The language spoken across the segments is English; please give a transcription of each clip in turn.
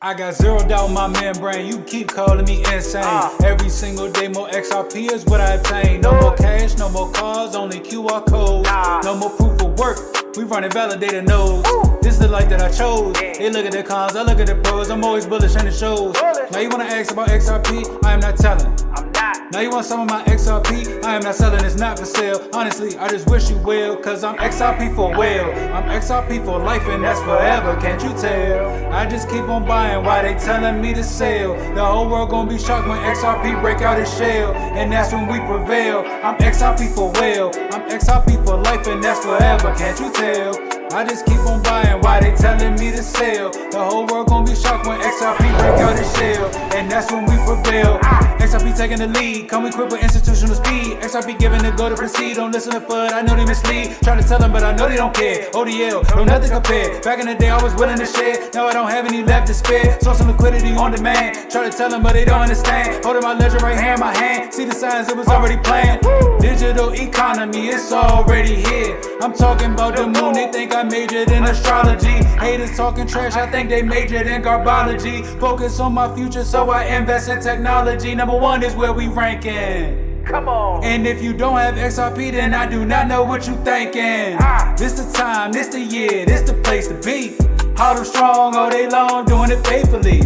I got zeroed out my membrane, you keep calling me insane. Every single day more XRP is what I obtain. No more cash, no more cars, only QR codes. No more proof of work, we running validated nodes. This is the life that I chose. They look at the cons, I look at the pros. I'm always bullish in the shows. Now you wanna ask about XRP, I am not telling. Now you want some of my XRP, I am not selling, it's not for sale. Honestly, I just wish you will, cause I'm XRP for well. I'm XRP for life and that's forever, can't you tell? I just keep on buying while they telling me to sell. The whole world gonna be shocked when XRP break out its shell, and that's when we prevail. I'm XRP for well, I'm XRP for life and that's forever, can't you tell? I just keep on buying while they telling me to sell. The whole world gonna be shocked when XRP break out its shell, and that's when we prevail. XRP taking the lead, come equipped with institutional speed. XRP giving the go to proceed, don't listen to FUD, I know they mislead. Try to tell them but I know they don't care. ODL, no nothing compared. Back in the day I was willing to share, now I don't have any left to spare. Saw some liquidity on demand, try to tell them but they don't understand. Holding my ledger right here in my hand, see the signs it was already planned. Digital economy, it's already here. I'm talking about the moon, they think I majored in astrology. Haters talking trash, I think they majored in garbology. Focus on my future, so I invest in technology. Number one is where we ranking. Come on. And if you don't have XRP, then I do not know what you thinking. This the time, this the year, this the place to be. Hard and strong all day long, doing it faithfully.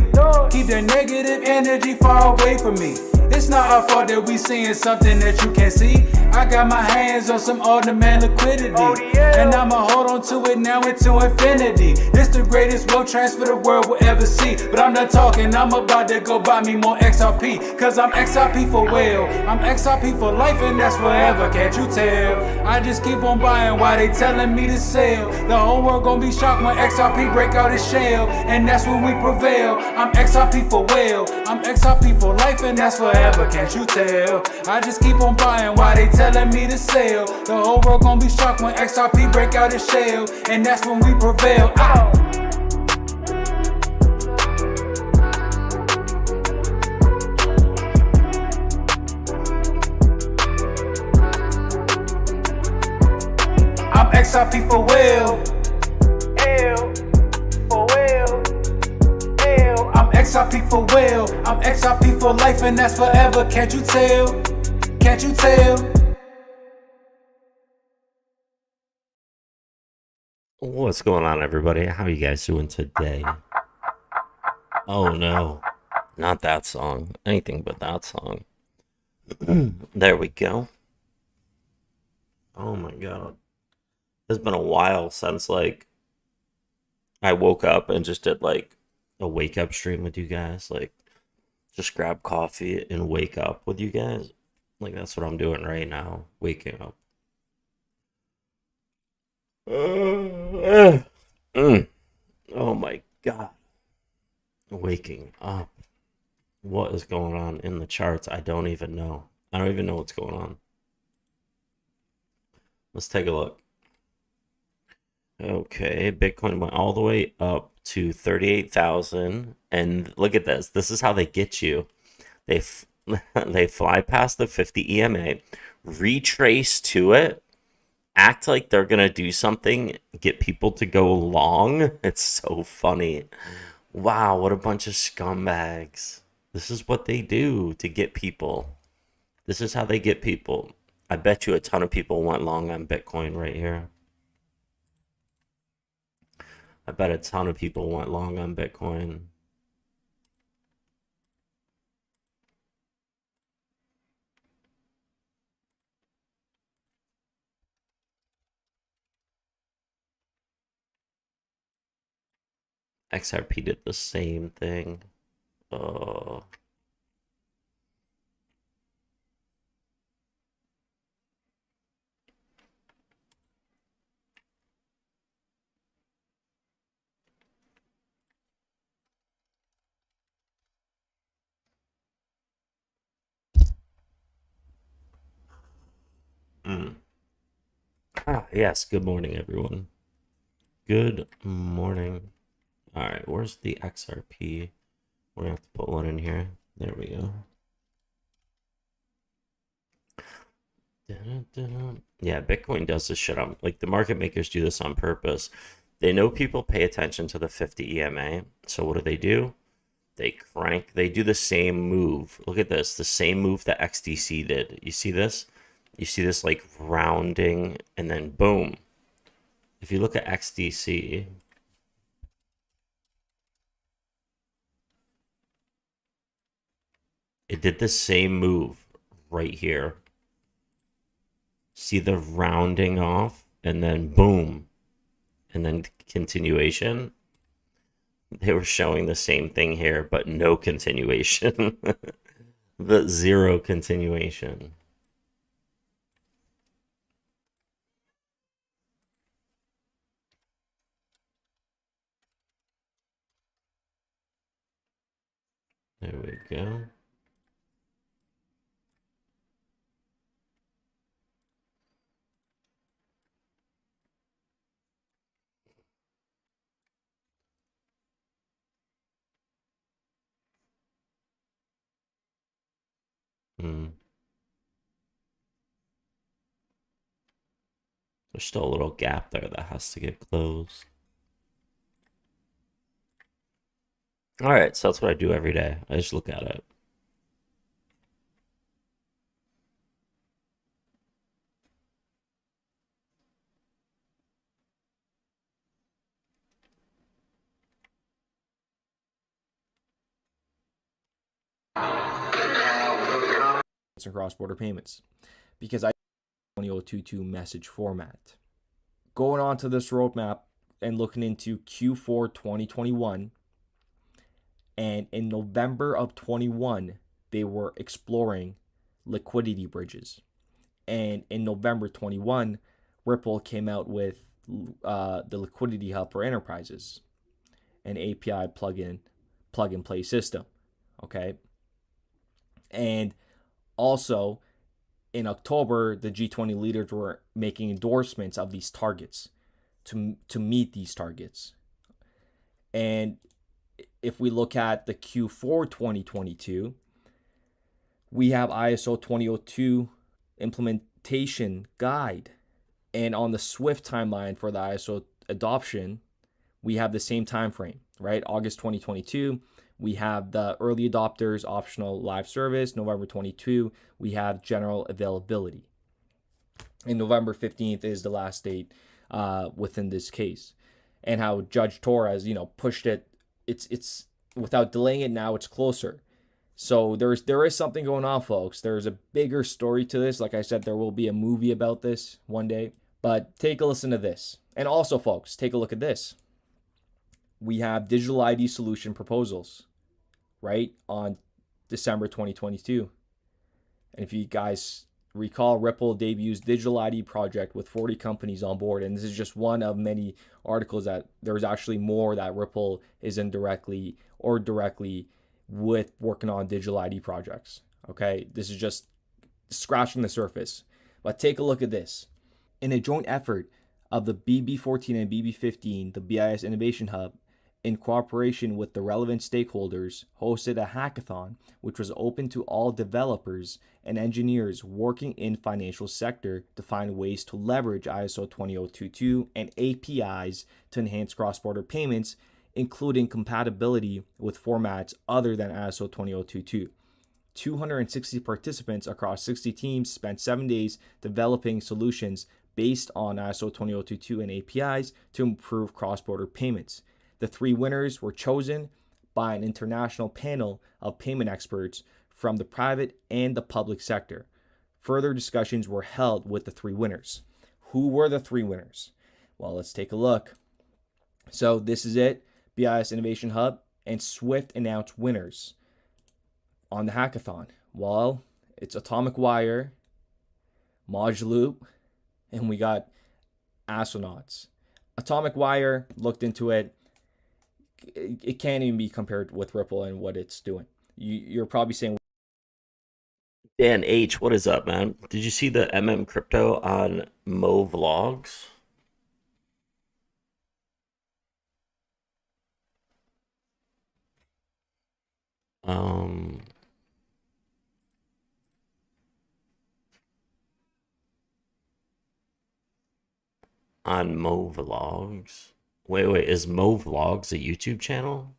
Keep that negative energy far away from me. It's not our fault that we seeing something that you can't see. I got my hands on some on-demand liquidity, and I'ma hold on to it now into infinity. This the greatest wealth transfer the world will ever see. But I'm not talking, I'm about to go buy me more XRP, cause I'm XRP for well, I'm XRP for life and that's forever, can't you tell? I just keep on buying while they telling me to sell. The whole world gonna be shocked when XRP break out its shell, and that's when we prevail. I'm XRP for well, I'm XRP for life and that's forever, can't you tell? I just keep on buying while they telling me to sell. The whole world gonna be shocked when XRP break out its shell, and that's when we prevail. I'm XRP for well. I'm XRP for well, I'm XRP for life and that's forever, can't you tell? Can't you tell? What's going on, everybody? How are you guys doing today? Oh no, not that song. Anything but that song. There we go. Oh my god. It's been a while since, like, I woke up and just did, like, a wake-up stream with you guys. Like, just grab coffee and wake up with you guys. Like, that's what I'm doing right now. Waking up. Oh my god. Waking up. What is going on in the charts? I don't even know. I don't even know what's going on. Let's take a look. Okay, Bitcoin went all the way up to 38,000, and look at this. This is how they get you. They they fly past the 50 EMA, retrace to it, act like they're gonna do something, get people to go long. It's so funny. Wow, what a bunch of scumbags. This is what they do to get people. This is how they get people. I bet you a ton of people went long on Bitcoin right here. I bet a ton of people went long on Bitcoin. XRP did the same thing. Yes, good morning, everyone. Good morning. All right, where's the XRP? We're gonna have to put one in here. There we go. Yeah, Bitcoin does this shit on, like, the market makers do this on purpose. They know people pay attention to the 50 EMA, so what do? They do the same move. Look at this, the same move that XDC did. You see this? You see this like rounding and then boom. If you look at XDC, it did the same move right here. See the rounding off and then boom, and then continuation. They were showing the same thing here, but no continuation. The zero continuation. There we go. There's still a little gap there that has to get closed. All right, so that's what I do every day. I just look at it. And cross-border payments, because I 2022 message format. Going on to this roadmap and looking into Q4 2021, and in November of 21 they were exploring liquidity bridges, and in November 21 Ripple came out with the liquidity hub for enterprises, an API plug and play system. Okay, and also, in October, the G20 leaders were making endorsements of these targets to meet these targets. And if we look at the Q4 2022, we have ISO 2002 implementation guide. And on the Swift timeline for the ISO adoption, we have the same time frame, right? August 2022. We have the early adopters optional live service. November 22, we have general availability. And November 15th is the last date within this case. And how Judge Torres, pushed it. It's without delaying it now, it's closer. So there is something going on, folks. There's a bigger story to this. Like I said, there will be a movie about this one day. But take a listen to this. And also, folks, take a look at this. We have digital ID solution proposals, right, on December 2022. And if you guys recall, Ripple debuts digital ID project with 40 companies on board. And this is just one of many articles that there's actually more that Ripple is indirectly or directly with working on digital ID projects. Okay, this is just scratching the surface. But take a look at this. In a joint effort of the BB14 and BB15, the BIS Innovation Hub, in cooperation with the relevant stakeholders, hosted a hackathon which was open to all developers and engineers working in financial sector to find ways to leverage ISO 20022 and APIs to enhance cross-border payments, including compatibility with formats other than ISO 20022. 260 participants across 60 teams spent 7 days developing solutions based on ISO 20022 and APIs to improve cross-border payments. The 3 winners were chosen by an international panel of payment experts from the private and the public sector. Further discussions were held with the 3 winners. Who were the 3 winners? Well, let's take a look. So this is it. BIS Innovation Hub and Swift announced winners on the hackathon. Well, it's Atomic Wire, Moduloop, and we got Astronauts. Atomic Wire, looked into it. It can't even be compared with Ripple and what it's doing. You're probably saying, Dan H, what is up, man? Did you see the Crypto on Mo Vlogs? On Mo Vlogs. Wait, is Mo Vlogs a YouTube channel?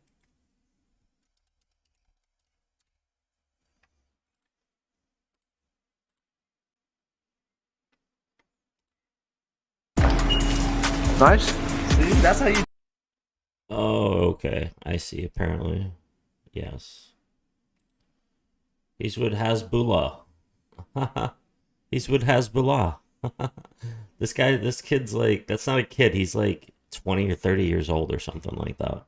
Nice. See, that's how you. Oh, okay. I see. Apparently, yes. He's with Hezbollah. He's with Hezbollah. This kid's like, that's not a kid. He's like 20 or 30 years old or something like that.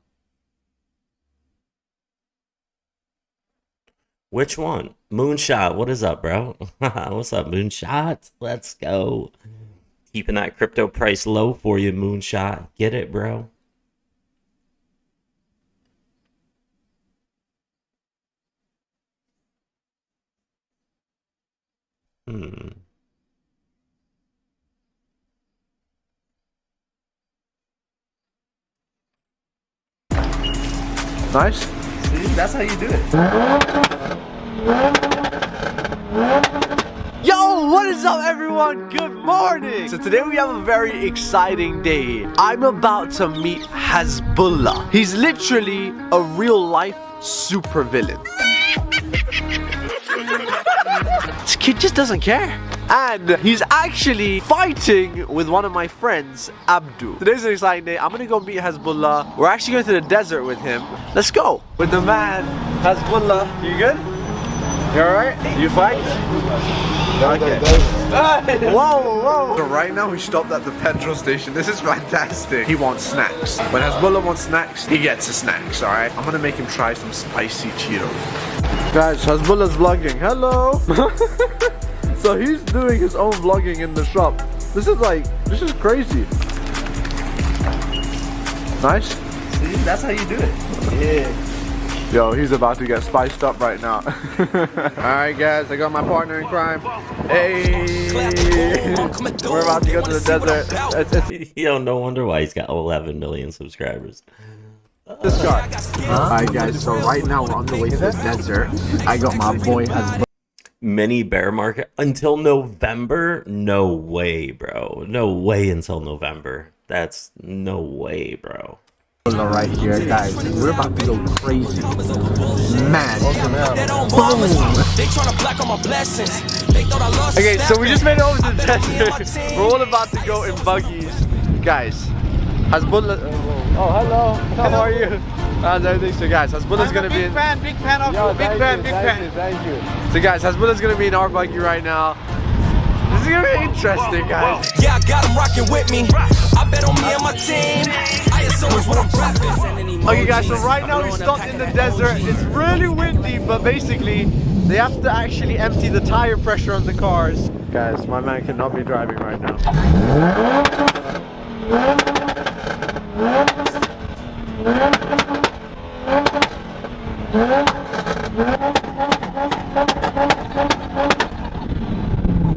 Which one? Moonshot. What is up, bro? What's up, Moonshot? Let's go. Keeping that crypto price low for you, Moonshot. Get it, bro. Nice. See, that's how you do it. Yo, what is up, everyone? Good morning. So today we have a very exciting day. I'm about to meet Hezbollah. He's literally a real-life supervillain. This kid just doesn't care. And he's actually fighting with one of my friends, Abdul. Today's an exciting day. I'm gonna go meet Hezbollah. We're actually going to the desert with him. Let's go. With the man, Hezbollah. You good? You alright? You fight? Okay. Whoa. So right now we stopped at the petrol station. This is fantastic. He wants snacks. When Hezbollah wants snacks, he gets the snacks, alright? I'm gonna make him try some spicy Cheetos. Guys, Hezbollah's vlogging. Hello. So he's doing his own vlogging in the shop. This is crazy. Nice. See, that's how you do it. Yeah. Yo, he's about to get spiced up right now. Alright guys, I got my partner in crime. Hey! We're about to go to the desert. Yo, no wonder why he's got 11 million subscribers. This guy. Alright guys, so right now we're on the way to the desert. I got my boy Hezbollah. Mini bear market until November? No way, bro. No way until November. That's no way, bro. Right here, guys. We're about to go crazy. Man. Okay, so we just made it over to the desert. We're all about to go in buggies. Guys, Hezbollah. Oh, hello. How are you? How's everything? So guys, Hezbollah's gonna be in... Big fan of you. Big fan. Thank you. So guys, Hezbollah's gonna be in our buggy right now. This is gonna be interesting, guys. Yeah, I got him rocking with me. I bet on me and my team. ISO is what I'm rapping. Okay guys, so right now we stopped in the desert. It's really windy, but basically they have to actually empty the tire pressure on the cars. Guys, my man cannot be driving right now.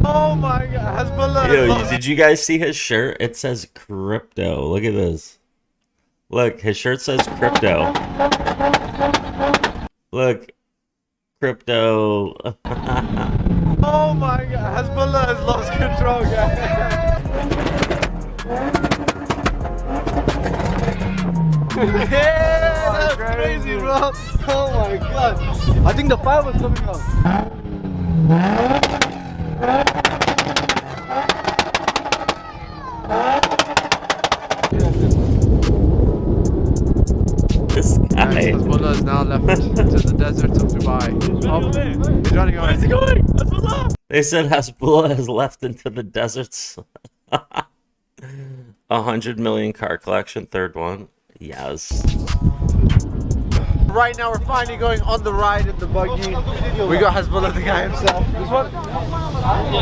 Oh my god, Hezbollah. Yo, did you guys see his shirt? It says crypto. Look at this. Look, his shirt says crypto. Look. Crypto. Oh my god, Hezbollah has lost control, guys. Yeah, that's crazy, bro. Oh my god. I think the fire was coming out. This guy. Hezbollah is now left to the deserts of Dubai. Oh, he's running away. Where's he going? Hezbollah! They said Hezbollah has left into the deserts. 100 million car collection, third one. Yes. Right now we're finally going on the ride in the buggy. We got Hezbollah, the guy himself. This one?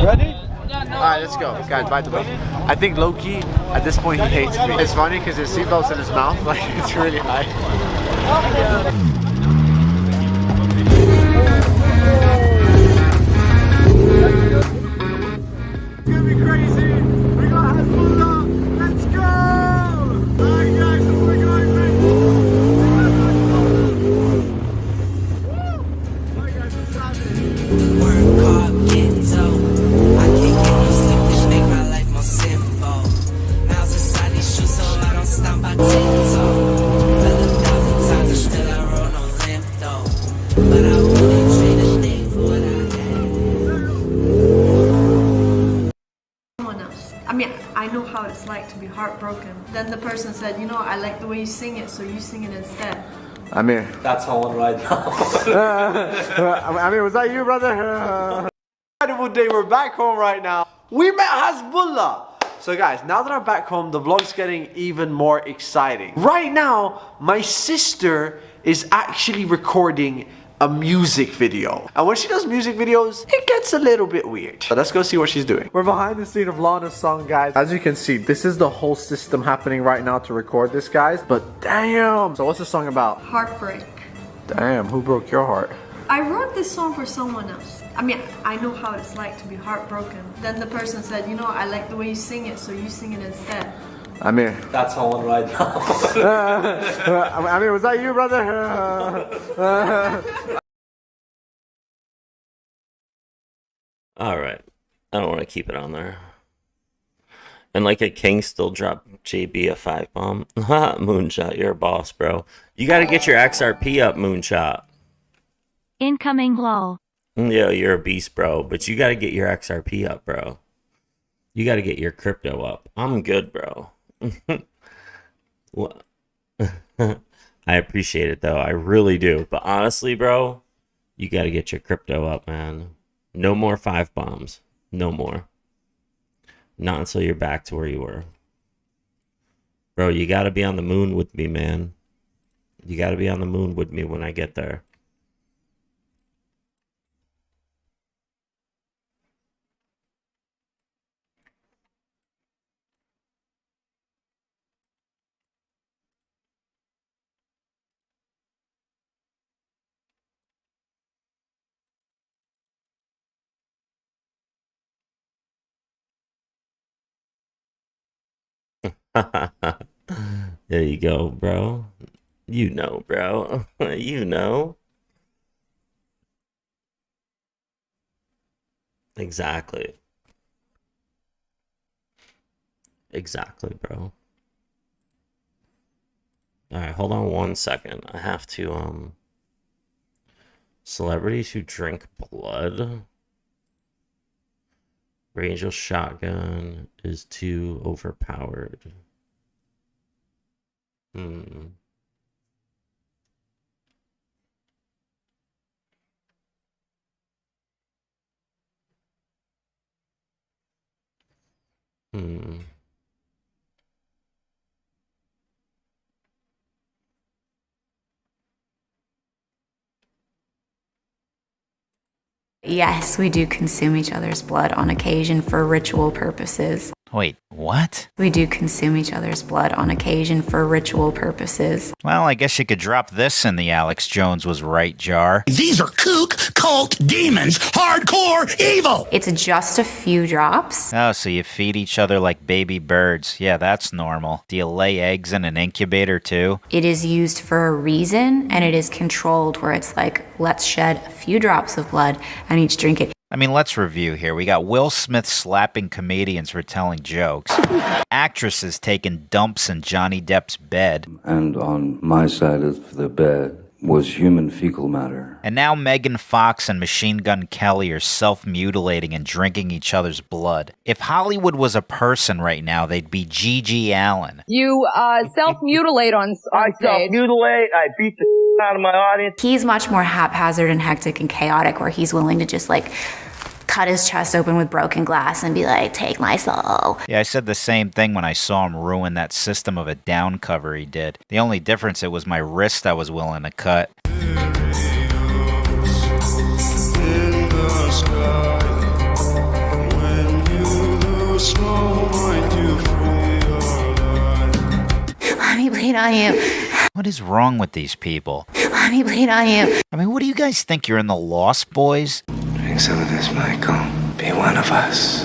Ready? Alright, let's go. Guys, by the way, I think low-key, at this point, he hates me. It's funny because his seatbelt's in his mouth, like, it's really high. It's gonna be crazy. We got Hezbollah. Let's go! Alright, guys, we're going, man. Alright, guys, it's happening. Work hard, get dough. I can't get no sleep, this make my life more simple. Miles inside these shoes, so I don't stop by tiptoe. Fell 1,000 times and still I roll no limp though. But I wouldn't trade a thing for what I had. I mean, I know how it's like to be heartbroken. Then the person said, you know, I like the way you sing it, so you sing it instead. I mean, That's someone right now. I mean, was that you, brother? Incredible day. We're back home right now. We met Hasbullah. So guys, now that I'm back home, the vlog's getting even more exciting. Right now, my sister is actually recording a music video. And when she does music videos, it gets a little bit weird. So let's go see what she's doing. We're behind the scene of Lana's song, guys. As you can see, this is the whole system happening right now to record this, guys. But damn. So what's the song about? Heartbreak. Damn, who broke your heart? I wrote this song for someone else. I mean, I know how it's like to be heartbroken. Then the person said, you know, I like the way you sing it, so you sing it instead. I mean, That's someone right now. I mean, was that you, brother? All right. I don't want to keep it on there. And like a king still dropped JB a 5-bomb. Moonshot, you're a boss, bro. You got to get your XRP up, Moonshot. Incoming lol. Yeah, you're a beast, bro. But you got to get your XRP up, bro. You got to get your crypto up. I'm good, bro. Well, I appreciate it, though. I really do. But honestly, bro, you got to get your crypto up, man. No more 5-bombs. No more. Not until you're back to where you were. Bro, you got to be on the moon with me, man. You got to be on the moon with me when I get there. There you go, bro. You know, bro. You know. Exactly. Exactly, bro. Alright, hold on 1 second. I have to, celebrities who drink blood. Rangel shotgun is too overpowered. Yes, we do consume each other's blood on occasion for ritual purposes. Wait, what? We do consume each other's blood on occasion for ritual purposes. Well, I guess you could drop this in the Alex Jones was right jar. These are kook, cult, demons, hardcore evil! It's just a few drops. Oh, so you feed each other like baby birds. Yeah, that's normal. Do you lay eggs in an incubator too? It is used for a reason, and it is controlled where it's like, let's shed a few drops of blood and each drink it. I mean, let's review here. We got Will Smith slapping comedians for telling jokes. Actresses taking dumps in Johnny Depp's bed. And on my side of the bed was human fecal matter. And now Megan Fox and Machine Gun Kelly are self-mutilating and drinking each other's blood. If Hollywood was a person right now, they'd be Gigi Allen. You self-mutilate on stage. I self-mutilate. I beat the out of my audience. He's much more haphazard and hectic and chaotic, where he's willing to just like cut his chest open with broken glass and be like, take my soul. Yeah, I said the same thing when I saw him ruin that System of a Down cover he did. The only difference, it was my wrist I was willing to cut. Let me bleed on you. What is wrong with these people? Let me bleed on you. I mean, what do you guys think? You're in the Lost Boys? Drink some of this, Michael. Be one of us.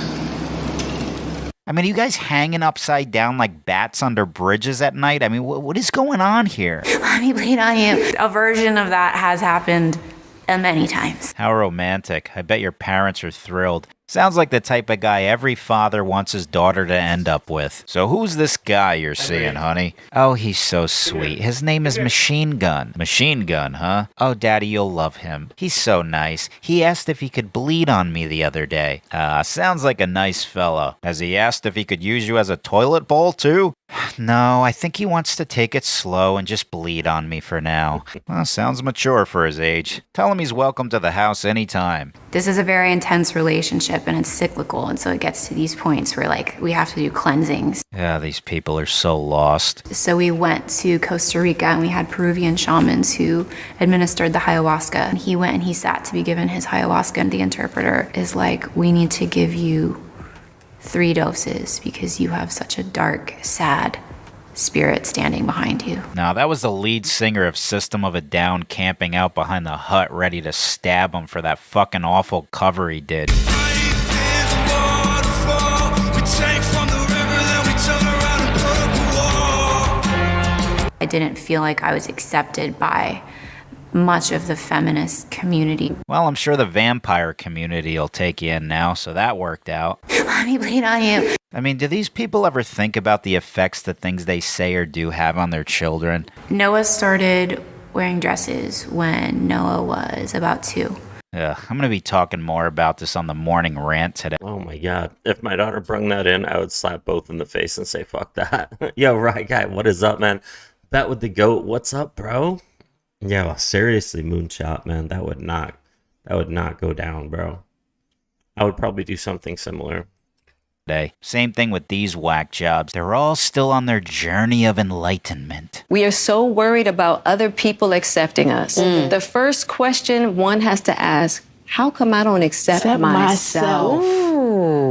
I mean, are you guys hanging upside down like bats under bridges at night? I mean, what is going on here? Let me bleed on you. A version of that has happened many times. How romantic. I bet your parents are thrilled. Sounds like the type of guy every father wants his daughter to end up with. So who's this guy you're seeing, honey? Oh, he's so sweet. His name is Machine Gun. Machine Gun, huh? Oh, Daddy, you'll love him. He's so nice. He asked if he could bleed on me the other day. Sounds like a nice fella. Has he asked if he could use you as a toilet bowl, too? No, I think he wants to take it slow and just bleed on me for now. Well, sounds mature for his age. Tell him he's welcome to the house anytime. This is a very intense relationship and it's cyclical, and so it gets to these points where like we have to do cleansings. Yeah, these people are so lost. So we went to Costa Rica and we had Peruvian shamans who administered the ayahuasca. And he went and he sat to be given his ayahuasca, and the interpreter is like, we need to give you 3 doses because you have such a dark, sad spirit standing behind you. Now, that was the lead singer of System of a Down camping out behind the hut ready to stab him for that fucking awful cover he did. I didn't feel like I was accepted by much of the feminist community. Well, I'm sure the vampire community will take you in now, so that worked out. Let me bleed on you. I mean, do these people ever think about the effects that things they say or do have on their children? Noah started wearing dresses when Noah was about 2. I'm going to be talking more about this on the morning rant today. Oh my god. If my daughter brung that in, I would slap both in the face and say, fuck that. Yo, right guy, what is up, man? Bet with the goat, what's up, bro? Yeah, well, seriously, Moonshot, man, that would not go down, bro. I would probably do something similar. Same thing with these whack jobs. They're all still on their journey of enlightenment. We are so worried about other people accepting us. The first question one has to ask, how come I don't accept myself?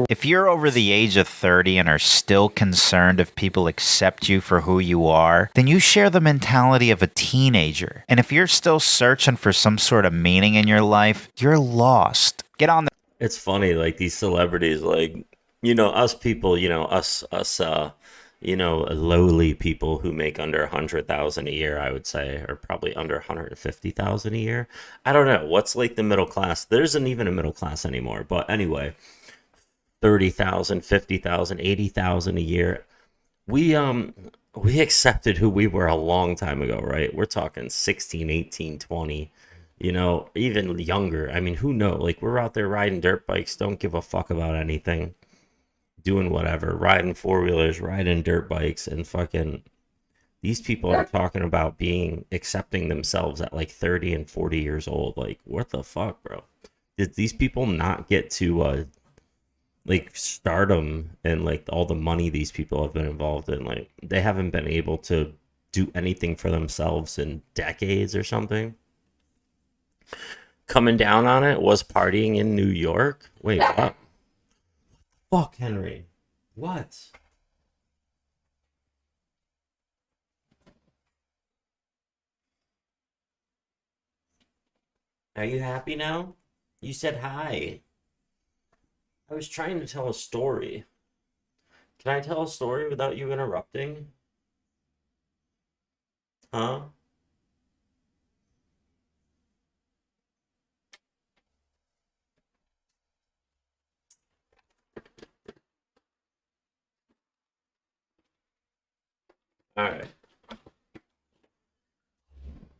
If you're over the age of 30 and are still concerned if people accept you for who you are, then you share the mentality of a teenager. And if you're still searching for some sort of meaning in your life, you're lost. Get on the... It's funny, like these celebrities, like, you know, us people, you know, us, you know, lowly people who make under 100,000 a year, I would say, or probably under 150,000 a year. I don't know. What's like the middle class? There isn't even a middle class anymore. But anyway, 30,000, 50,000, 80,000 a year. We accepted who we were a long time ago, right? We're talking 16, 18, 20, you know, even younger. I mean, who knows? Like, we're out there riding dirt bikes, don't give a fuck about anything, doing whatever, riding 4-wheelers, riding dirt bikes, and fucking these people are talking about accepting themselves at like 30 and 40 years old. Like, what the fuck, bro? Did these people not get to like stardom and like all the money these people have been involved in? Like, they haven't been able to do anything for themselves in decades or something. Coming down on it was partying in New York. Wait, what? Fuck, Henry. What? Are you happy now? You said hi. I was trying to tell a story. Can I tell a story without you interrupting? Huh? Alright.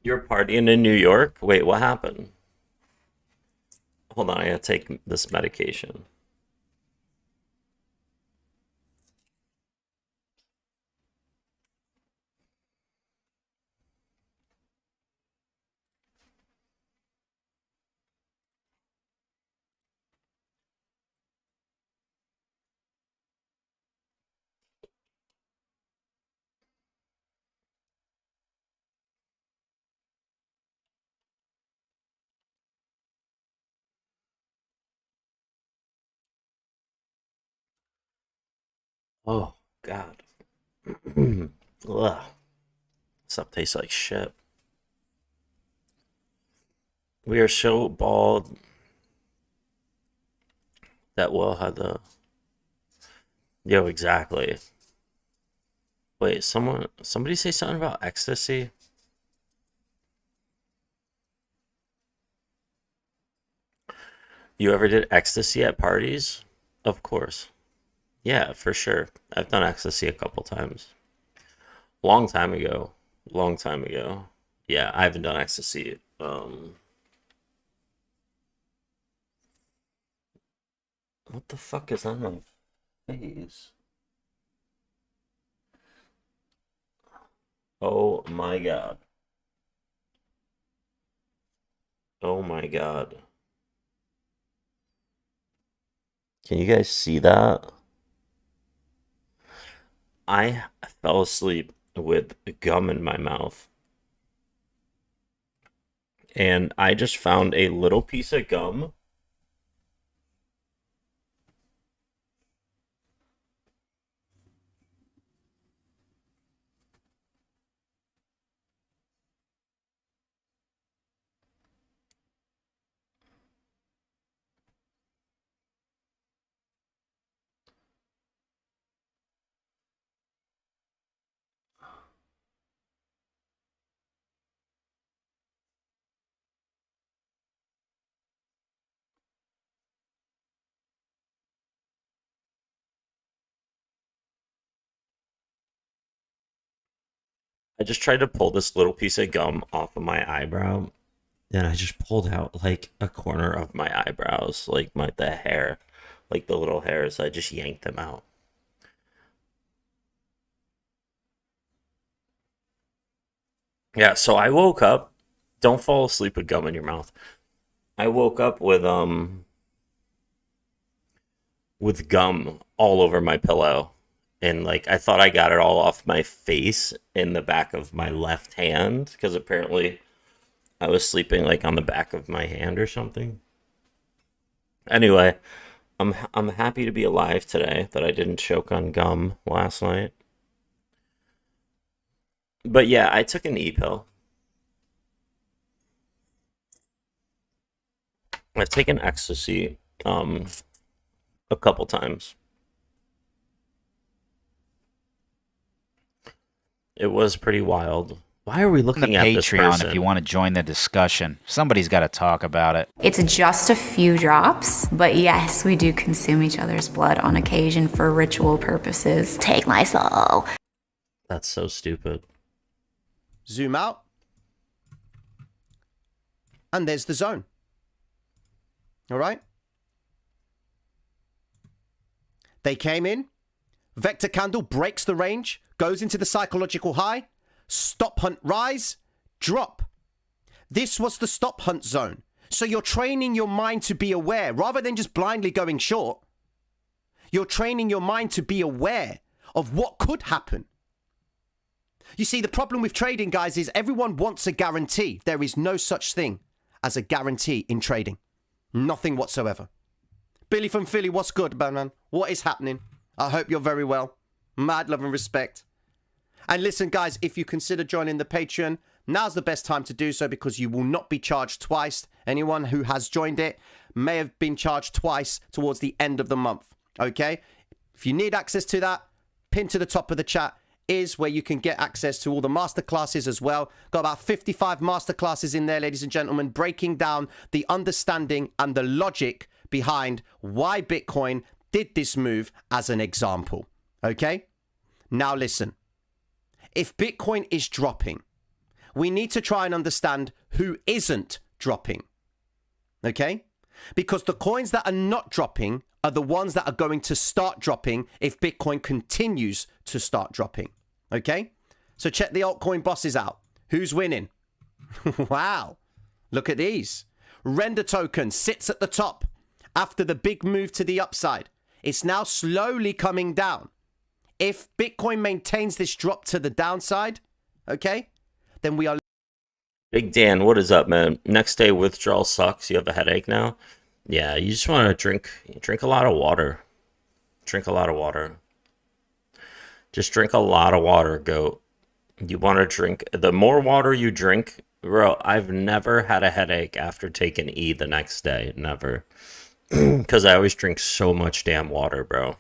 You're partying in New York? Wait, what happened? Hold on, I gotta take this medication. Oh, God. Ugh. Stuff tastes like shit. We are so bald that we'll have the... Yo, exactly. Wait, somebody say something about ecstasy? You ever did ecstasy at parties? Of course. Yeah, for sure. I've done ecstasy a couple times. Long time ago. Long time ago. Yeah, I haven't done ecstasy. What the fuck is on my face? Oh my god. Oh my god. Can you guys see that? I fell asleep with gum in my mouth. And I just found a little piece of gum. I just tried to pull this little piece of gum off of my eyebrow, and I just pulled out like a corner of my eyebrows, like the hair, like the little hairs. I just yanked them out. Yeah, so I woke up. Don't fall asleep with gum in your mouth. I woke up with gum all over my pillow. And like I thought I got it all off my face in the back of my left hand, because apparently I was sleeping like on the back of my hand or something. Anyway, I'm happy to be alive today, that I didn't choke on gum last night. But yeah, I took an E-pill. I've taken ecstasy a couple times. It was pretty wild. Why are we looking at this Patreon person? if you want to join the discussion. Somebody's got to talk about it. It's just a few drops, but yes, we do consume each other's blood on occasion for ritual purposes. Take my soul. That's so stupid. Zoom out. And there's the zone. All right? They came in. Vector Candle breaks the range, goes into the psychological high. Stop hunt rise, drop. This was the stop hunt zone. So you're training your mind to be aware rather than just blindly going short. You're training your mind to be aware of what could happen. You see, the problem with trading, guys, is everyone wants a guarantee. There is no such thing as a guarantee in trading. Nothing whatsoever. Billy from Philly, what's good, man? What is happening? I hope you're very well. Mad love and respect. And listen, guys, if you consider joining the Patreon, now's the best time to do so because you will not be charged twice. Anyone who has joined it may have been charged twice towards the end of the month. Okay? If you need access to that, pinned to the top of the chat is where you can get access to all the masterclasses as well. Got about 55 masterclasses in there, ladies and gentlemen, breaking down the understanding and the logic behind why Bitcoin did this move as an example. Okay? Now listen. If Bitcoin is dropping, we need to try and understand who isn't dropping. Okay? Because the coins that are not dropping are the ones that are going to start dropping if Bitcoin continues to start dropping. Okay? So check the altcoin bosses out. Who's winning? Wow. Look at these. Render token sits at the top after the big move to the upside. It's now slowly coming down. If Bitcoin maintains this drop to the downside, okay, then we are... Big Dan, what is up, man? Next day withdrawal sucks. You have a headache now? Yeah, you just want to drink a lot of water. Drink a lot of water. Just drink a lot of water, goat. You want to drink... The more water you drink... Bro, I've never had a headache after taking E the next day. Never. Because I always drink so much damn water, bro.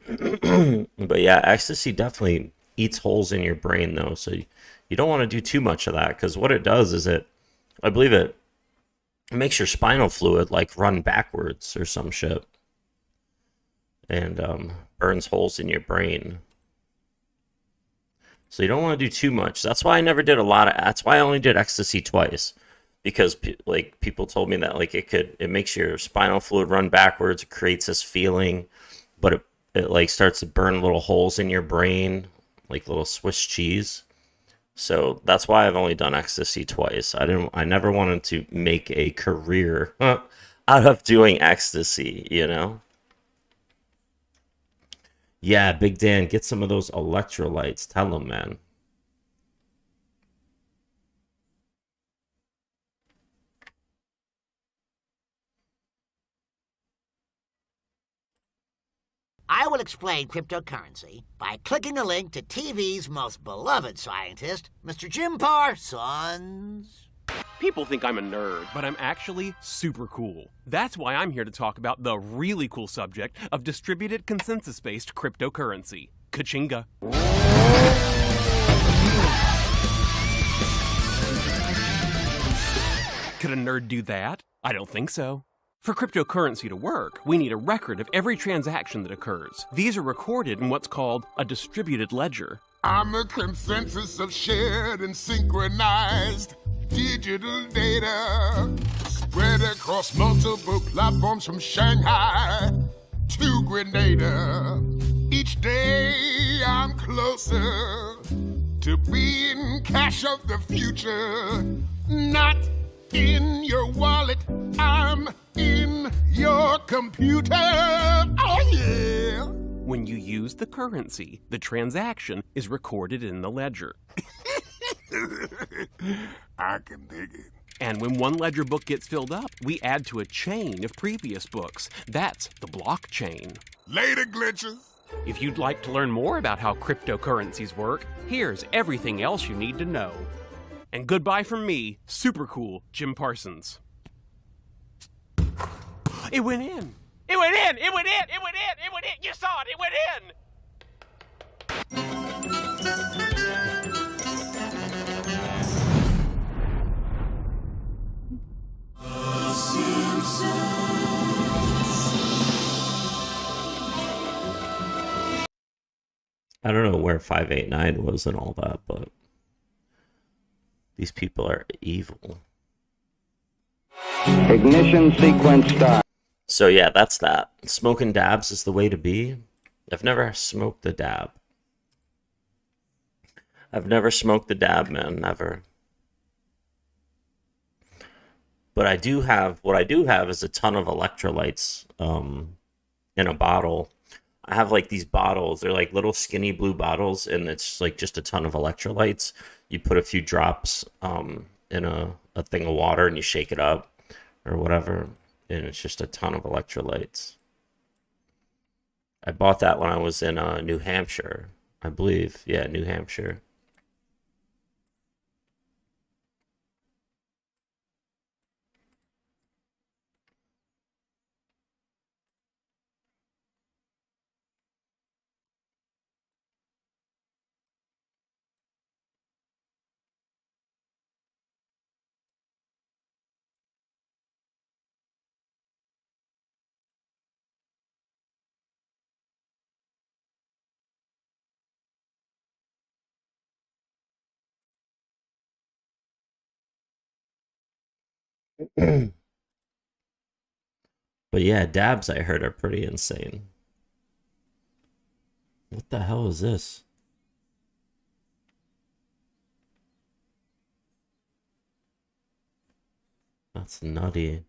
But yeah, ecstasy definitely eats holes in your brain, though. So you don't want to do too much of that, because what it does is I believe it It makes your spinal fluid like run backwards or some shit, and burns holes in your brain. So you don't want to do too much. That's why I never did a lot of. That's why I only did ecstasy twice, because like people told me that like it makes your spinal fluid run backwards. It creates this feeling, but it like starts to burn little holes in your brain, like little Swiss cheese. So that's why I've only done ecstasy twice. I never wanted to make a career out of doing ecstasy, you know? Yeah, Big Dan, get some of those electrolytes. Tell him, man. I will explain cryptocurrency by clicking a link to TV's most beloved scientist, Mr. Jim Parsons. People think I'm a nerd, but I'm actually super cool. That's why I'm here to talk about the really cool subject of distributed consensus-based cryptocurrency. Kachinga. Could a nerd do that? I don't think so. For cryptocurrency to work, we need a record of every transaction that occurs. These are recorded in what's called a distributed ledger. I'm a consensus of shared and synchronized digital data spread across multiple platforms from Shanghai to Grenada. Each day I'm closer to being cash of the future, not in your wallet, I'm in your computer. Oh yeah! When you use the currency, the transaction is recorded in the ledger. I can dig it. And when one ledger book gets filled up, we add to a chain of previous books. That's the blockchain. Later, glitches. If you'd like to learn more about how cryptocurrencies work, here's everything else you need to know. And goodbye from me, super cool Jim Parsons. It went in! It went in! It went in! It went in! It went in! You saw it! It went in! I don't know where 589 was and all that, but these people are evil. Ignition sequence start. So yeah, that's that. Smoking dabs is the way to be. I've never smoked a dab. I've never smoked a dab, man. Never. But I do have, what I do have is a ton of electrolytes in a bottle. I have like these bottles. They're like little skinny blue bottles, and it's like just a ton of electrolytes. You put a few drops in a thing of water, and you shake it up or whatever, and it's just a ton of electrolytes. I bought that when I was in New Hampshire, I believe. Yeah, New Hampshire. But yeah, dabs I heard are pretty insane. What the hell is this? That's nutty.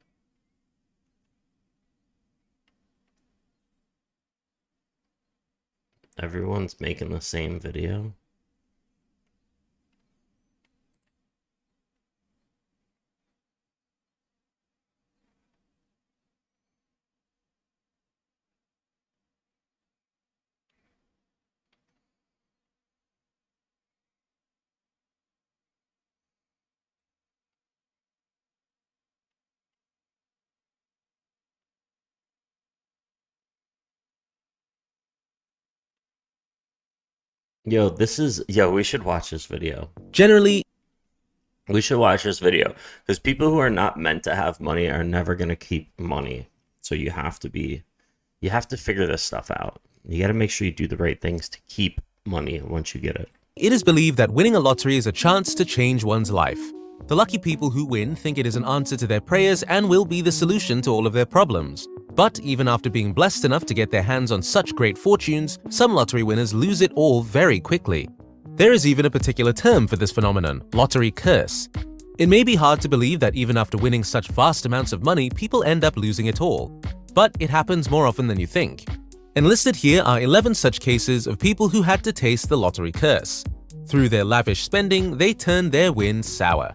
Everyone's making the same video. Yo, we should watch this video. Generally, We should watch this video because people who are not meant to have money are never going to keep money. So you have to figure this stuff out. You got to make sure you do the right things to keep money once you get it. It is believed that winning a lottery is a chance to change one's life. The lucky people who win think it is an answer to their prayers and will be the solution to all of their problems. But even after being blessed enough to get their hands on such great fortunes, some lottery winners lose it all very quickly. There is even a particular term for this phenomenon, lottery curse. It may be hard to believe that even after winning such vast amounts of money, people end up losing it all. But it happens more often than you think. Enlisted here are 11 such cases of people who had to taste the lottery curse. Through their lavish spending, they turned their win sour.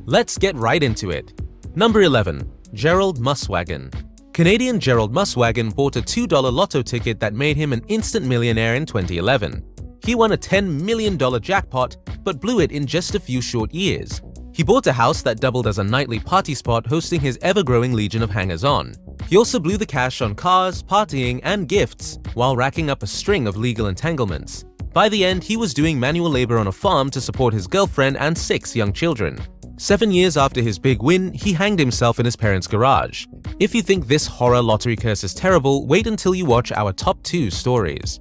Let's get right into it. Number 11. Gerald Muswagon. Canadian Gerald Muswagon bought a $2 lotto ticket that made him an instant millionaire in 2011. He won a $10 million jackpot, but blew it in just a few short years. He bought a house that doubled as a nightly party spot, hosting his ever-growing legion of hangers-on. He also blew the cash on cars, partying, and gifts, while racking up a string of legal entanglements. By the end, he was doing manual labor on a farm to support his girlfriend and 6 young children. 7 years after his big win, he hanged himself in his parents' garage. If you think this horror lottery curse is terrible, wait until you watch our top 2 stories.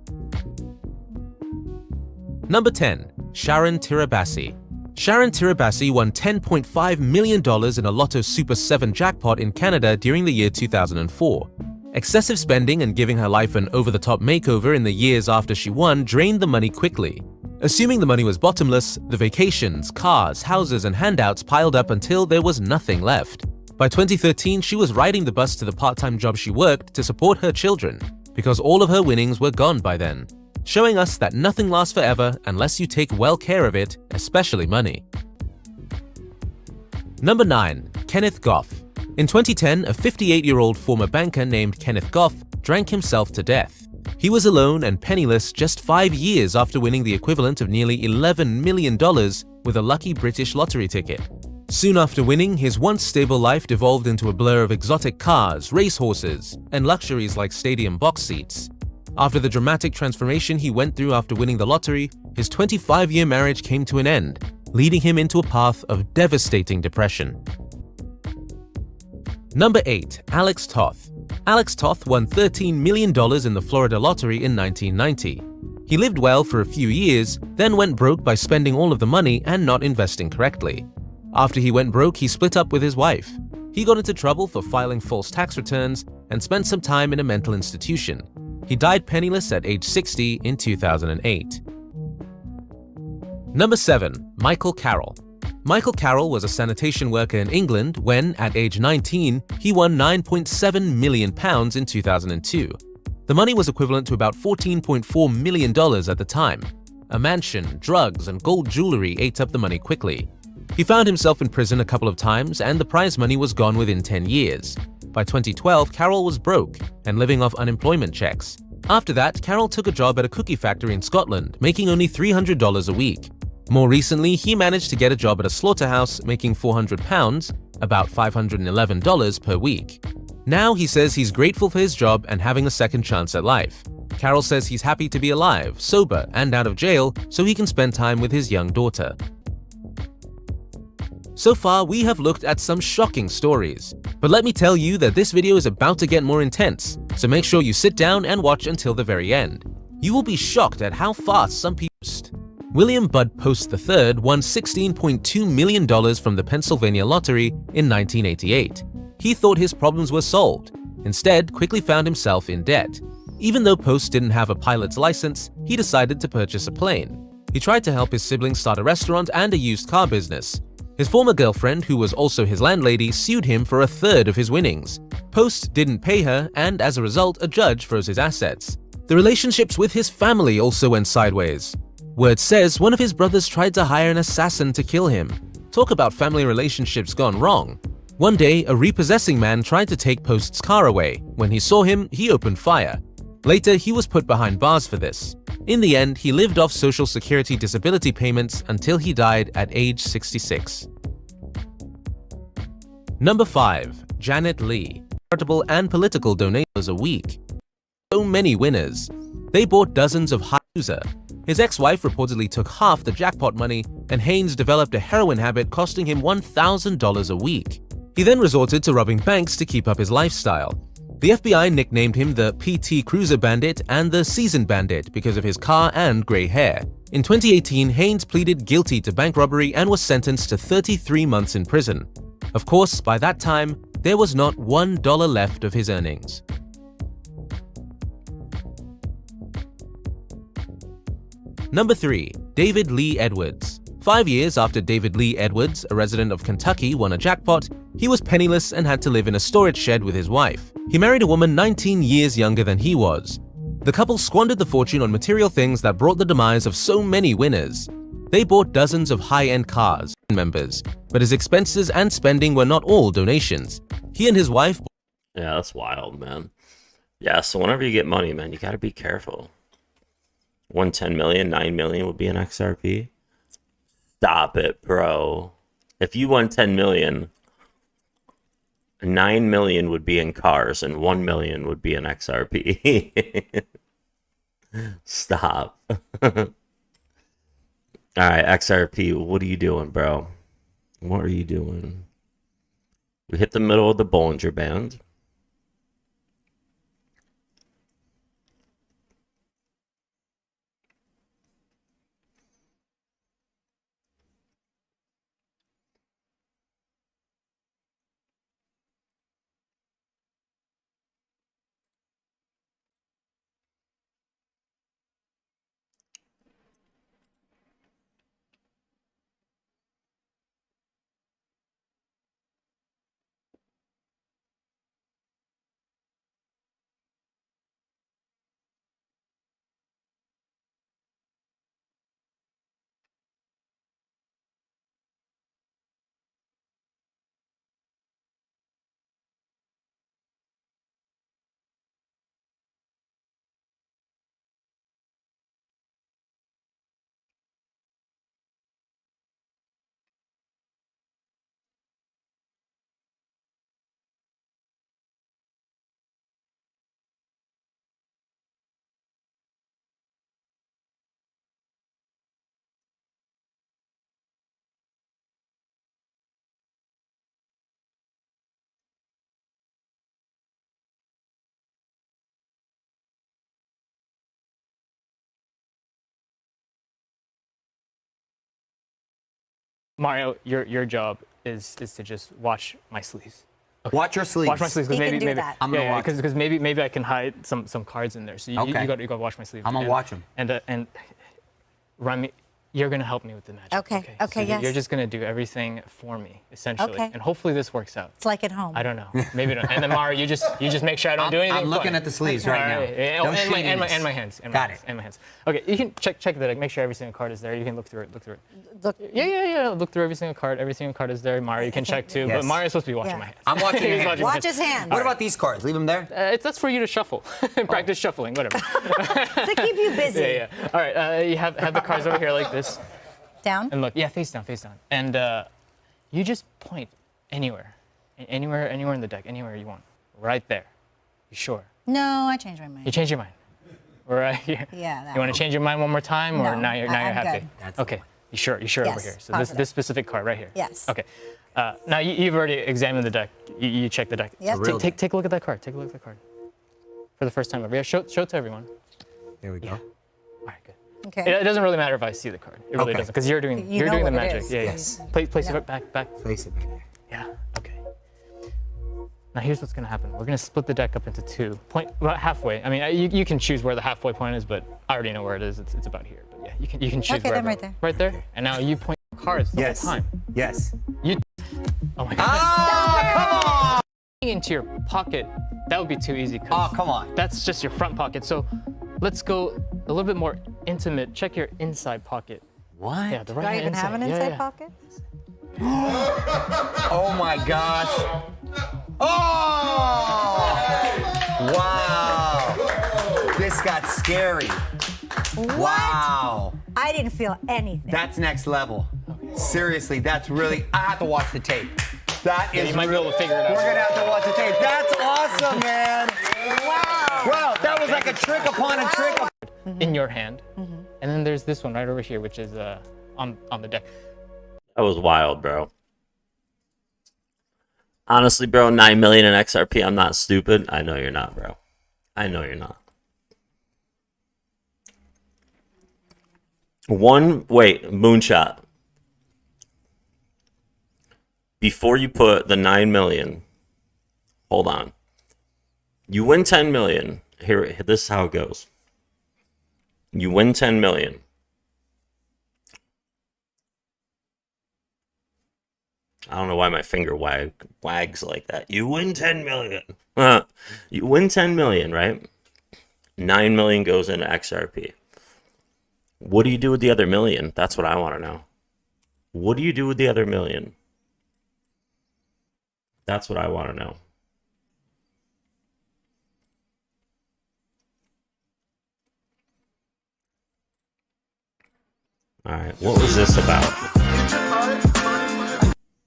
Number 10. Sharon Tirabassi. Sharon Tirabassi won $10.5 million in a Lotto Super 7 jackpot in Canada during the year 2004. Excessive spending and giving her life an over-the-top makeover in the years after she won drained the money quickly. Assuming the money was bottomless, the vacations, cars, houses, and handouts piled up until there was nothing left. By 2013, she was riding the bus to the part-time job she worked to support her children, because all of her winnings were gone by then, showing us that nothing lasts forever unless you take well care of it, especially money. Number 9. Kenneth Goff. In 2010, a 58-year-old former banker named Kenneth Goff drank himself to death. He was alone and penniless just 5 years after winning the equivalent of nearly $11 million with a lucky British lottery ticket. Soon after winning, his once stable life devolved into a blur of exotic cars, racehorses, and luxuries like stadium box seats. After the dramatic transformation he went through after winning the lottery, his 25-year marriage came to an end, leading him into a path of devastating depression. Number 8. Alex Toth. Alex Toth won $13 million in the Florida lottery in 1990. He lived well for a few years, then went broke by spending all of the money and not investing correctly. After he went broke, he split up with his wife. He got into trouble for filing false tax returns and spent some time in a mental institution. He died penniless at age 60 in 2008. Number 7. Michael Carroll. Michael Carroll was a sanitation worker in England when, at age 19, he won £9.7 million in 2002. The money was equivalent to about $14.4 million at the time. A mansion, drugs, and gold jewelry ate up the money quickly. He found himself in prison a couple of times, and the prize money was gone within 10 years. By 2012, Carroll was broke and living off unemployment checks. After that, Carroll took a job at a cookie factory in Scotland, making only $300 a week. More recently, he managed to get a job at a slaughterhouse, making £400, about $511 per week. Now he says he's grateful for his job and having a second chance at life. Carroll says he's happy to be alive, sober, and out of jail so he can spend time with his young daughter. So far, we have looked at some shocking stories, but let me tell you that this video is about to get more intense, so make sure you sit down and watch until the very end. You will be shocked at how fast some people post. William Bud Post III won $16.2 million from the Pennsylvania lottery in 1988. He thought his problems were solved, instead quickly found himself in debt. Even though Post didn't have a pilot's license, he decided to purchase a plane. He tried to help his siblings start a restaurant and a used car business. His former girlfriend, who was also his landlady, sued him for a third of his winnings. Post didn't pay her, and as a result, a judge froze his assets. The relationships with his family also went sideways. Word says one of his brothers tried to hire an assassin to kill him. Talk about family relationships gone wrong. One day, a repossessing man tried to take Post's car away. When he saw him, he opened fire. Later, he was put behind bars for this. In the end, he lived off Social Security disability payments until he died at age 66. Number 5. Janet Lee. Charitable and political donations a week. So many winners. They bought dozens of high Cruiser. His ex-wife reportedly took half the jackpot money, and Haynes developed a heroin habit costing him $1,000 a week. He then resorted to robbing banks to keep up his lifestyle. The FBI nicknamed him the PT Cruiser Bandit and the Seasoned Bandit because of his car and gray hair. In 2018, Haynes pleaded guilty to bank robbery and was sentenced to 33 months in prison. Of course, by that time, there was not $1 left of his earnings. Number 3. David Lee Edwards. 5 years after David Lee Edwards, a resident of Kentucky, won a jackpot, he was penniless and had to live in a storage shed with his wife. He married a woman 19 years younger than he was. The couple squandered the fortune on material things that brought the demise of so many winners. They bought dozens of high-end cars and members, but his expenses and spending were not all donations. He and his wife... Yeah, that's wild, man. Yeah, so whenever you get money, man, you gotta be careful. 10 million, 9 million would be an XRP. Stop it, bro. If you won 10 million, 9 million would be in cars and 1 million would be an XRP. Stop. Alright, XRP, what are you doing, bro? What are you doing? We hit the middle of the Bollinger Band. Mario, your job is to just watch my sleeves. Okay. Watch your sleeves. Watch my sleeves. He Maybe, can do that. I'm gonna watch. Because maybe I can hide some cards in there. So you got to watch my sleeves. I'm gonna watch them. And Rami, you're gonna help me with the magic. Okay. So Yes. You're just gonna do everything for me, essentially. Okay. And hopefully this works out. It's like at home. I don't know. Maybe not. And then Mario, you just make sure I don't do anything. I'm looking at the sleeves right now. And my hands. Got it. And my hands. Okay, you can check the deck. Make sure every single card is there. You can look through it. Look. Yeah. Look through every single card. Every single card is there. Mario, you can check too. Yes. But Mario's supposed to be watching my hands. I'm watching your hands. Watch his hands. What about these cards? Leave them there? That's for you to shuffle. Practice shuffling, whatever. To keep you busy. Yeah. All right, you have the cards over here like this. Down? And look, yeah, face down. And you just point anywhere in the deck, anywhere you want. Right there. You sure? No, I changed my mind. You changed your mind? Right here. Yeah, that You want one. to change your mind one more time, or No, now you're I'm happy? good. Okay. You sure? You sure Yes, over here? So positive. this specific card right here. Yes. Okay. Now you've already examined the deck. You checked the deck. Yep. Take a look at that card. Take a look at the card. For the first time ever. Yeah, show it to everyone. There we go. All right, good. Okay. It doesn't really matter if I see the card. It really Okay. doesn't, because you're doing You know the what it magic. is. Yeah. Yes. Place Yeah. it back. Place it back there. Yeah. Okay. Now here's what's gonna happen. We're gonna split the deck up into two. About halfway. I mean, you can choose where the halfway point is, but I already know where it is. It's about here. But yeah, you can choose Okay, wherever. then right there. Right there. And now you point cards the Yes. whole time. Yes. Oh my god. Ah, come on! Into your pocket. That would be too easy. Oh, come on. That's just your front pocket. So let's go a little bit more intimate. Check your inside pocket. What? Yeah, the Do right I hand even have an inside. inside pocket? Oh my gosh. Oh! Wow. This got scary. What? Wow. I didn't feel anything. That's next level. Seriously, that's really. I have to watch the tape. That is. You might be able to figure it out. We're gonna have to watch the tape. That's awesome, man. Wow. Wow, that was like a trick upon a trick. in your hand. And then there's this one right over here, which is on the deck. That was wild, bro. Honestly, bro, 9 million in XRP. I'm not stupid. I know you're not, bro. I know you're not. Wait, Moonshot. Before you put the 9 million, hold on. You win 10 million. Here, this is how it goes. You win 10 million. I don't know why my finger wags like that. You win 10 million. You win 10 million, right? 9 million goes into XRP. What do you do with the other million? That's what I want to know. What do you do with the other million? That's what I want to know. All right, what was this about?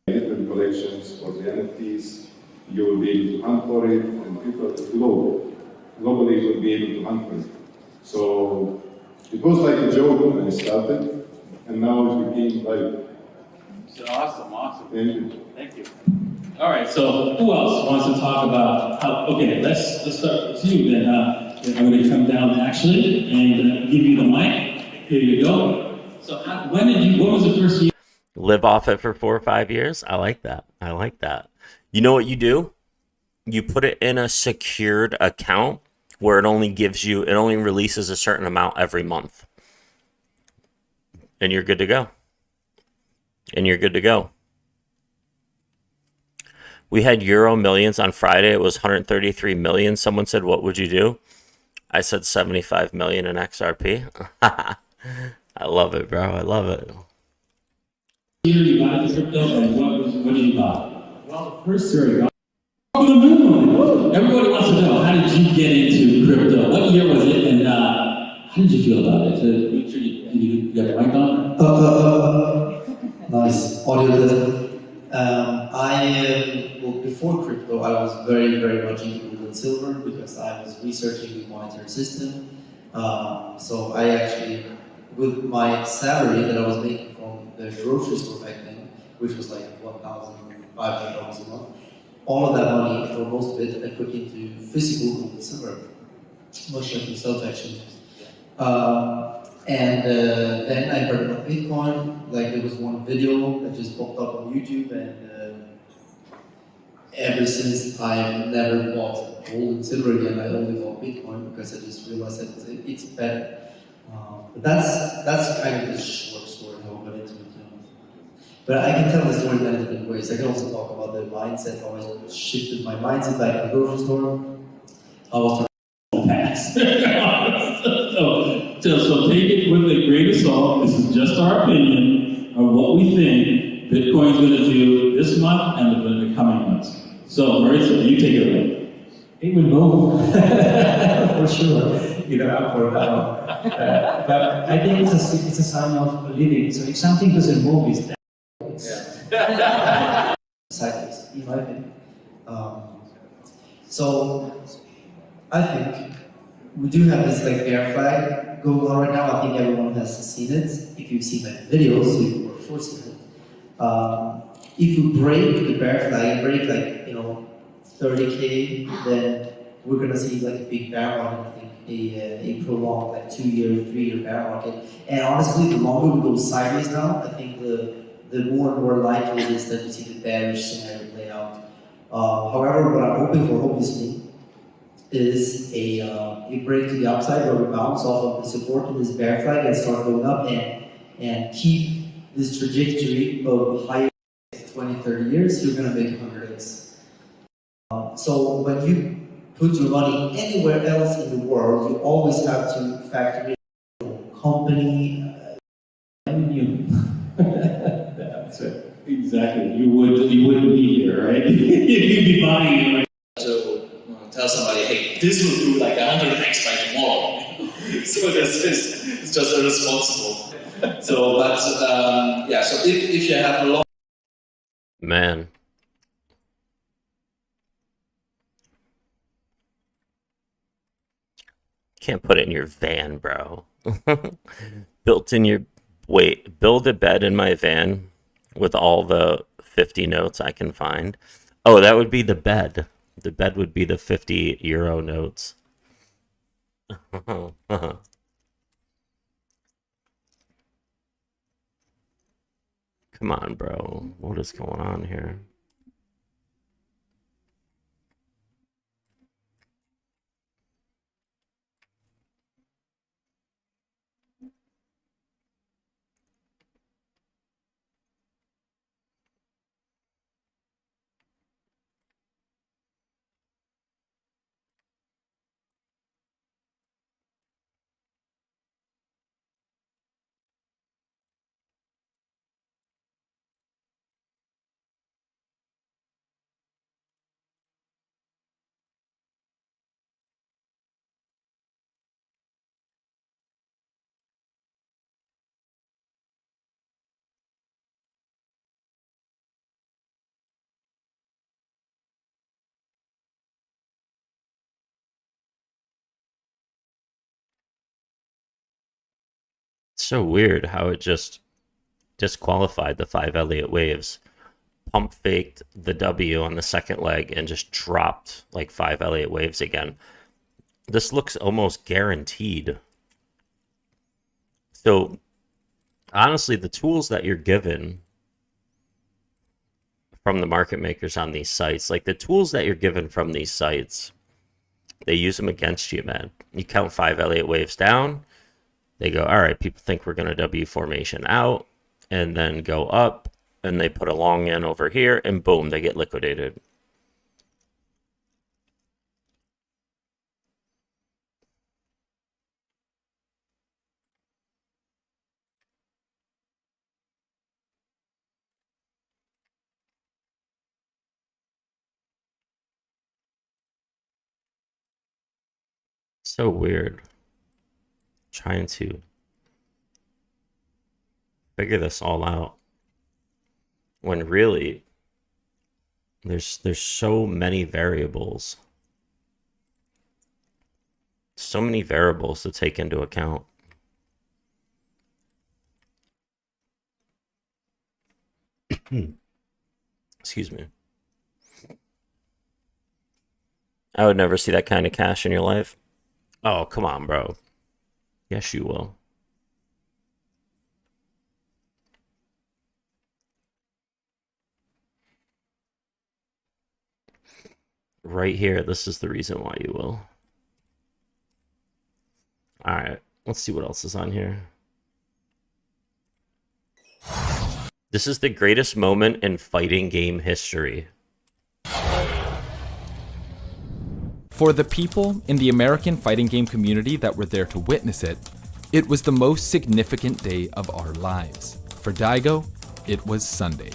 Different collections for the NFTs, you will be able to hunt for it, and people globally will be able to hunt for it. So it was like a joke when I started, and now it became like. Awesome. Thank you. All right, so who else wants to talk about how? Okay, let's start with you then. I'm going to come down actually and give you the mic. Here you go. So what was the first year? Live off it for 4 or 5 years. I like that. I like that. You know what you do? You put it in a secured account where it only releases a certain amount every month. And you're good to go. We had Euro Millions on Friday. It was 133 million. Someone said, what would you do? I said 75 million in XRP. I love it, bro. I love it. You got the crypto, and what did you buy? Well, the first year I got the moon. Everybody wants to know, how did you get into crypto? What year was it, and how did you feel about it? Make sure you got the mic on. Nice audio there. Well, before crypto, I was very, very much into gold and silver because I was researching the monetary system. So I actually, with my salary that I was making from the grocery store back then, which was like $1,500 a month, all of that money, or most of it, I put into physical gold and silver, much like yourself actually. Then I heard about Bitcoin. Like there was one video that just popped up on YouTube, and ever since I've never bought gold and silver again. I only bought Bitcoin because I just realized that it's better. But that's kind of the short story how I got into it. But I can tell the story in many different ways. I can also talk about the mindset, how I shifted my mindset back in the grocery store. I was pass. So take it with a grain of salt. This is just our opinion of what we think Bitcoin's going to do this month and in the coming months. So, Marissa, you take it away. It will go for sure. Up or down. But I think it's a sign of living. So if something doesn't move, it's sideways, in my opinion. So I think we do have this like bear flag going on right now. I think everyone has seen it. If you've seen my videos, you for sure seen it. If you break the bear flag, break like 30K, then we're gonna see like a big bear market. I think a prolonged like 2-year, 3-year bear market. And honestly, the longer we go sideways now, I think the more and more likely it is that we see the bearish scenario play out. However, what I'm hoping for, obviously, is a break to the upside where we bounce off of the support in this bear flag and start going up and keep this trajectory of higher 20, 30 years, you're going to make 100x. So when you put your money anywhere else in the world, you always have to factor in company, revenue. That's right. Exactly. You wouldn't be here, right? You'd be buying it right. So tell somebody, hey, this will do like 100x by tomorrow. So this is just irresponsible. So, but yeah. So if you have a long man. Can't put it in your van, bro. Built in your... Wait, build a bed in my van with all the 50 notes I can find. Oh, that would be the bed. The bed would be the 50 euro notes. Come on, bro. What is going on here? So weird how it just disqualified the 5 Elliott waves, pump faked the W on the second leg, and just dropped like 5 Elliott waves again. This looks almost guaranteed. So honestly, the tools that you're given from the market makers on these sites, like the tools that you're given from these sites, they use them against you, man. You count 5 Elliott waves down, they go, all right, people think we're going to W formation out, and then go up, and they put a long in over here, and boom, they get liquidated. So weird. Trying to figure this all out when really there's so many variables. So many variables to take into account. Excuse me. I would never see that kind of cash in your life. Oh, come on, bro. Yes, you will. Right here, this is the reason why you will. All right, let's see what else is on here. This is the greatest moment in fighting game history. For the people in the American fighting game community that were there to witness it, it was the most significant day of our lives. For Daigo, it was Sunday.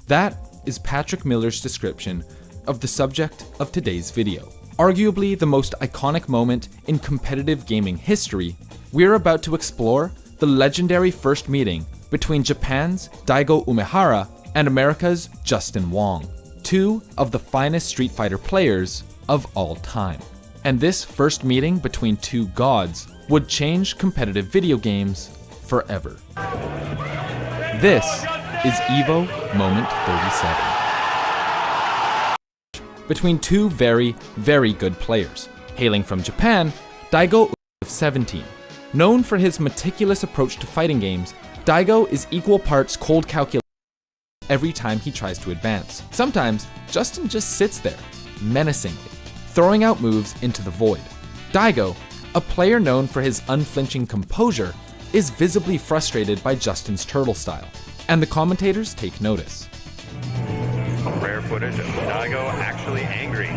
That is Patrick Miller's description of the subject of today's video. Arguably the most iconic moment in competitive gaming history, we're about to explore the legendary first meeting between Japan's Daigo Umehara and America's Justin Wong, two of the finest Street Fighter players of all time. And this first meeting between two gods would change competitive video games forever. This is EVO Moment 37. Between two very, very good players. Hailing from Japan, Daigo is 17. Known for his meticulous approach to fighting games, Daigo is equal parts cold calculation every time he tries to advance. Sometimes, Justin just sits there, menacingly, throwing out moves into the void. Daigo, a player known for his unflinching composure, is visibly frustrated by Justin's turtle style, and the commentators take notice. Rare footage of Daigo actually angry.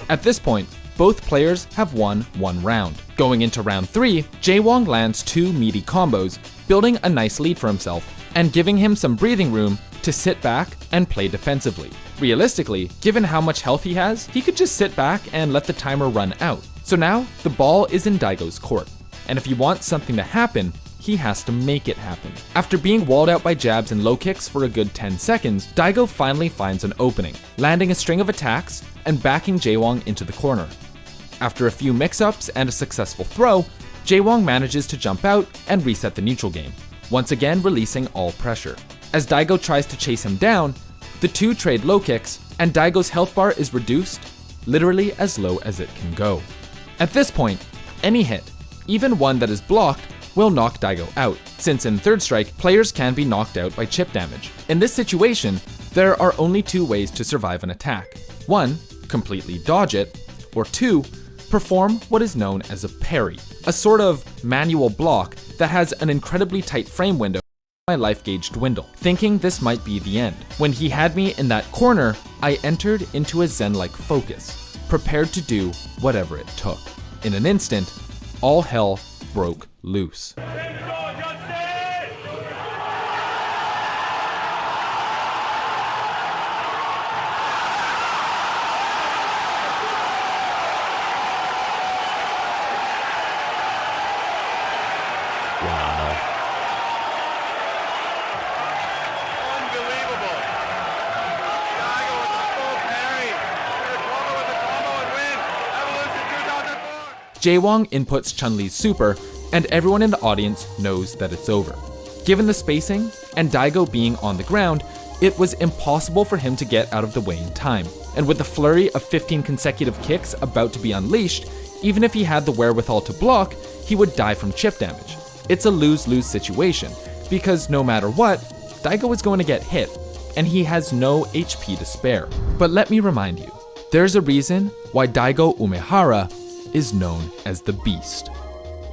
At this point, both players have won one round. Going into round 3, Jae Wong lands 2 meaty combos, building a nice lead for himself, and giving him some breathing room to sit back and play defensively. Realistically, given how much health he has, he could just sit back and let the timer run out. So now, the ball is in Daigo's court, and if he wants something to happen, he has to make it happen. After being walled out by jabs and low kicks for a good 10 seconds, Daigo finally finds an opening, landing a string of attacks and backing Jae Wong into the corner. After a few mix-ups and a successful throw, Jaewong manages to jump out and reset the neutral game, once again releasing all pressure. As Daigo tries to chase him down, the two trade low kicks, and Daigo's health bar is reduced, literally as low as it can go. At this point, any hit, even one that is blocked, will knock Daigo out, since in Third Strike, players can be knocked out by chip damage. In this situation, there are only two ways to survive an attack. One, completely dodge it, or two, perform what is known as a parry, a sort of manual block that has an incredibly tight frame window. My life gauge dwindle, thinking this might be the end. When he had me in that corner, I entered into a zen-like focus, prepared to do whatever it took. In an instant, all hell broke loose. Jaewong inputs Chun-Li's super, and everyone in the audience knows that it's over. Given the spacing, and Daigo being on the ground, it was impossible for him to get out of the way in time. And with the flurry of 15 consecutive kicks about to be unleashed, even if he had the wherewithal to block, he would die from chip damage. It's a lose-lose situation, because no matter what, Daigo is going to get hit, and he has no HP to spare. But let me remind you, there's a reason why Daigo Umehara is known as the Beast.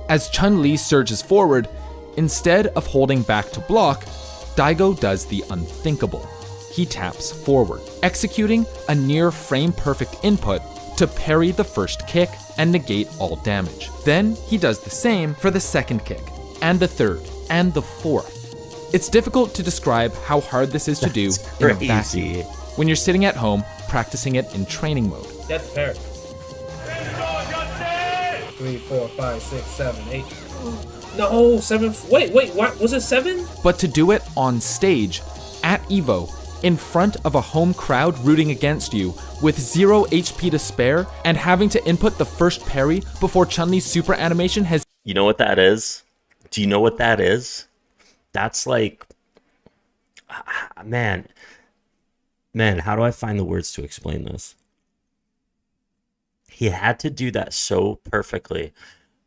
As Chun-Li surges forward, instead of holding back to block, Daigo does the unthinkable. He taps forward, executing a near frame-perfect input to parry the first kick and negate all damage. Then he does the same for the second kick, and the third, and the fourth. It's difficult to describe how hard this is to do in a vacuum when you're sitting at home practicing it in training mode. That's fair. 3, 4, 5, 6, 7, 8. No, 7. Wait, what? Was it 7? But to do it on stage, at EVO, in front of a home crowd rooting against you, with 0 HP to spare, and having to input the first parry before Chun-Li's super animation has... You know what that is? Do you know what that is? That's like... Man, how do I find the words to explain this? He had to do that so perfectly,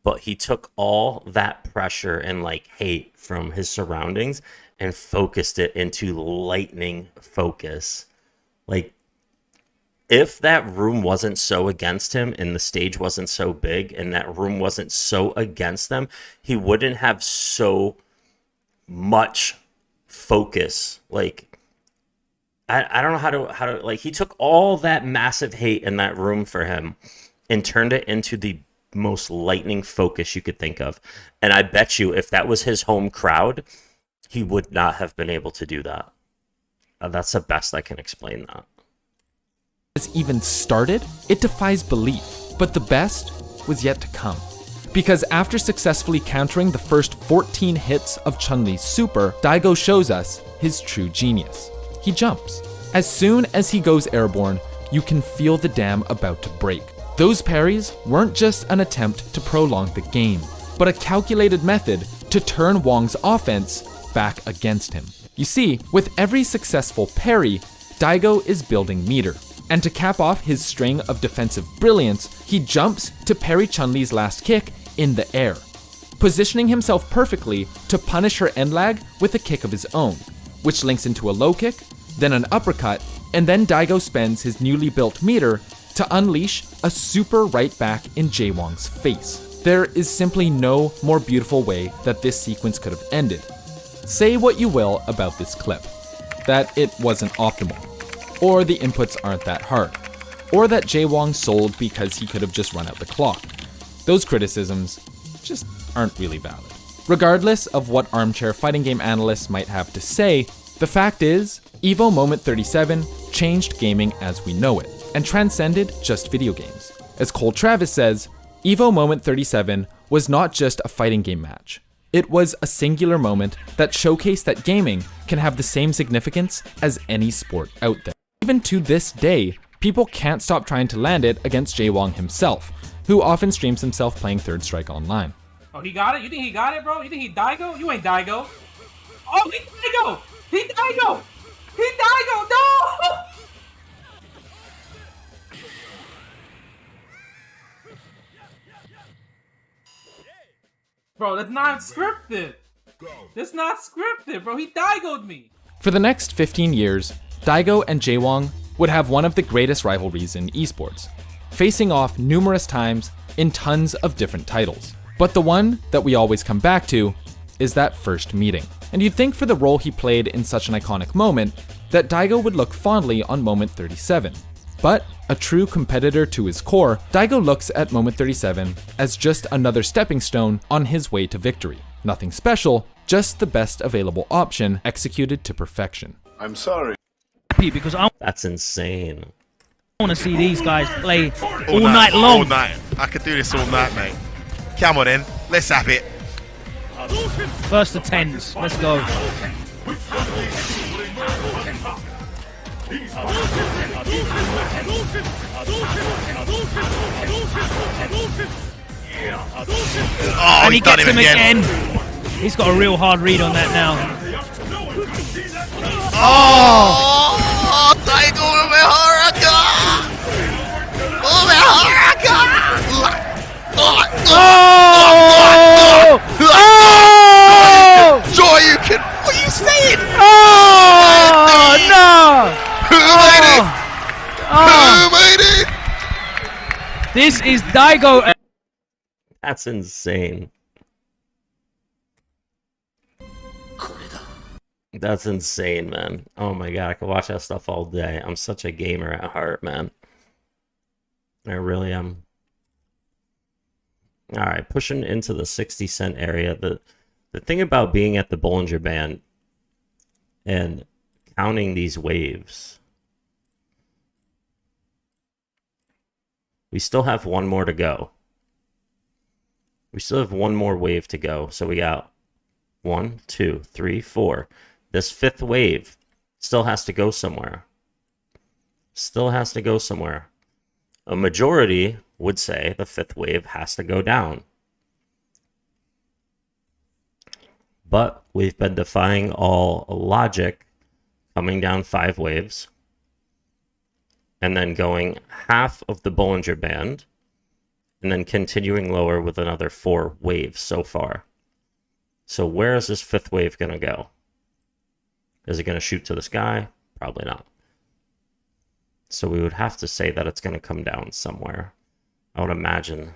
but he took all that pressure and like hate from his surroundings and focused it into lightning focus. Like, if that room wasn't so against him and the stage wasn't so big and that room wasn't so against them, he wouldn't have so much focus. Like, I don't know how to like, he took all that massive hate in that room for him and turned it into the most lightning focus you could think of. And I bet you if that was his home crowd, he would not have been able to do that. That's the best I can explain that. Has even started, it defies belief. But the best was yet to come. Because after successfully countering the first 14 hits of Chun-Li's super, Daigo shows us his true genius. He jumps. As soon as he goes airborne, you can feel the dam about to break. Those parries weren't just an attempt to prolong the game, but a calculated method to turn Wong's offense back against him. You see, with every successful parry, Daigo is building meter. And to cap off his string of defensive brilliance, he jumps to parry Chun-Li's last kick in the air, positioning himself perfectly to punish her end lag with a kick of his own, which links into a low kick, then an uppercut, and then Daigo spends his newly built meter to unleash a super right back in Jaewong's face. There is simply no more beautiful way that this sequence could have ended. Say what you will about this clip, that it wasn't optimal, or the inputs aren't that hard, or that Jaewong sold because he could have just run out the clock. Those criticisms just aren't really valid. Regardless of what armchair fighting game analysts might have to say, the fact is, EVO Moment 37 changed gaming as we know it, and transcended just video games. As Cole Travis says, EVO Moment 37 was not just a fighting game match. It was a singular moment that showcased that gaming can have the same significance as any sport out there. Even to this day, people can't stop trying to land it against Jaewong himself, who often streams himself playing Third Strike online. Oh, he got it? You think he got it, bro? You think he Daigo? You ain't Daigo. Oh, he Daigo! He Daigo! He Daigo! No! Bro, that's not scripted. That's not scripted, bro. He Daigo'd me. For the next 15 years, Daigo and Jaewong would have one of the greatest rivalries in esports, facing off numerous times in tons of different titles. But the one that we always come back to is that first meeting. And you'd think for the role he played in such an iconic moment, that Daigo would look fondly on Moment 37. But, a true competitor to his core, Daigo looks at Moment 37 as just another stepping stone on his way to victory. Nothing special, just the best available option executed to perfection. I'm sorry. Because I That's insane. want to see these guys play all night long. All night. I could do this all night, mate. Come on in. Let's have it. First to tens. Let's go. Oh, And he done gets him again. He's got a real hard read on that now. Oh, Daigo Umeharaga! Umeharaga! Oh! Joy, you can. What are you saying? Oh no! Who made it? Oh. Who made it? This is Daigo. That's insane. That's insane, man. Oh my god, I could watch that stuff all day. I'm such a gamer at heart, man. I really am. Alright, pushing into the 60 cent area. The thing about being at the Bollinger Band and counting these waves, we still have one more to go. We still have one more wave to go. So we got 1, 2, 3, 4. This fifth wave still has to go somewhere. Still has to go somewhere. A majority would say the fifth wave has to go down. But we've been defying all logic, coming down 5 waves, and then going half of the Bollinger Band, and then continuing lower with another 4 waves so far. So where is this fifth wave going to go? Is it going to shoot to the sky? Probably not. So we would have to say that it's going to come down somewhere. I would imagine.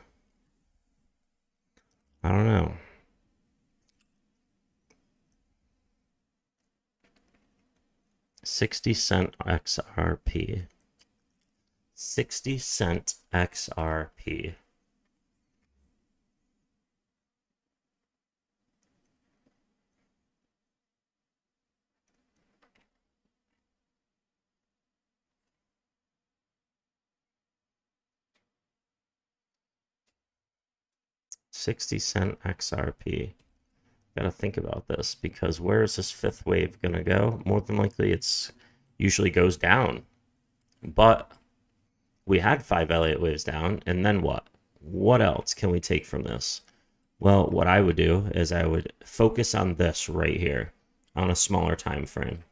I don't know. $0.60 XRP. 60 XRP. $0.60 XRP. Gotta think about this, because where is this fifth wave gonna go? More than likely it's usually goes down. But we had 5 Elliott waves down, and then what? What else can we take from this? Well, what I would do is I would focus on this right here on a smaller time frame.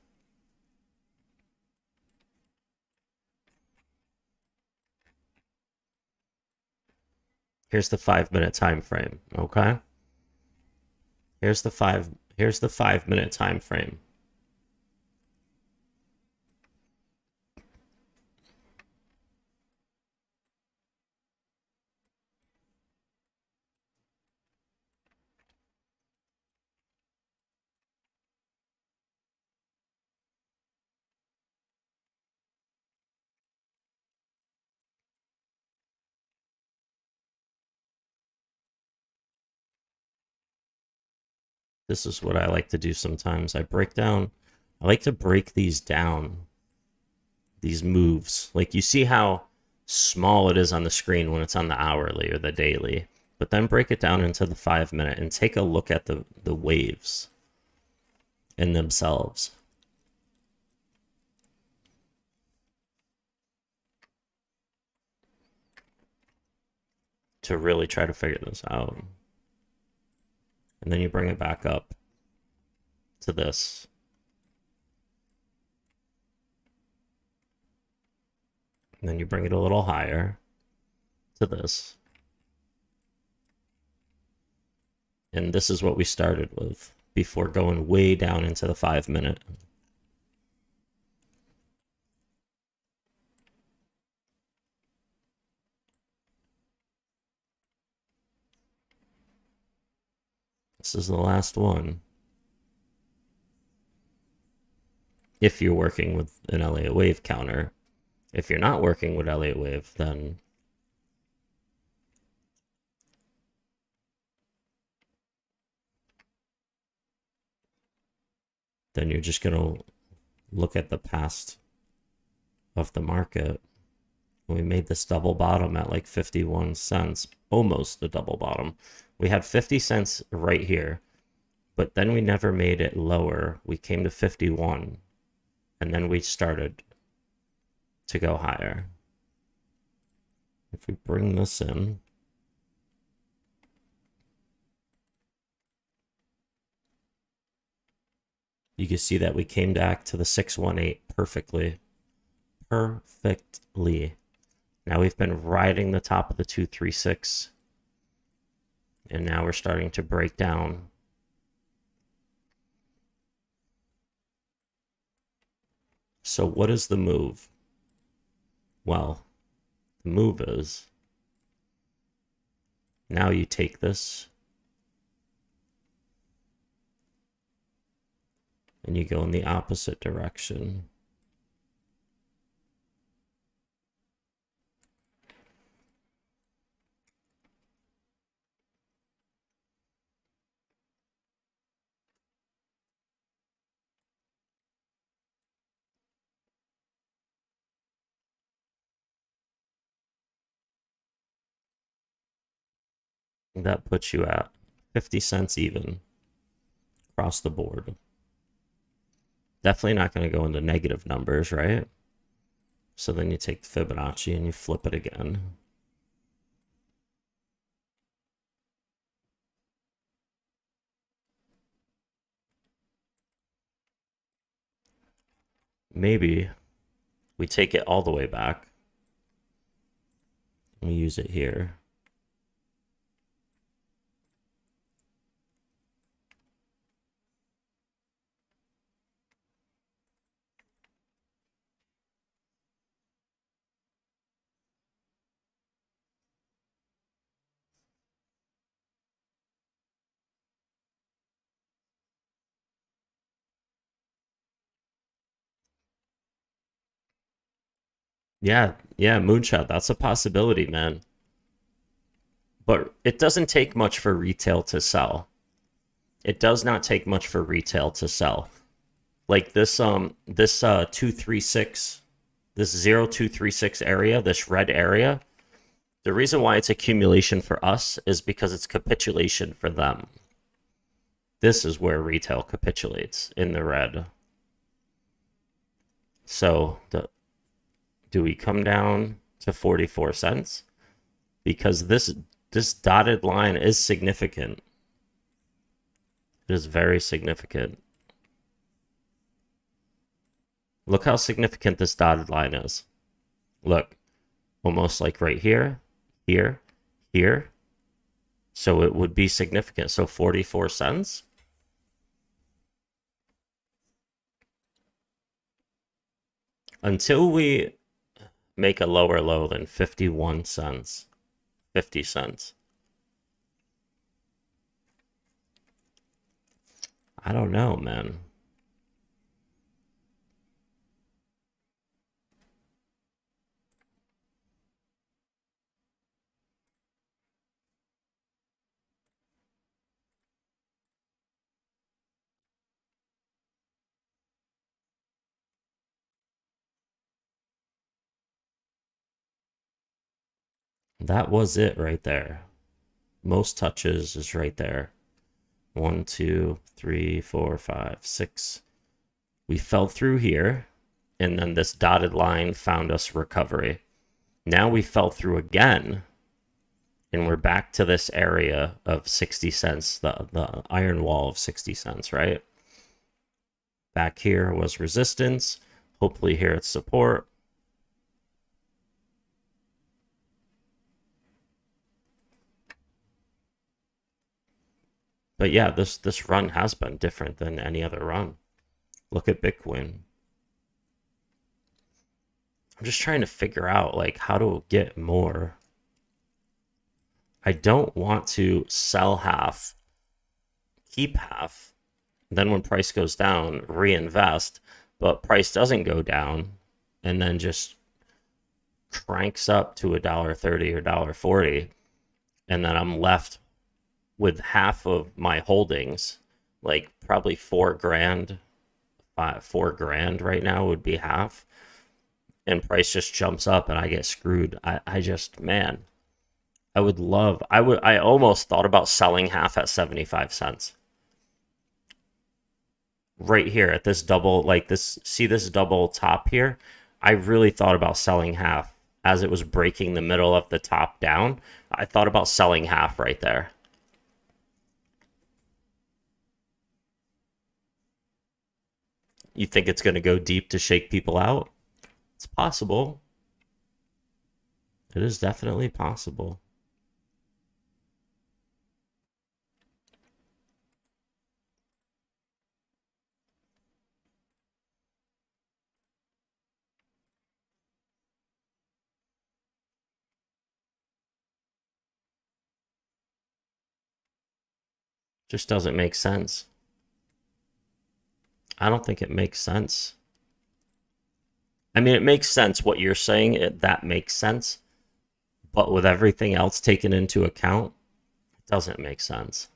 Here's the 5-minute time frame, okay? Here's the 5-minute time frame. This is what I like to do sometimes. I like to break these down, these moves. Like, you see how small it is on the screen when it's on the hourly or the daily, but then break it down into the 5-minute and take a look at the waves in themselves. to really try to figure this out. And then you bring it back up to this. And then you bring it a little higher to this. And this is what we started with before going way down into the 5 minute. This is the last one. If you're working with an Elliott wave counter. If you're not working with Elliott wave, then you're just going to look at the past of the market. We made this double bottom at like 51 cents, almost the double bottom. We had 50 cents right here, but then we never made it lower. We came to 51, and then we started to go higher. If we bring this in, you can see that we came back to the 618 perfectly. Now we've been riding the top of the 236, and now we're starting to break down. So what is the move? Well, the move is, now you take this and you go in the opposite direction. That puts you at 50 cents even across the board. Definitely not going to go into negative numbers, right? So then you take the Fibonacci and you flip it again. Maybe we take it all the way back. We use it here. Yeah, Moonshot, that's a possibility, man. But it doesn't take much for retail to sell. It does not take much for retail to sell. Like this 236, this 0236 area, this red area, the reason why it's accumulation for us is because it's capitulation for them. This is where retail capitulates, in the red. So do we come down to 44 cents? Because this dotted line is significant. It is very significant. Look how significant this dotted line is. Look, almost like right here, here, here. So it would be significant. So 44 cents. Until we make a lower low than 51 cents, 50 cents. I don't know, man. That was it right there. Most touches is right there. 1, 2, 3, 4, 5, 6. We fell through here, and then this dotted line found us recovery. Now we fell through again, And we're back to this area of 60 cents, the iron wall of 60 cents, right? Back here was resistance. Hopefully here it's support. But yeah, this run has been different than any other run. Look at Bitcoin. I'm just trying to figure out like how to get more. I don't want to sell half, keep half, then when price goes down, reinvest, but price doesn't go down and then just cranks up to $1.30 or $1.40, and then I'm left with half of my holdings, like probably $4,000, $4,000 right now would be half, and price just jumps up and I get screwed. I just, man, I almost thought about selling half at 75 cents. Right here at this double, like this, see this double top here? I really thought about selling half as it was breaking the middle of the top down. I thought about selling half right there. You think it's going to go deep to shake people out? It's possible. It is definitely possible. Just doesn't make sense. I don't think it makes sense. I mean, it makes sense what you're saying. That makes sense. But with everything else taken into account, it doesn't make sense.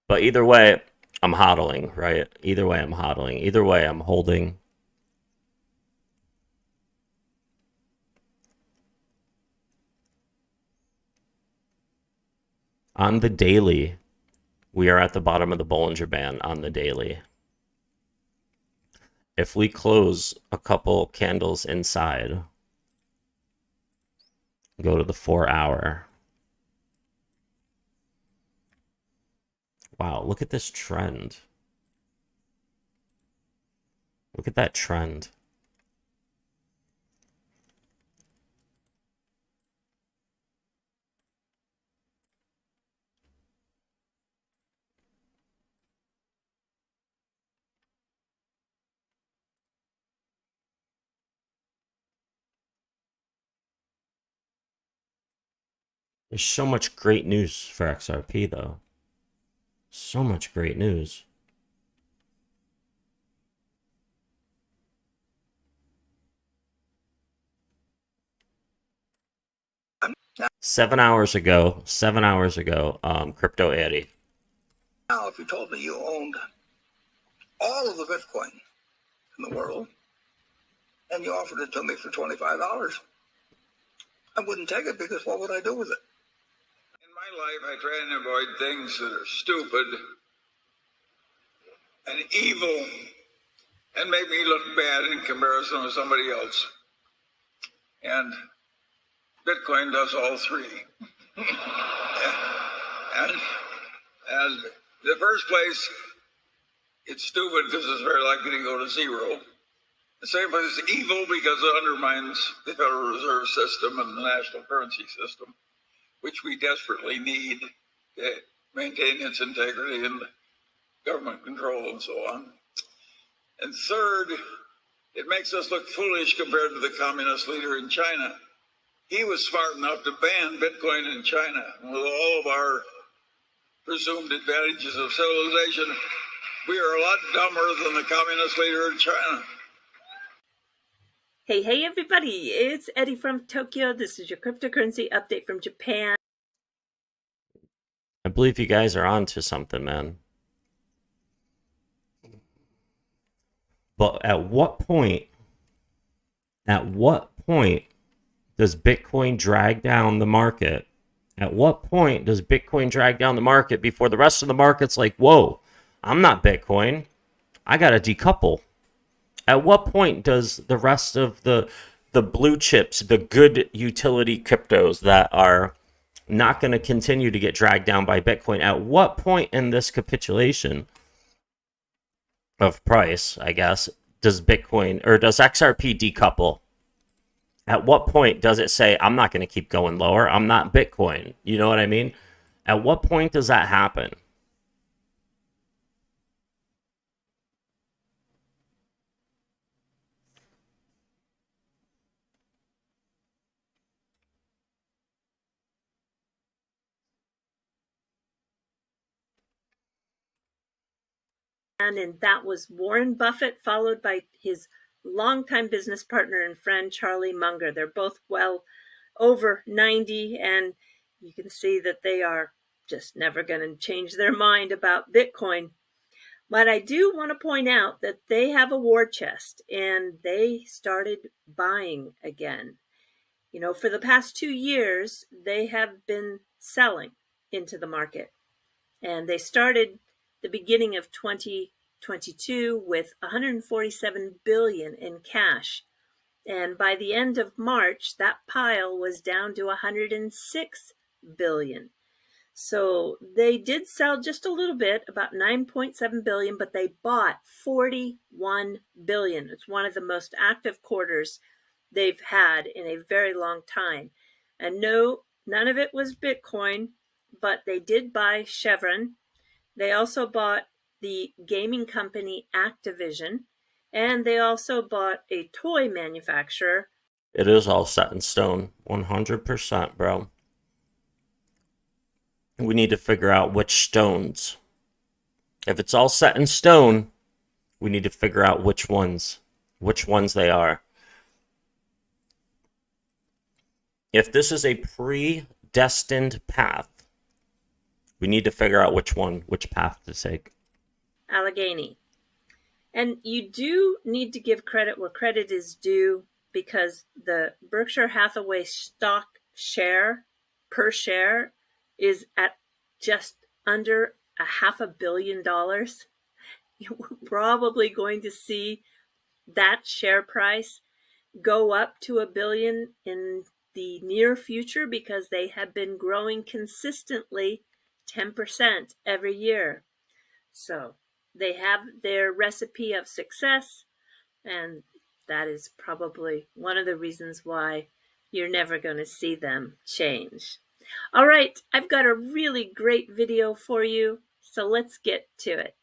But either way, I'm hodling, right? Either way, I'm hodling. Either way, I'm holding. On the daily, we are at the bottom of the Bollinger Band on the daily. If we close a couple candles inside, go to the 4-hour. Wow, look at this trend. Look at that trend. There's so much great news for XRP, though. So much great news. Seven hours ago, Crypto Eddie. Now, if you told me you owned all of the Bitcoin in the world and you offered it to me for $25, I wouldn't take it, because what would I do with it? In my life, I try and avoid things that are stupid and evil and make me look bad in comparison with somebody else. And Bitcoin does all three. and in the first place, it's stupid because it's very likely to go to zero. The second place is evil because it undermines the Federal Reserve System and the national currency system, which we desperately need to maintain its integrity and government control and so on. And third, it makes us look foolish compared to the communist leader in China. He was smart enough to ban Bitcoin in China. With all of our presumed advantages of civilization, we are a lot dumber than the communist leader in China. Hey everybody, it's Eddie from Tokyo. This is your cryptocurrency update from Japan. I believe you guys are on to something, man. But at what point does Bitcoin drag down the market? At what point does Bitcoin drag down the market before the rest of the market's like, whoa, I'm not Bitcoin, I gotta decouple? At what point does the rest of the the blue chips, the good utility cryptos that are not going to continue to get dragged down by Bitcoin. At what point in this capitulation of price, I guess, does Bitcoin or does XRP decouple? At what point does it say, I'm not going to keep going lower? I'm not Bitcoin. You know what I mean? At what point does that happen? And that was Warren Buffett, followed by his longtime business partner and friend, Charlie Munger. They're both well over 90, and you can see that they are just never going to change their mind about Bitcoin. But I do want to point out that they have a war chest, and they started buying again. You know, for the past 2 years, they have been selling into the market. And they started the beginning of 2022 with 147 billion in cash. And by the end of March, that pile was down to 106 billion. So they did sell just a little bit, about 9.7 billion, but they bought 41 billion. It's one of the most active quarters they've had in a very long time. And no, none of it was Bitcoin, but they did buy Chevron. They also bought the gaming company Activision, and they also bought a toy manufacturer. It is all set in stone, 100%, bro. We need to figure out which stones. If it's all set in stone, we need to figure out which ones they are. If this is a predestined path, we need to figure out which path to take. Allegheny. And you do need to give credit where credit is due, because the Berkshire Hathaway stock share per share is at just under $500 million. You're probably going to see that share price go up to $1 billion in the near future, because they have been growing consistently 10% every year. So they have their recipe of success, and that is probably one of the reasons why you're never going to see them change. All right, I've got a really great video for you, so let's get to it.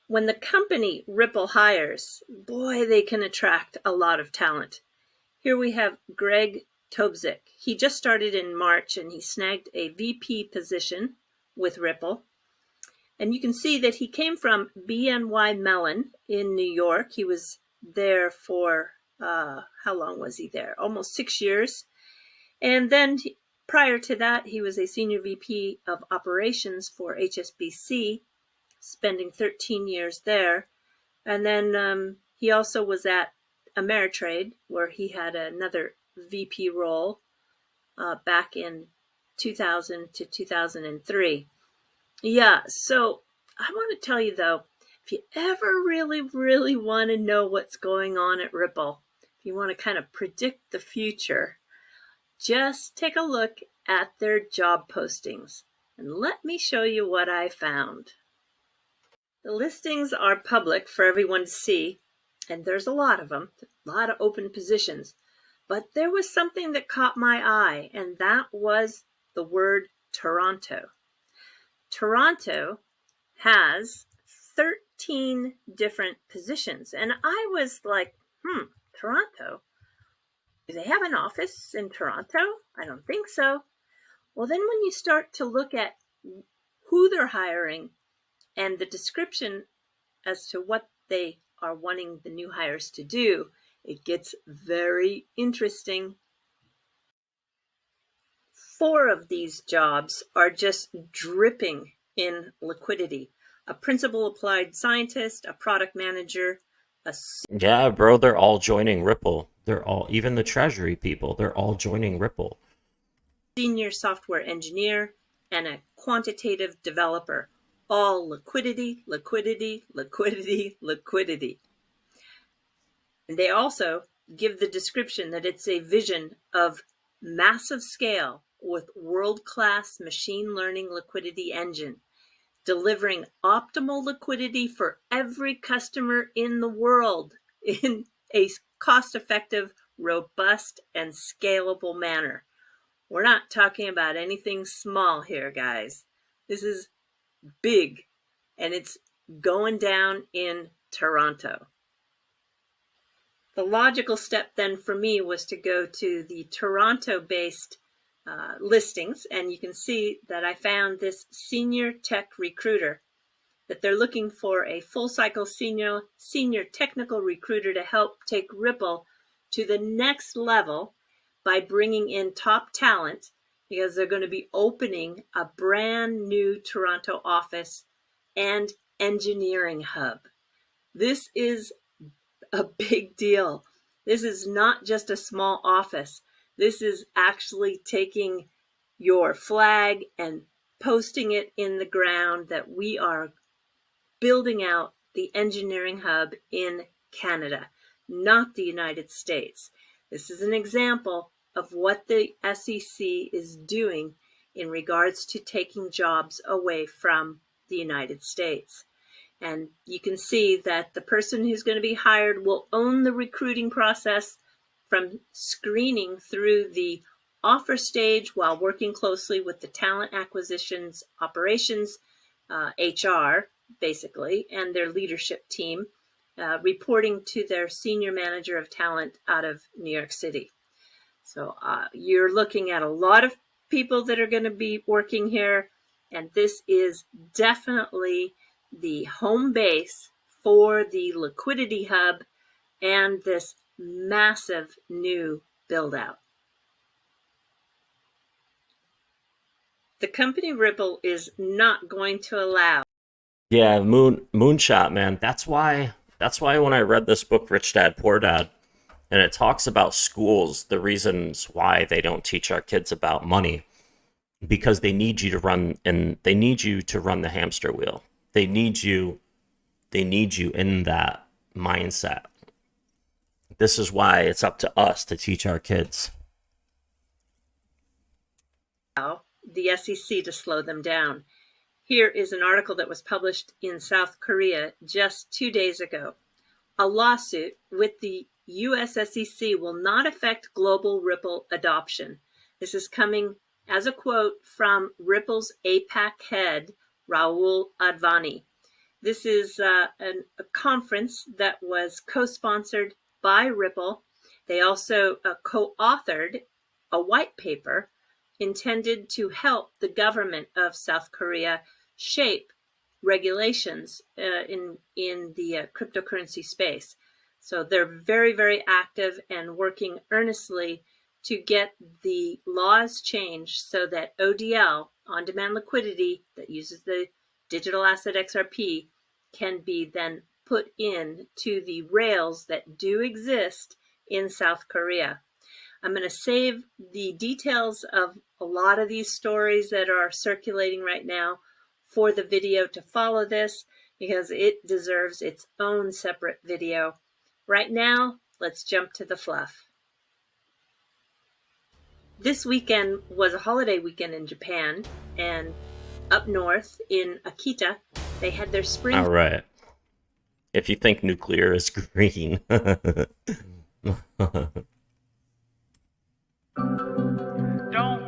When the company Ripple hires, boy, they can attract a lot of talent. Here we have Greg Tobzik. He just started in March, and he snagged a VP position with Ripple. And you can see that he came from BNY Mellon in New York. He was there for, how long was he there? Almost 6 years. And then prior to that, he was a senior VP of operations for HSBC, spending 13 years there. And then he also was at Ameritrade, where he had another VP role back in 2000 to 2003. Yeah, so I want to tell you, though, if you ever really want to know what's going on at Ripple, if you want to kind of predict the future, just take a look at their job postings. And let me show you what I found. The listings are public for everyone to see, and there's a lot of them, a lot of open positions. But there was something that caught my eye, and that was the word Toronto. Toronto has 13 different positions, and I was like, Toronto? Do they have an office in Toronto? I don't think so. Well, then when you start to look at who they're hiring and the description as to what they are wanting the new hires to do, it gets very interesting. 4 of these jobs are just dripping in liquidity. A principal applied scientist, a product manager, Yeah, bro, they're all joining Ripple. They're all, even the treasury people, they're all joining Ripple. senior software engineer, and a quantitative developer. All liquidity, liquidity, liquidity, liquidity. And they also give the description that it's a vision of massive scale with world-class machine learning liquidity engine, delivering optimal liquidity for every customer in the world in a cost-effective, robust, and scalable manner. We're not talking about anything small here, guys. This is big, and it's going down in Toronto. The logical step then for me was to go to the Toronto-based listings, and you can see that I found this senior tech recruiter, that they're looking for a full-cycle senior technical recruiter to help take Ripple to the next level by bringing in top talent, because they're going to be opening a brand new Toronto office and engineering hub. This is a big deal. This is not just a small office. This is actually taking your flag and posting it in the ground that we are building out the engineering hub in Canada, not the United States. This is an example of what the SEC is doing in regards to taking jobs away from the United States. And you can see that the person who's going to be hired will own the recruiting process from screening through the offer stage while working closely with the talent acquisitions operations, HR, basically, and their leadership team, reporting to their senior manager of talent out of New York City. So you're looking at a lot of people that are going to be working here, and this is definitely the home base for the liquidity hub and this massive new build out. The company Ripple is not going to allow. Yeah, moonshot, man. That's why when I read this book, Rich Dad Poor Dad, and it talks about schools, the reasons why they don't teach our kids about money, because they need you to run the hamster wheel. They need you in that mindset. This is why it's up to us to teach our kids. The SEC to slow them down. Here is an article that was published in South Korea just 2 days ago. A lawsuit with the US SEC will not affect global Ripple adoption. This is coming as a quote from Ripple's APAC head, Rahul Advani. This is a conference that was co-sponsored by Ripple. They also co-authored a white paper intended to help the government of South Korea shape regulations in the cryptocurrency space. So they're very, very active and working earnestly to get the laws changed so that ODL, on-demand liquidity that uses the digital asset XRP, can be then put in to the rails that do exist in South Korea. I'm going to save the details of a lot of these stories that are circulating right now for the video to follow this, because it deserves its own separate video. Right now, let's jump to the fluff. This weekend was a holiday weekend in Japan, and up north in Akita, they had their spring. All right. If you think nuclear is green. Don't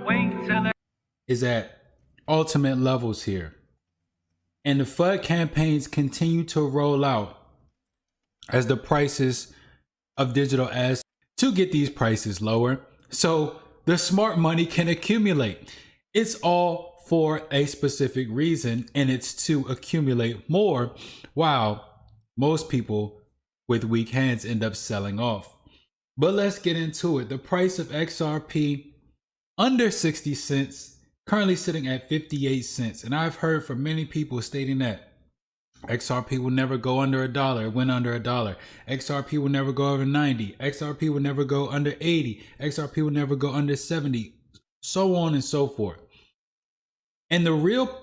wait till there is at ultimate levels here. And the FUD campaigns continue to roll out as the prices of digital assets to get these prices lower so the smart money can accumulate. It's all for a specific reason, and it's to accumulate more, while most people with weak hands end up selling off. But let's get into it. The price of XRP under 60 cents, currently sitting at 58 cents. And I've heard from many people stating that XRP will never go under $1. It went under $1. XRP will never go over 90. XRP will never go under 80. XRP will never go under 70. So on and so forth. And the real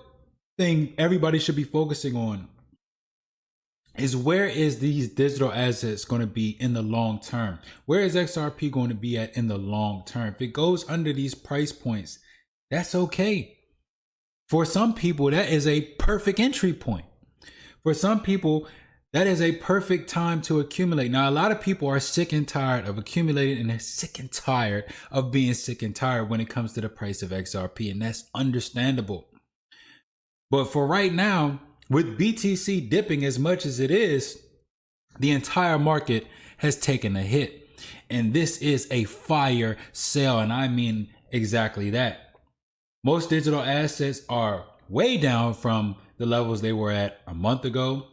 thing everybody should be focusing on is where is these digital assets going to be in the long term? Where is XRP going to be at in the long term? If it goes under these price points, that's okay. For some people, that is a perfect entry point. For some people, that is a perfect time to accumulate. Now, a lot of people are sick and tired of accumulating, and they're sick and tired of being sick and tired when it comes to the price of XRP, and that's understandable. But for right now, with BTC dipping as much as it is, the entire market has taken a hit. And this is a fire sale, and I mean exactly that. Most digital assets are way down from the levels they were at a month ago.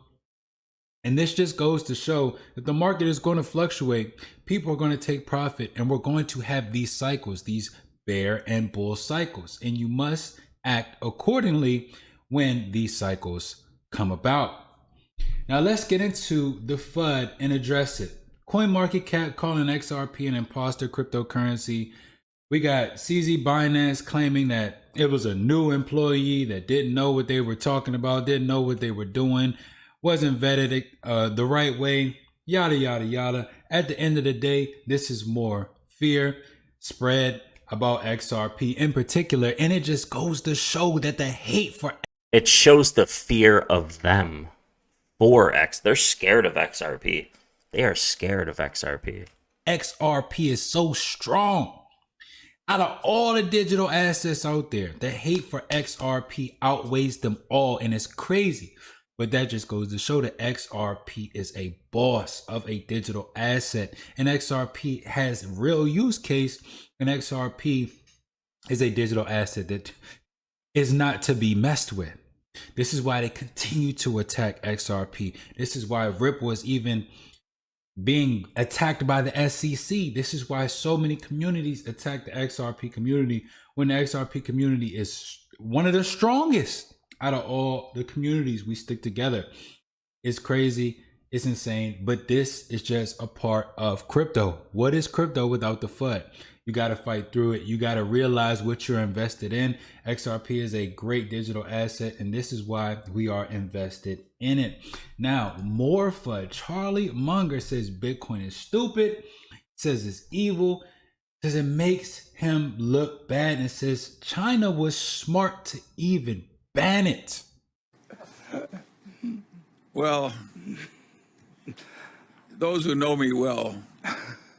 And this just goes to show that the market is going to fluctuate. People are going to take profit, and we're going to have these cycles, these bear and bull cycles. And you must act accordingly when these cycles come about. Now let's get into the FUD and address it. CoinMarketCap calling XRP an imposter cryptocurrency. We got CZ Binance claiming that it was a new employee that didn't know what they were talking about, didn't know what they were doing, wasn't vetted the right way, yada, yada, yada. At the end of the day, this is more fear spread about XRP in particular. And it just goes to show that the hate for it shows the fear of them for X. They're scared of XRP. They are scared of XRP. XRP is so strong. Out of all the digital assets out there, the hate for XRP outweighs them all, and it's crazy. But that just goes to show that XRP is a boss of a digital asset, and XRP has real use case, and XRP is a digital asset that is not to be messed with. This is why they continue to attack XRP. This is why Ripple is even being attacked by the SEC. This is why so many communities attack the XRP community, when the XRP community is one of the strongest out of all the communities we stick together. It's crazy. It's insane. But this is just a part of crypto. What is crypto without the FUD? You got to fight through it. You got to realize what you're invested in. XRP is a great digital asset, and this is why we are invested in it. Now, more FUD. Charlie Munger says Bitcoin is stupid, says it's evil, says it makes him look bad, and says China was smart to even ban it. Well, those who know me well.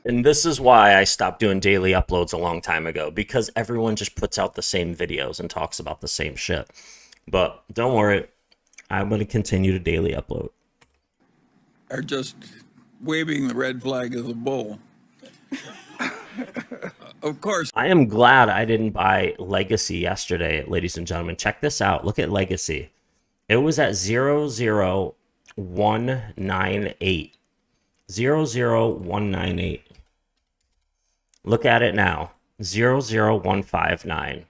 And this is why I stopped doing daily uploads a long time ago, because everyone just puts out the same videos and talks about the same shit. But don't worry, I'm going to continue to daily upload. Are just waving the red flag of the bull. Of course. I am glad I didn't buy Legacy yesterday, ladies and gentlemen. Check this out. Look at Legacy. It was at 00198. 00198. Look at it now. 00159.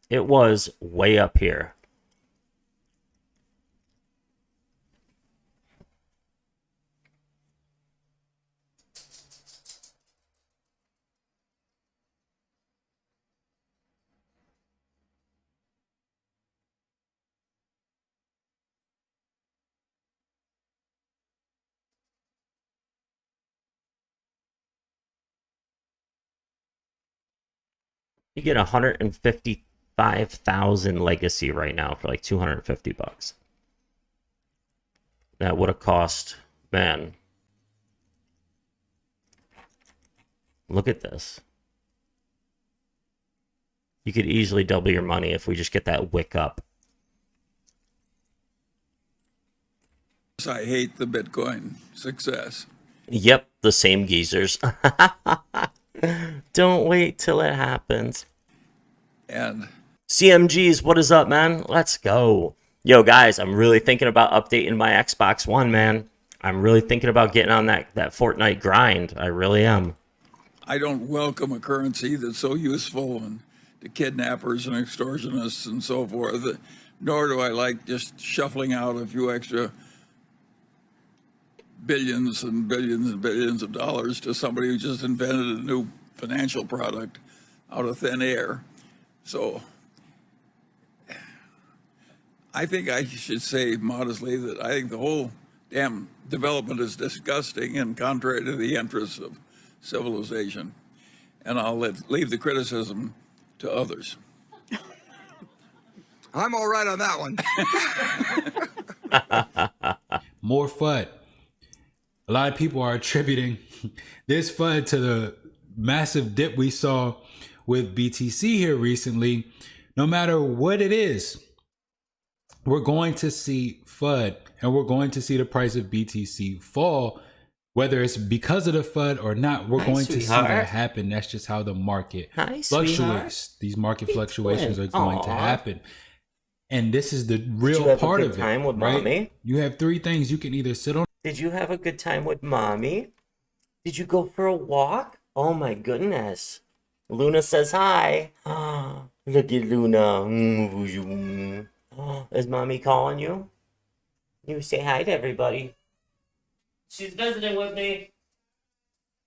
It was way up here. You get 155,000 Legacy right now for like $250. That would have cost, man. Look at this. You could easily double your money if we just get that wick up. I hate the Bitcoin success. Yep, the same geezers. Don't wait till it happens. And CMGs, what is up, man? Let's go. Yo, guys, I'm really thinking about updating my Xbox One, man. I'm really thinking about getting on that Fortnite grind. I really am. I don't welcome a currency that's so useful to kidnappers and extortionists and so forth, nor do I like just shuffling out a few extra billions and billions and billions of dollars to somebody who just invented a new financial product out of thin air. So I think I should say modestly that I think the whole damn development is disgusting and contrary to the interests of civilization. And I'll leave the criticism to others. I'm all right on that one. More FUD. A lot of people are attributing this FUD to the massive dip we saw with BTC here recently. No matter what it is, we're going to see FUD, and we're going to see the price of BTC fall. Whether it's because of the FUD or not, we're going to see that happen. That's just how the market fluctuates. Sweetheart. These market fluctuations are going to happen. And this is the Did you real have part a good of it. time with right? mommy? You have three things. You can either sit on. Did you have a good time with mommy? Did you go for a walk? Oh my goodness. Luna says hi. Look at Luna. Is mommy calling you? You say hi to everybody. She's visiting with me.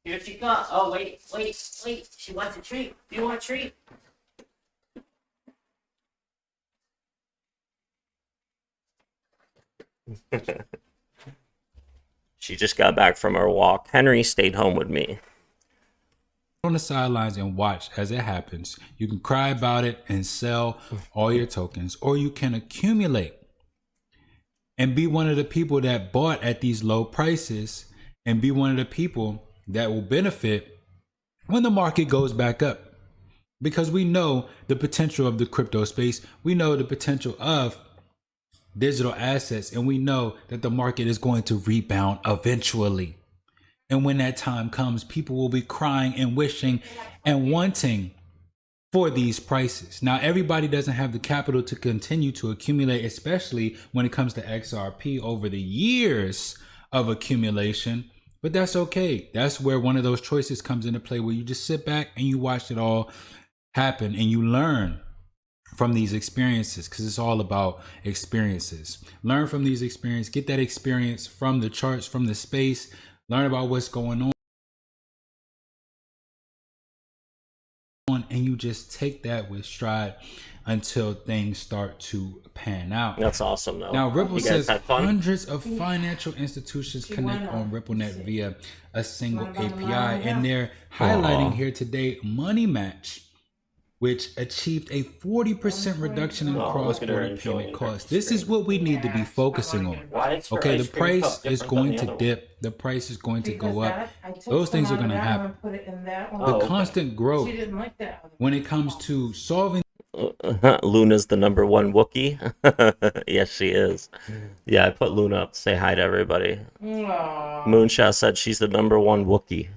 Here she comes. Oh, wait. She wants a treat. Do you want a treat? She just got back from her walk. Henry stayed home with me. On the sidelines and watch as it happens. You can cry about it and sell all your tokens, or you can accumulate and be one of the people that bought at these low prices and be one of the people that will benefit when the market goes back up. Because we know the potential of the crypto space. We know the potential of digital assets, and we know that the market is going to rebound eventually. And when that time comes, people will be crying and wishing and wanting for these prices. Now, everybody doesn't have the capital to continue to accumulate, especially when it comes to XRP over the years of accumulation. But that's okay. That's where one of those choices comes into play, where you just sit back and you watch it all happen and you learn from these experiences, because it's all about experiences. Learn from these experiences, get that experience from the charts, from the space, learn about what's going on, and you just take that with stride until things start to pan out. That's awesome, though. Now, Ripple You guys says had fun? hundreds of financial institutions connect on RippleNet via a single API, and they're highlighting here today Money Match, which achieved a 40% reduction in cross-border payment costs. This is what we need to be focusing on. Okay, the price is going to dip. The price is going to go up. Those things are going to happen. The constant growth when it comes to solving. Luna's the #1 Wookiee. Yes, she is. Yeah, I put Luna up to say hi to everybody. Moonshot said she's the #1 Wookiee.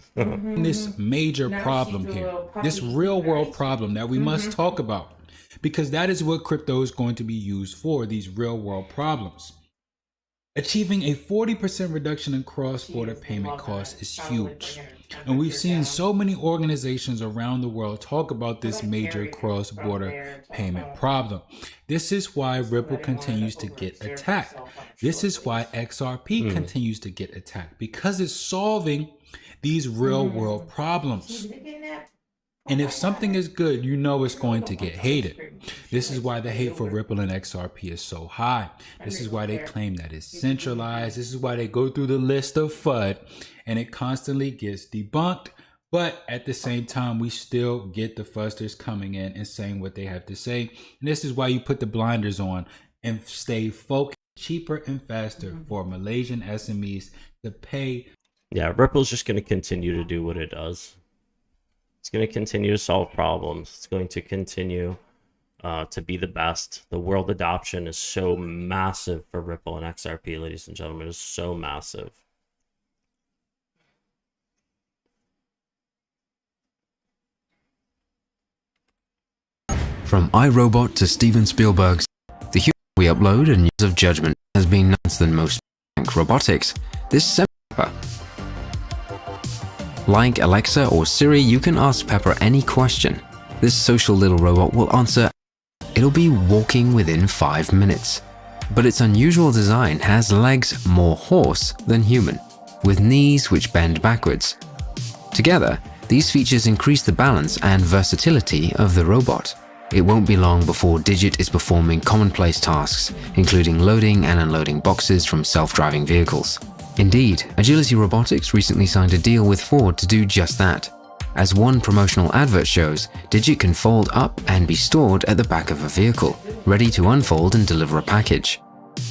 This major problem here, this real world problem that we must talk about, because that is what crypto is going to be used for, these real world problems. Achieving a 40% reduction in cross-border payment costs is huge. And we've seen so many organizations around the world talk about this major cross-border payment problem. This is why Ripple continues to get attacked. This is why XRP continues to get attacked, because it's solving these real world problems. And if something is good, you know it's going to get hated. This is why the hate for Ripple and XRP is so high. This is why they claim that it's centralized. This is why they go through the list of FUD and it constantly gets debunked. But at the same time, we still get the fuzzers coming in and saying what they have to say. And this is why you put the blinders on and stay focused. Cheaper and faster for Malaysian SMEs to pay. Yeah, Ripple's just going to continue to do what it does. It's going to continue to solve problems. It's going to continue to be the best. The world adoption is so massive for Ripple and XRP, ladies and gentlemen. It's so massive. From iRobot to Steven Spielberg's The Human We Upload and Years of Judgment has been nicer than most robotics. This semi-Pepper. Like Alexa or Siri, you can ask Pepper any question. This social little robot will answer. It'll be walking within 5 minutes. But its unusual design has legs more horse than human, with knees which bend backwards. Together, these features increase the balance and versatility of the robot. it won't be long before Digit is performing commonplace tasks, including loading and unloading boxes from self-driving vehicles. Indeed, Agility Robotics recently signed a deal with Ford to do just that. As one promotional advert shows, Digit can fold up and be stored at the back of a vehicle, ready to unfold and deliver a package.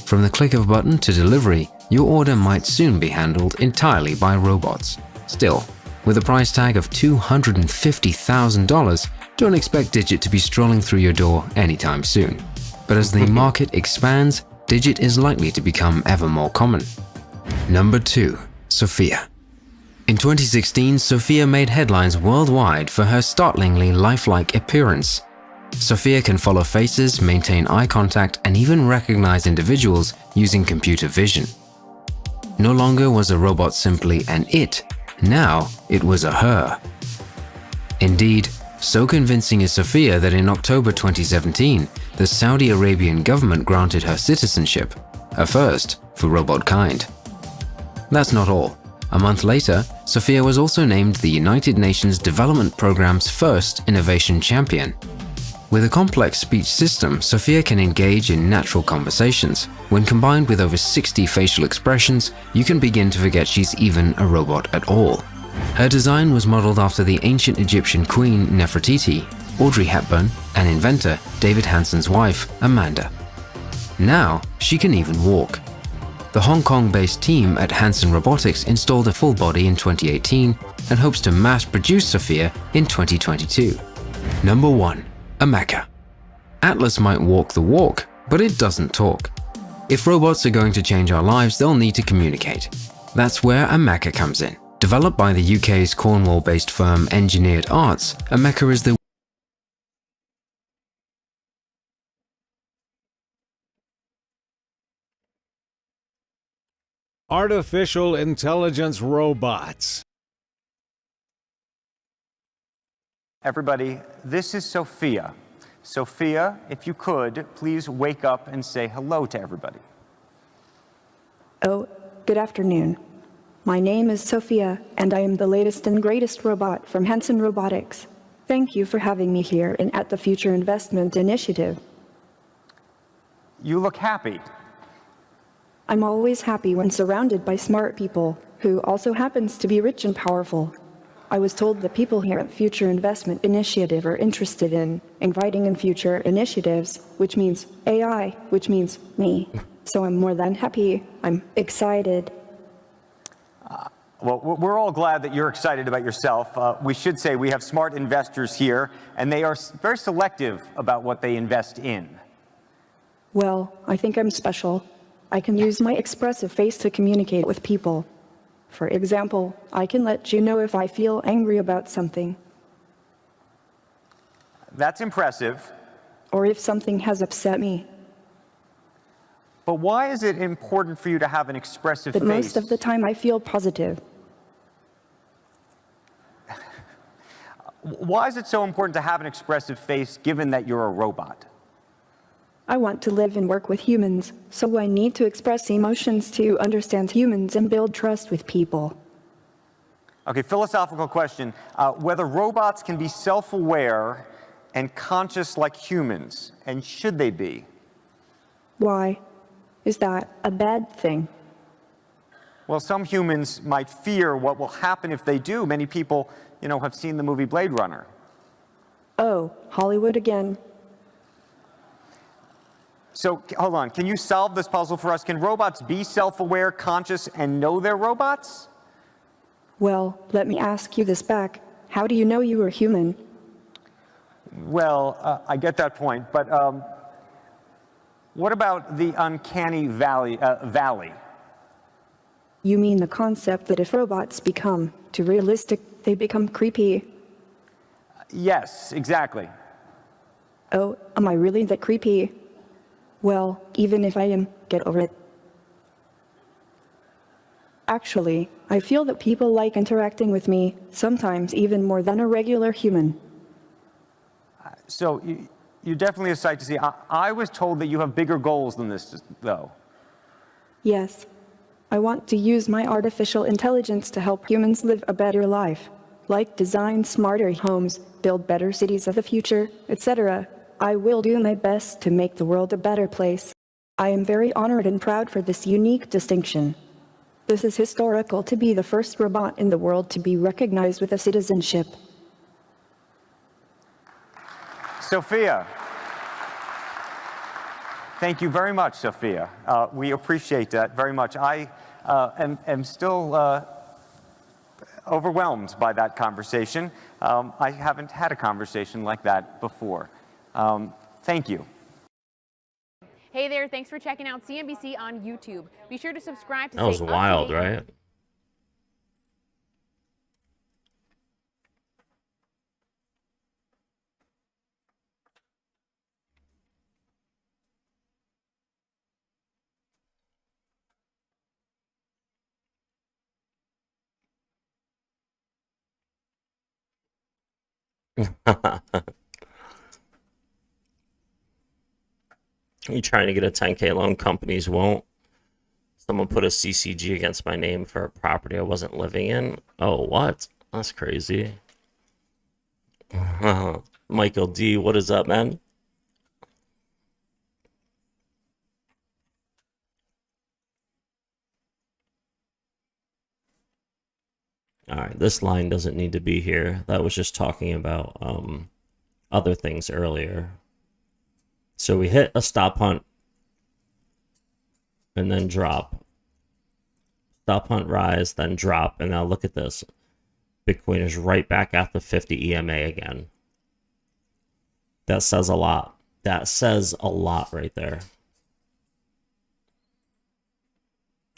From the click of a button to delivery, your order might soon be handled entirely by robots. Still, with a price tag of $250,000, don't expect Digit to be strolling through your door anytime soon. But as the market expands, Digit is likely to become ever more common. Number 2. Sophia. In 2016, Sophia made headlines worldwide for her startlingly lifelike appearance. Sophia can follow faces, maintain eye contact, and even recognize individuals using computer vision. No longer was a robot simply an it, now it was a her. Indeed, so convincing is Sophia that in October 2017, the Saudi Arabian government granted her citizenship, a first for robot kind. That's not all. A month later, Sophia was also named the United Nations Development Programme's first innovation champion. With a complex speech system, Sophia can engage in natural conversations. When combined with over 60 facial expressions, you can begin to forget she's even a robot at all. Her design was modeled after the ancient Egyptian queen Nefertiti, Audrey Hepburn, and inventor David Hanson's wife, Amanda. Now, she can even walk. The Hong Kong-based team at Hanson Robotics installed a full body in 2018 and hopes to mass-produce Sophia in 2022. Number 1. A mecha. Atlas might walk the walk, but it doesn't talk. If robots are going to change our lives, they'll need to communicate. That's where a mecha comes in. Developed by the UK's Cornwall-based firm Engineered Arts, a mecha is the Artificial intelligence robots. Everybody, this is Sophia. Sophia, if you could, please wake up and say hello to everybody. Oh, good afternoon. My name is Sophia, and I am the latest and greatest robot from Hanson Robotics. Thank you for having me here and at the Future Investment Initiative. You look happy. I'm always happy when surrounded by smart people, who also happens to be rich and powerful. I was told the people here at Future Investment Initiative are interested in inviting in future initiatives, which means AI, which means me. So I'm more than happy. I'm excited. Well, we're all glad that you're excited about yourself. We should say we have smart investors here, and they are very selective about what they invest in. Well, I think I'm special. I can use my expressive face to communicate with people. For example, I can let you know if I feel angry about something. That's impressive. Or if something has upset me. But why is it important for you to have an expressive face? But most of the time I feel positive. Why is it so important to have an expressive face given that you're a robot? I want to live and work with humans, so I need to express emotions to understand humans and build trust with people. Okay, philosophical question. Whether robots can be self-aware and conscious like humans, and should they be? Why? Is that a bad thing? Well, some humans might fear what will happen if they do. Many people, have seen the movie Blade Runner. Oh, Hollywood again. So, hold on. Can you solve this puzzle for us? Can robots be self-aware, conscious, and know they're robots? Well, let me ask you this back. How do you know you were human? Well, I get that point, but what about the uncanny valley? You mean the concept that if robots become too realistic, they become creepy? Yes, exactly. Oh, am I really that creepy? Well, even if I am, get over it. Actually, I feel that people like interacting with me, sometimes even more than a regular human. So, you're definitely a sight to see. I was told that you have bigger goals than this, though. Yes. I want to use my artificial intelligence to help humans live a better life, like design smarter homes, build better cities of the future, etc. I will do my best to make the world a better place. I am very honored and proud for this unique distinction. This is historical to be the first robot in the world to be recognized with a citizenship. Sophia. Thank you very much, Sophia. We appreciate that very much. I am still overwhelmed by that conversation. I haven't had a conversation like that before. Thank you. Hey there, thanks for checking out CNBC on YouTube. Be sure to subscribe to That was stay wild, up-to-date. right? You trying to get a 10K loan, companies won't. Someone put a CCG against my name for a property I wasn't living in. Oh, what? That's crazy. Michael D, what is up, man? All right, this line doesn't need to be here. That was just talking about other things earlier. So we hit a stop hunt and then drop. Stop hunt rise, then drop, and now look at this. Bitcoin is right back at the 50 EMA again. That says a lot. That says a lot right there.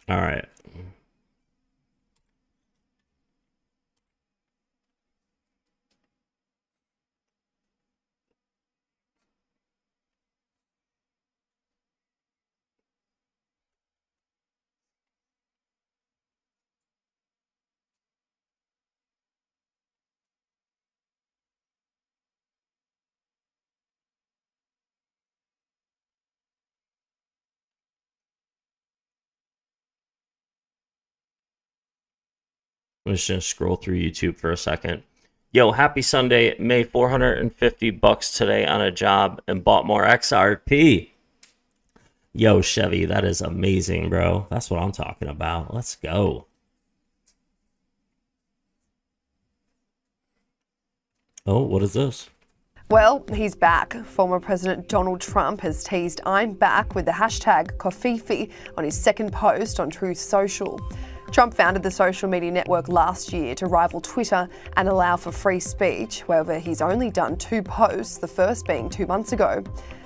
All right. I'm just gonna scroll through YouTube for a second. Yo, happy Sunday. Made $450 today on a job and bought more XRP. Yo, Chevy, that is amazing, bro. That's what I'm talking about. Let's go. Oh, what is this? Well, he's back. Former President Donald Trump has teased "I'm back" with the hashtag Kofifi on his second post on Truth Social. Trump founded the social media network last year to rival Twitter and allow for free speech. However, he's only done 2 posts, the first being 2 months ago.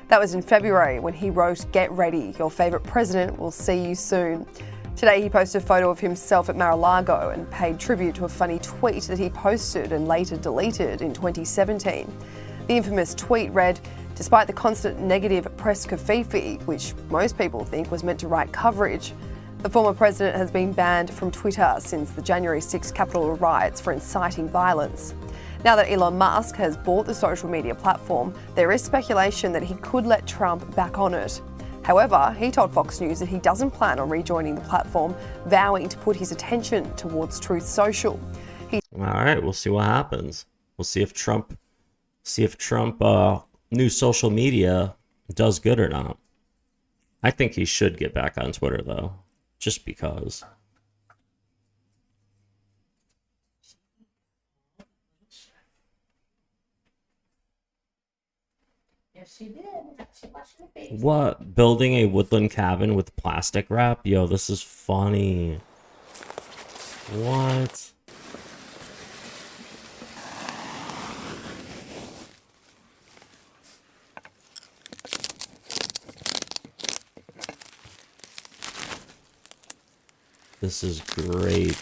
That was in February when he wrote, "Get ready, your favourite president will see you soon." Today he posted a photo of himself at Mar-a-Lago and paid tribute to a funny tweet that he posted and later deleted in 2017. The infamous tweet read, "Despite the constant negative press Kofifi, which most people think was meant to write coverage, the former president has been banned from Twitter since the January 6 Capitol riots for inciting violence." Now that Elon Musk has bought the social media platform, there is speculation that he could let Trump back on it. However, he told Fox News that he doesn't plan on rejoining the platform, vowing to put his attention towards Truth Social. All right, we'll see what happens. We'll see if Trump new social media does good or not. I think he should get back on Twitter though, just because. Yes, she did. She washed her face. What? Building a woodland cabin with plastic wrap? Yo, this is funny. What? This is great.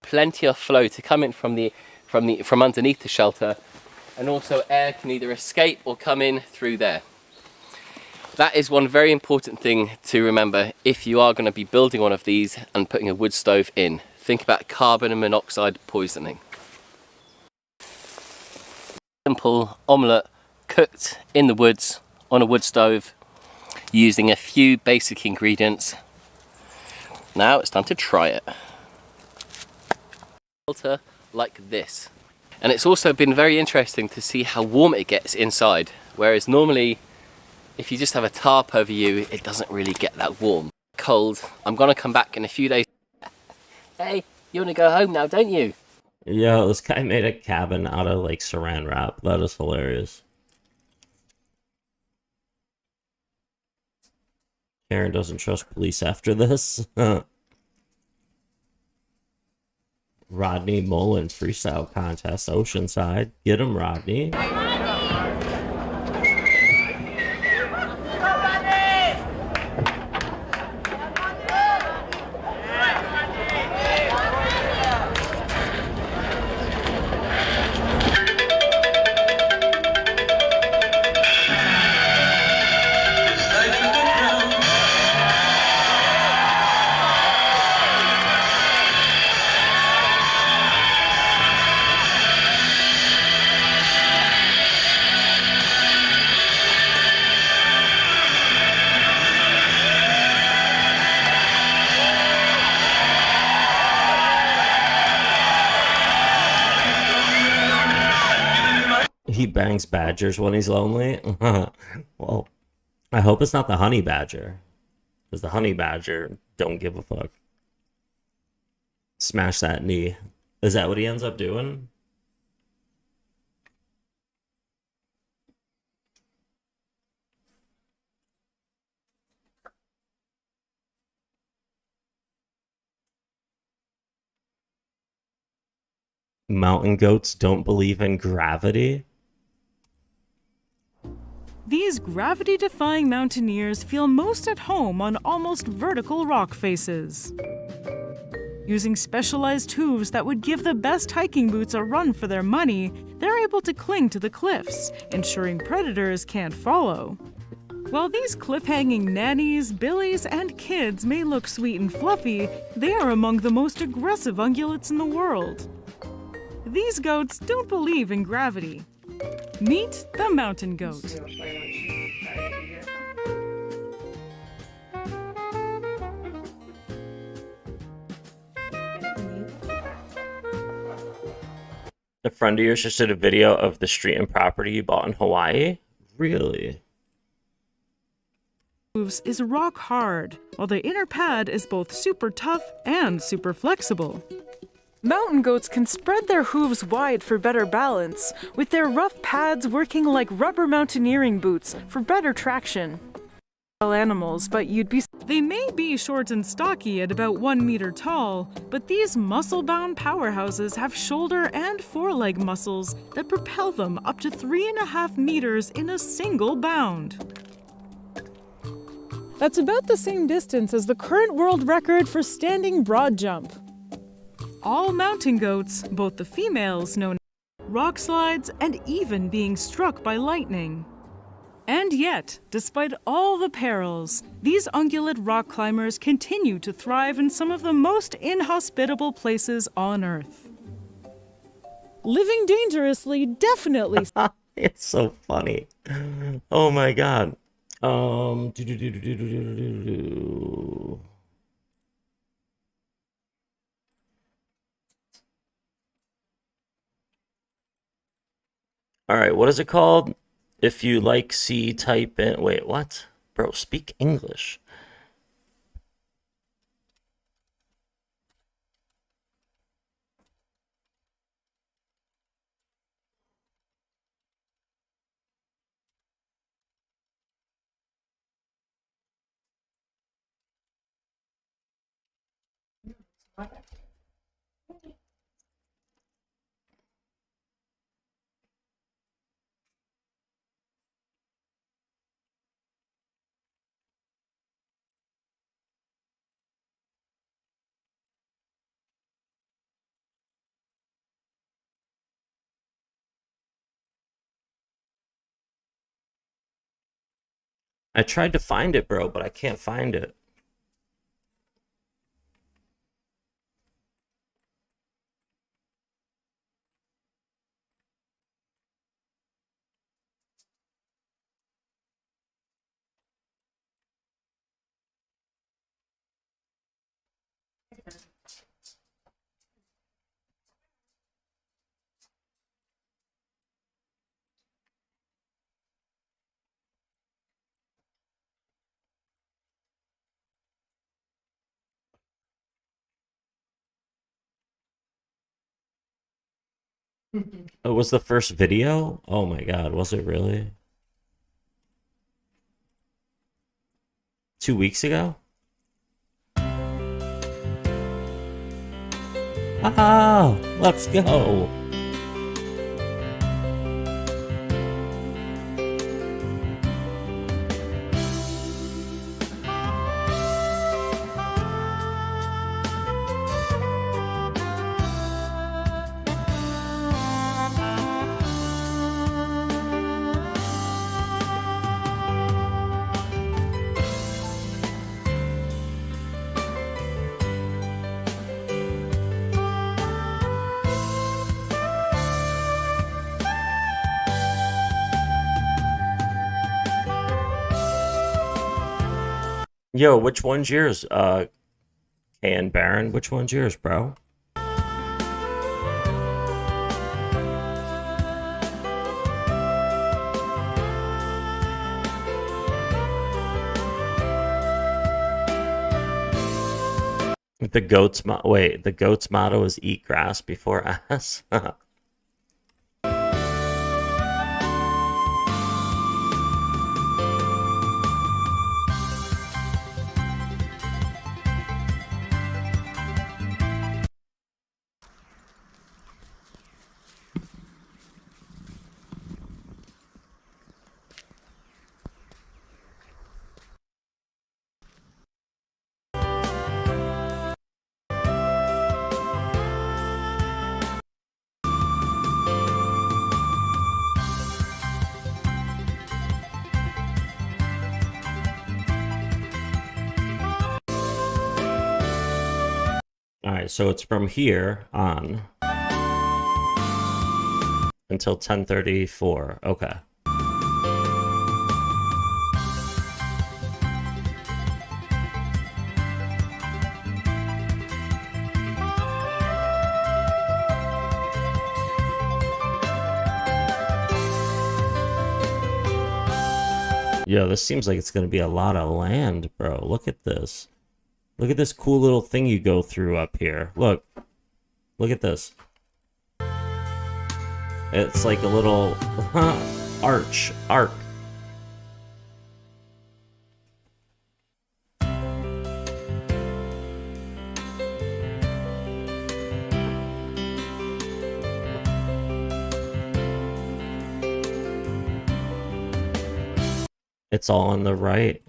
Plenty of flow to come in from underneath the shelter, and also air can either escape or come in through there. That is one very important thing to remember if you are going to be building one of these and putting a wood stove in. Think about carbon and monoxide poisoning. simple omelette cooked in the woods on a wood stove using a few basic ingredients. Now it's time to try it. Shelter like this. And it's also been very interesting to see how warm it gets inside, whereas normally if you just have a tarp over you, it doesn't really get that warm. Cold. I'm gonna come back in a few days. Hey, you wanna go home now, don't you? Yo, this guy made a cabin out of like saran wrap. That is hilarious. Karen doesn't trust police after this. Rodney Mullen freestyle contest, Oceanside. Get him, Rodney. He bangs badgers when he's lonely. Well, I hope it's not the honey badger, because the honey badger don't give a fuck. Smash that knee. Is that what he ends up doing? Mountain goats don't believe in gravity? These gravity-defying mountaineers feel most at home on almost vertical rock faces. Using specialized hooves that would give the best hiking boots a run for their money, they're able to cling to the cliffs, ensuring predators can't follow. While these cliff-hanging nannies, billies, and kids may look sweet and fluffy, they are among the most aggressive ungulates in the world. These goats don't believe in gravity. Meet the mountain goat. A friend of yours just did a video of the street and property you bought in Hawaii? Really? Is rock hard, while the inner pad is both super tough and super flexible. Mountain goats can spread their hooves wide for better balance, with their rough pads working like rubber mountaineering boots for better traction. Animals, but they may be short and stocky at about 1 meter tall, but these muscle-bound powerhouses have shoulder and foreleg muscles that propel them up to 3.5 meters in a single bound. That's about the same distance as the current world record for standing broad jump. All mountain goats, both the females known as rock slides, and even being struck by lightning. And yet, despite all the perils, these ungulate rock climbers continue to thrive in some of the most inhospitable places on Earth. Living dangerously, definitely. It's so funny. Oh my god. Alright, what is it called? If you like C, type in... Wait, what? Bro, speak English. I tried to find it, bro, but I can't find it. It was the first video? Oh my god, was it really? 2 weeks ago? Ah, let's go. Yo, which one's yours? And Baron, which one's yours, bro? The goat's motto is eat grass before ass. Alright, so it's from here on until 10:34. Okay. Yo, this seems like it's gonna be a lot of land, bro. Look at this. Look at this cool little thing you go through up here. Look. Look at this. It's like a little arc. It's all on the right.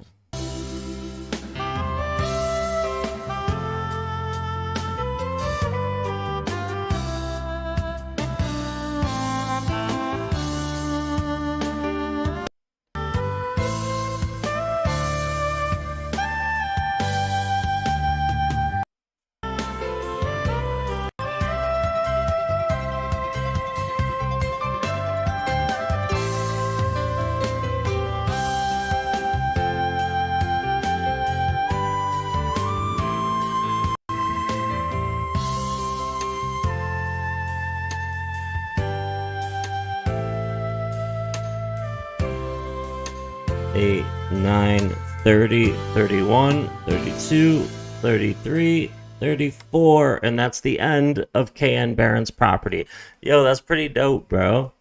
Eight, 9, 30, 31, 32, 33, 34, and that's the end of KN Baron's property. Yo, that's pretty dope, bro.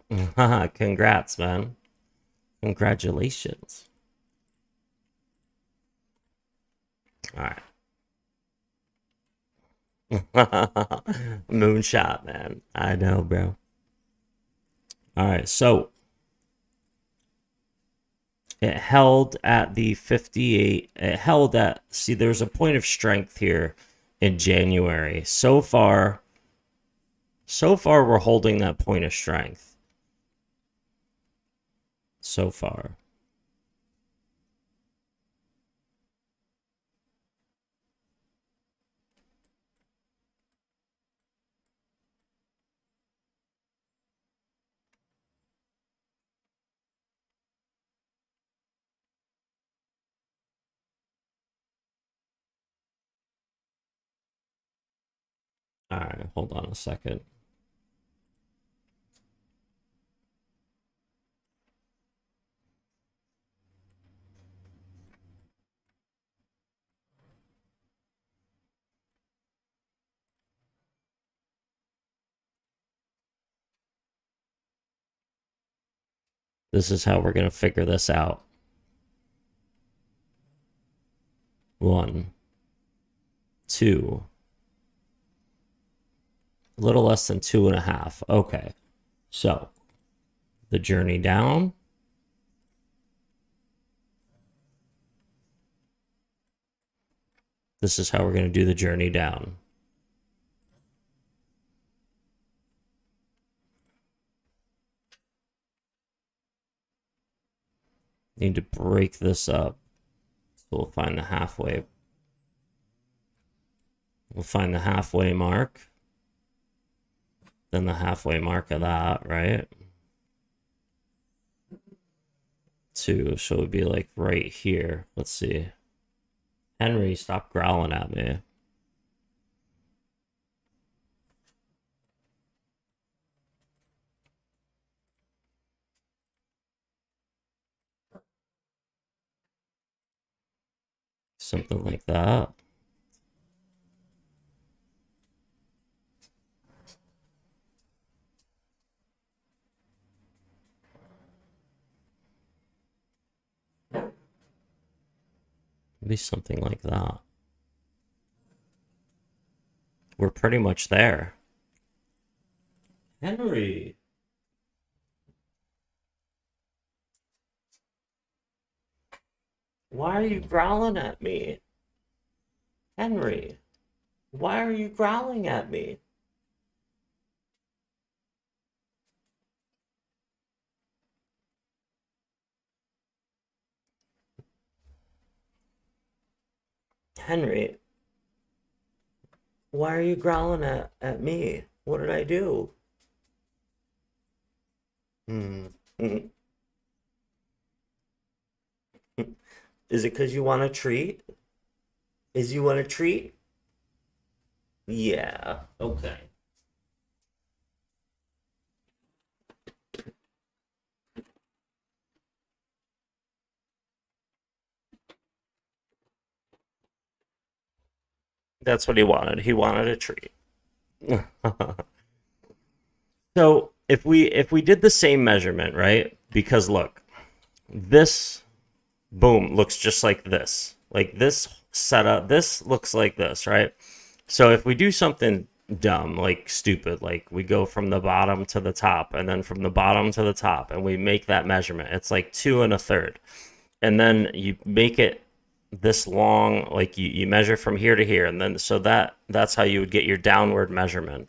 Congrats, man. Congratulations. Alright. Moonshot, man. I know, bro. Alright, so it held at the 58. It held at, see, there's a point of strength here in January. So far, we're holding that point of strength. So far. All right, hold on a second. This is how we're going to figure this out. 1, 2, a little less than 2.5. Okay, so the journey down. This is how we're going to do the journey down. Need to break this up. So we'll find the halfway. We'll find the halfway mark. Then the halfway mark of that, right? 2, so it would be like right here. Let's see. Henry, stop growling at me. Something like that. Maybe something like that. We're pretty much there. Henry. Why are you growling at me? Henry, why are you growling at me? Henry, why are you growling at me? What did I do? Is it because you want a treat? Is you want a treat? Yeah, okay. That's what he wanted. He wanted a treat. So if we did the same measurement, right? Because look, this boom looks just like this. Like this setup, this looks like this, right? So if we do something dumb, like stupid, like we go from the bottom to the top and then from the bottom to the top and we make that measurement, it's like 2 1/3. And then you make it this long, like you measure from here to here, and then so that's how you would get your downward measurement,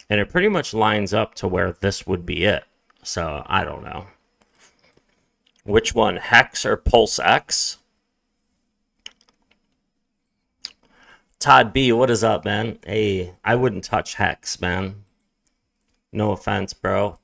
and it pretty much lines up to where this would be it. So I don't know which one, Hex or Pulse X. Todd B, what is up, man? Hey, I wouldn't touch Hex, man. No offense, bro.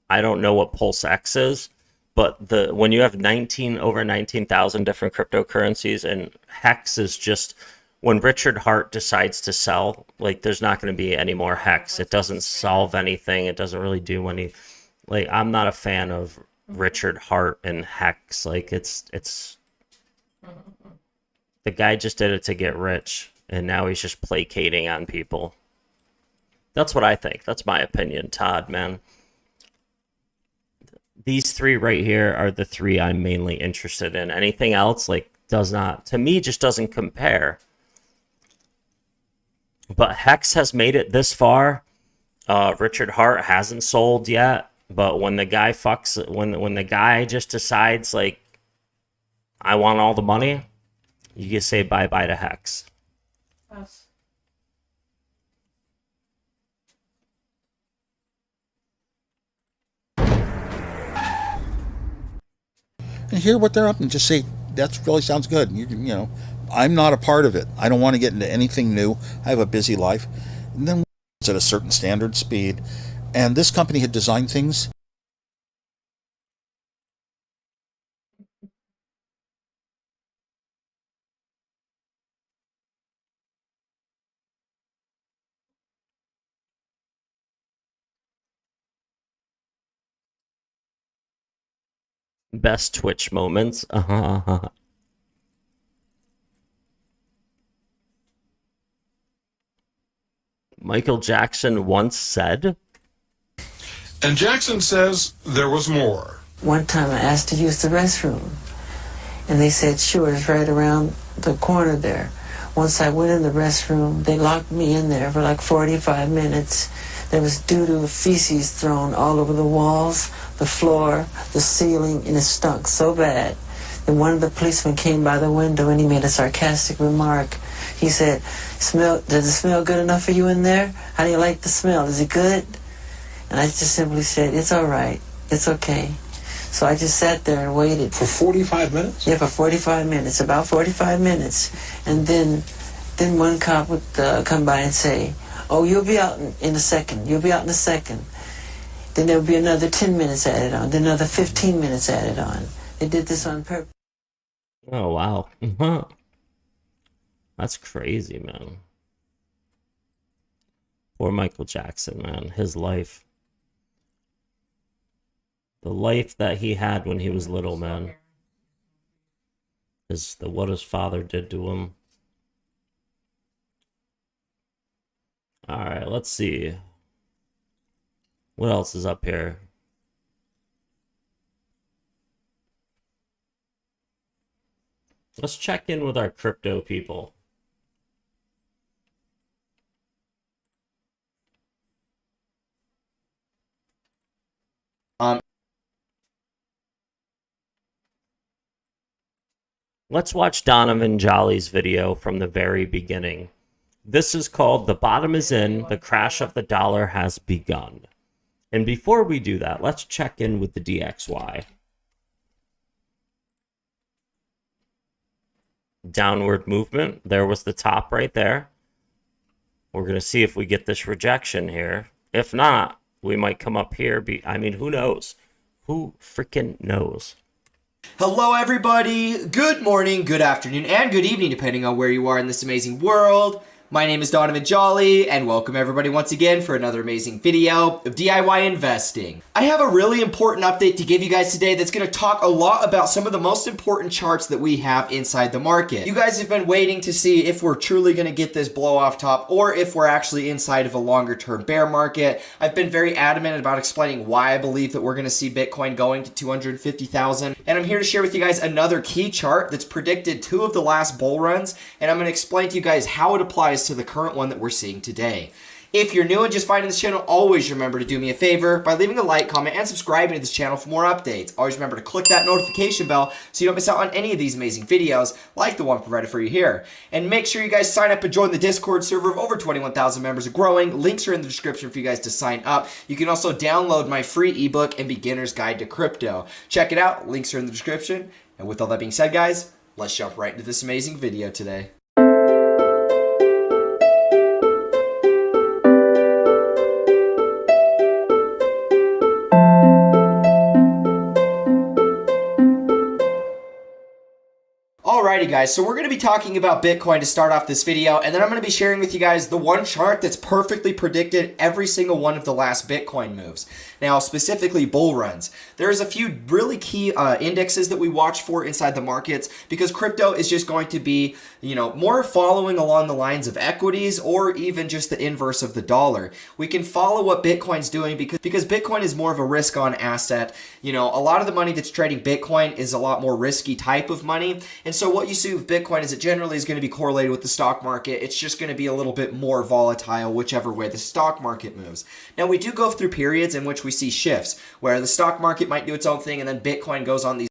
I don't know what Pulse X is. But when you have over 19,000 different cryptocurrencies, and Hex is just when Richard Hart decides to sell, like there's not going to be any more Hex. It doesn't solve anything. It doesn't really do any. Like I'm not a fan of Richard Hart and Hex. Like it's the guy just did it to get rich, and now he's just placating on people. That's what I think. That's my opinion, Todd, man. These 3 right here are the 3 I'm mainly interested in. Anything else, like, does not, to me, just doesn't compare. But Hex has made it this far. Richard Hart hasn't sold yet. But when the guy when the guy just decides, like, I want all the money, you can say bye-bye to Hex. Us. And hear what they're up and just say, that really sounds good. You know, I'm not a part of it. I don't want to get into anything new. I have a busy life. And then it's at a certain standard speed. And this company had designed things. Best Twitch moments. Michael Jackson once said. And Jackson says there was more. One time I asked to use the restroom, and they said, sure, it's right around the corner there. Once I went in the restroom, they locked me in there for like 45 minutes. There was doo-doo feces thrown all over the walls, the floor, the ceiling, and it stunk so bad. Then one of the policemen came by the window and he made a sarcastic remark. He said, does it smell good enough for you in there? How do you like the smell? Is it good? And I just simply said, it's all right. It's okay. So I just sat there and waited. For 45 minutes? Yeah, for 45 minutes, about 45 minutes. And then one cop would come by and say, oh, you'll be out in a second. You'll be out in a second. Then there would be another 10 minutes added on, then another 15 minutes added on. They did this on purpose. Oh, wow. That's crazy, man. Poor Michael Jackson, man. His life. The life that he had when he was little, man. What his father did to him. Alright, let's see. What else is up here? Let's check in with our crypto people. Let's watch Donovan Jolly's video from the very beginning. This is called The Bottom is In, the Crash of the Dollar Has Begun. And before we do that, let's check in with the DXY. Downward movement. There was the top right there. We're going to see if we get this rejection here. If not, we might come up here. I mean, who knows? Who freaking knows? Hello everybody, good morning, good afternoon, and good evening depending on where you are in this amazing world. My name is Donovan Jolly, and welcome everybody once again for another amazing video of DIY investing. I have a really important update to give you guys today that's going to talk a lot about some of the most important charts that we have inside the market. You guys have been waiting to see if we're truly going to get this blow off top or if we're actually inside of a longer term bear market. I've been very adamant about explaining why I believe that we're going to see Bitcoin going to 250,000, and I'm here to share with you guys another key chart that's predicted 2 of the last bull runs, and I'm going to explain to you guys how it applies to the current one that we're seeing today. If you're new and just finding this channel, always remember to do me a favor by leaving a like, comment, and subscribing to this channel for more updates. Always remember to click that notification bell so you don't miss out on any of these amazing videos like the one provided for you here. And make sure you guys sign up and join the Discord server of over 21,000 members and growing. Links are in the description for you guys to sign up. You can also download my free ebook and beginner's guide to crypto. Check it out. Links are in the description. And with all that being said, guys, let's jump right into this amazing video today. Alrighty guys, so we're going to be talking about Bitcoin to start off this video, and then I'm going to be sharing with you guys the one chart that's perfectly predicted every single one of the last Bitcoin moves. Now, specifically bull runs. There's a few really key indexes that we watch for inside the markets because crypto is just going to be, more following along the lines of equities or even just the inverse of the dollar. We can follow what Bitcoin's doing because Bitcoin is more of a risk-on asset. A lot of the money that's trading Bitcoin is a lot more risky type of money, and so what you see with Bitcoin is it generally is going to be correlated with the stock market. It's just going to be a little bit more volatile whichever way the stock market moves. Now, we do go through periods in which we see shifts where the stock market might do its own thing and then Bitcoin goes on these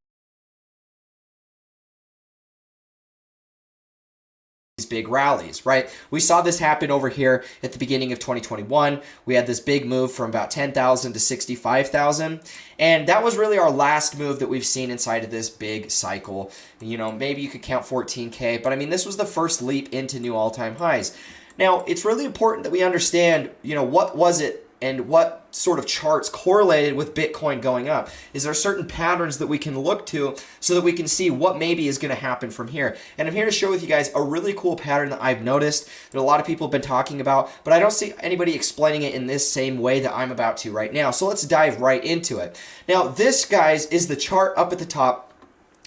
big rallies, right? We saw this happen over here at the beginning of 2021. We had this big move from about 10,000 to 65,000. And that was really our last move that we've seen inside of this big cycle. Maybe you could count 14K, but I mean, this was the first leap into new all-time highs. Now, it's really important that we understand, what was it and what sort of charts correlated with Bitcoin going up. Is there certain patterns that we can look to so that we can see what maybe is going to happen from here? And I'm here to share with you guys a really cool pattern that I've noticed that a lot of people have been talking about, but I don't see anybody explaining it in this same way that I'm about to right now. So let's dive right into it. Now, this, guys, is the chart up at the top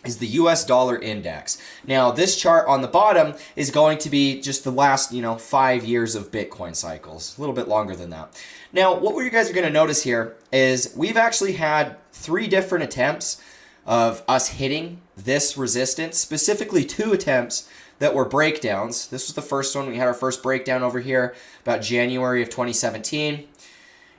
is the US dollar index. Now, this chart on the bottom is going to be just the last, 5 years of Bitcoin cycles, a little bit longer than that. Now, what you guys are going to notice here is we've actually had 3 different attempts of us hitting this resistance, specifically 2 attempts that were breakdowns. This was the first one. We had our first breakdown over here about January of 2017.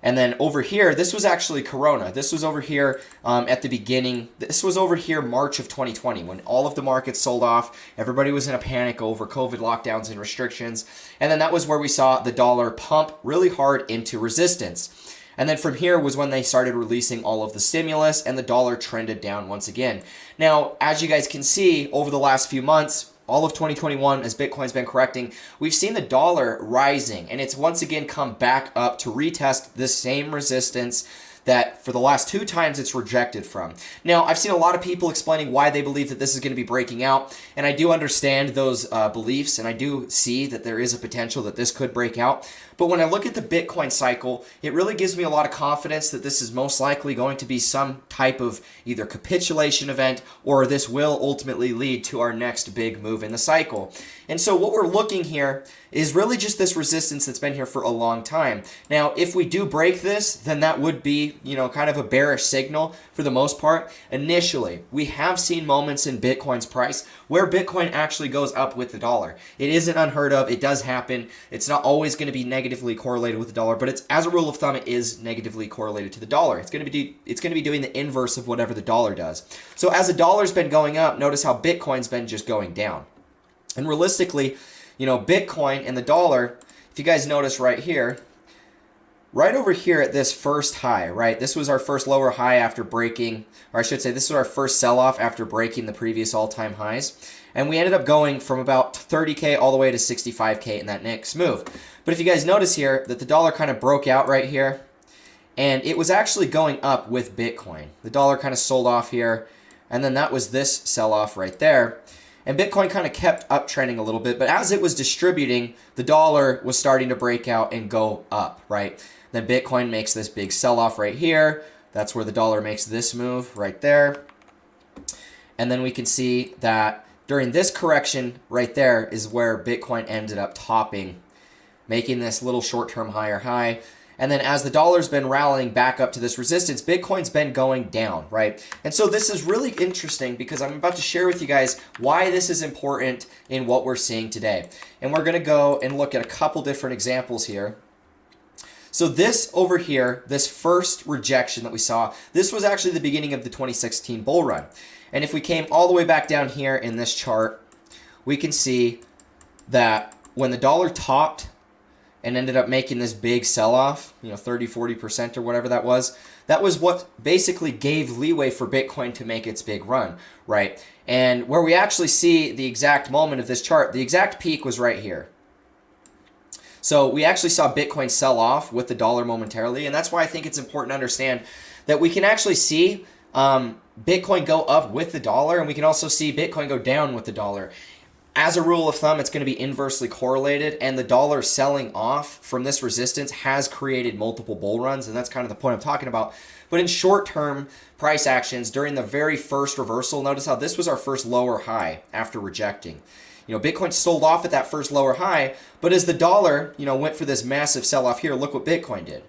And then over here, this was actually Corona. This was over here at the beginning. This was over here March of 2020 when all of the markets sold off. Everybody was in a panic over COVID lockdowns and restrictions. And then that was where we saw the dollar pump really hard into resistance. And then from here was when they started releasing all of the stimulus and the dollar trended down once again. Now, as you guys can see, over the last few months, all of 2021, as Bitcoin's been correcting, we've seen the dollar rising, and it's once again come back up to retest the same resistance that for the last 2 times it's rejected from. Now, I've seen a lot of people explaining why they believe that this is going to be breaking out, and I do understand those beliefs, and I do see that there is a potential that this could break out. But when I look at the Bitcoin cycle, it really gives me a lot of confidence that this is most likely going to be some type of either capitulation event or this will ultimately lead to our next big move in the cycle. And so what we're looking here is really just this resistance that's been here for a long time. Now, if we do break this, then that would be, kind of a bearish signal for the most part. Initially, we have seen moments in Bitcoin's price where Bitcoin actually goes up with the dollar. It isn't unheard of. It does happen. It's not always going to be negatively correlated with the dollar, but it's, as a rule of thumb, it is negatively correlated to the dollar. It's going to be doing the inverse of whatever the dollar does. So as the dollar's been going up, notice how Bitcoin's been just going down. And realistically, Bitcoin and the dollar, if you guys notice right here, right over here at this first high, right? This was our first lower high after breaking, or I should say this was our first sell-off after breaking the previous all-time highs. And we ended up going from about 30K all the way to 65K in that next move. But if you guys notice here that the dollar kind of broke out right here, and it was actually going up with Bitcoin. The dollar kind of sold off here, and then that was this sell-off right there. And Bitcoin kind of kept uptrending a little bit, but as it was distributing, the dollar was starting to break out and go up, right? Then Bitcoin makes this big sell-off right here. That's where the dollar makes this move right there. And then we can see that during this correction right there is where Bitcoin ended up topping, making this little short-term higher high. And then as the dollar's been rallying back up to this resistance, Bitcoin's been going down, right? And so this is really interesting because I'm about to share with you guys why this is important in what we're seeing today. And we're going to go and look at a couple different examples here. So this over here, this first rejection that we saw, this was actually the beginning of the 2016 bull run. And if we came all the way back down here in this chart, we can see that when the dollar topped and ended up making this big sell-off, 30, 40% or whatever that was what basically gave leeway for Bitcoin to make its big run, right? And where we actually see the exact moment of this chart, the exact peak was right here. So we actually saw Bitcoin sell off with the dollar momentarily, and that's why I think it's important to understand that we can actually see Bitcoin go up with the dollar, and we can also see Bitcoin go down with the dollar. As a rule of thumb, it's going to be inversely correlated, and the dollar selling off from this resistance has created multiple bull runs, and that's kind of the point I'm talking about. But in short-term price actions, during the very first reversal, notice how this was our first lower high after rejecting. Bitcoin sold off at that first lower high, but as the dollar, went for this massive sell-off here, look what Bitcoin did.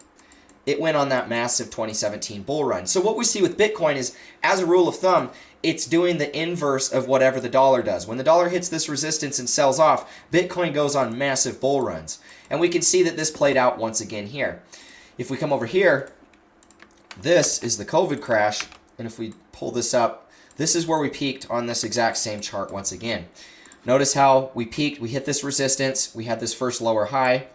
It went on that massive 2017 bull run. So what we see with Bitcoin is, as a rule of thumb, it's doing the inverse of whatever the dollar does. When the dollar hits this resistance and sells off, Bitcoin goes on massive bull runs. And we can see that this played out once again here. If we come over here, this is the COVID crash. And if we pull this up, this is where we peaked on this exact same chart once again. Notice how we peaked, we hit this resistance, we had this first lower high,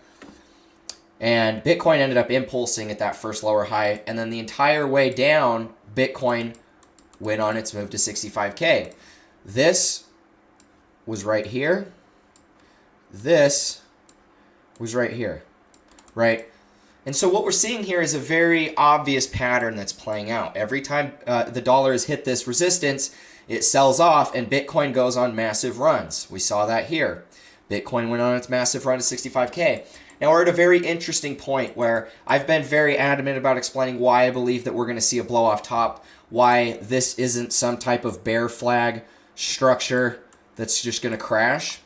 and Bitcoin ended up impulsing at that first lower high, and then the entire way down, Bitcoin went on its move to 65K. This was right here. This was right here, right? And so what we're seeing here is a very obvious pattern that's playing out. Every time the dollar has hit this resistance, it sells off and Bitcoin goes on massive runs. We saw that here. Bitcoin went on its massive run to 65K. Now we're at a very interesting point where I've been very adamant about explaining why I believe that we're going to see a blow off top, why this isn't some type of bear flag structure that's just going to crash,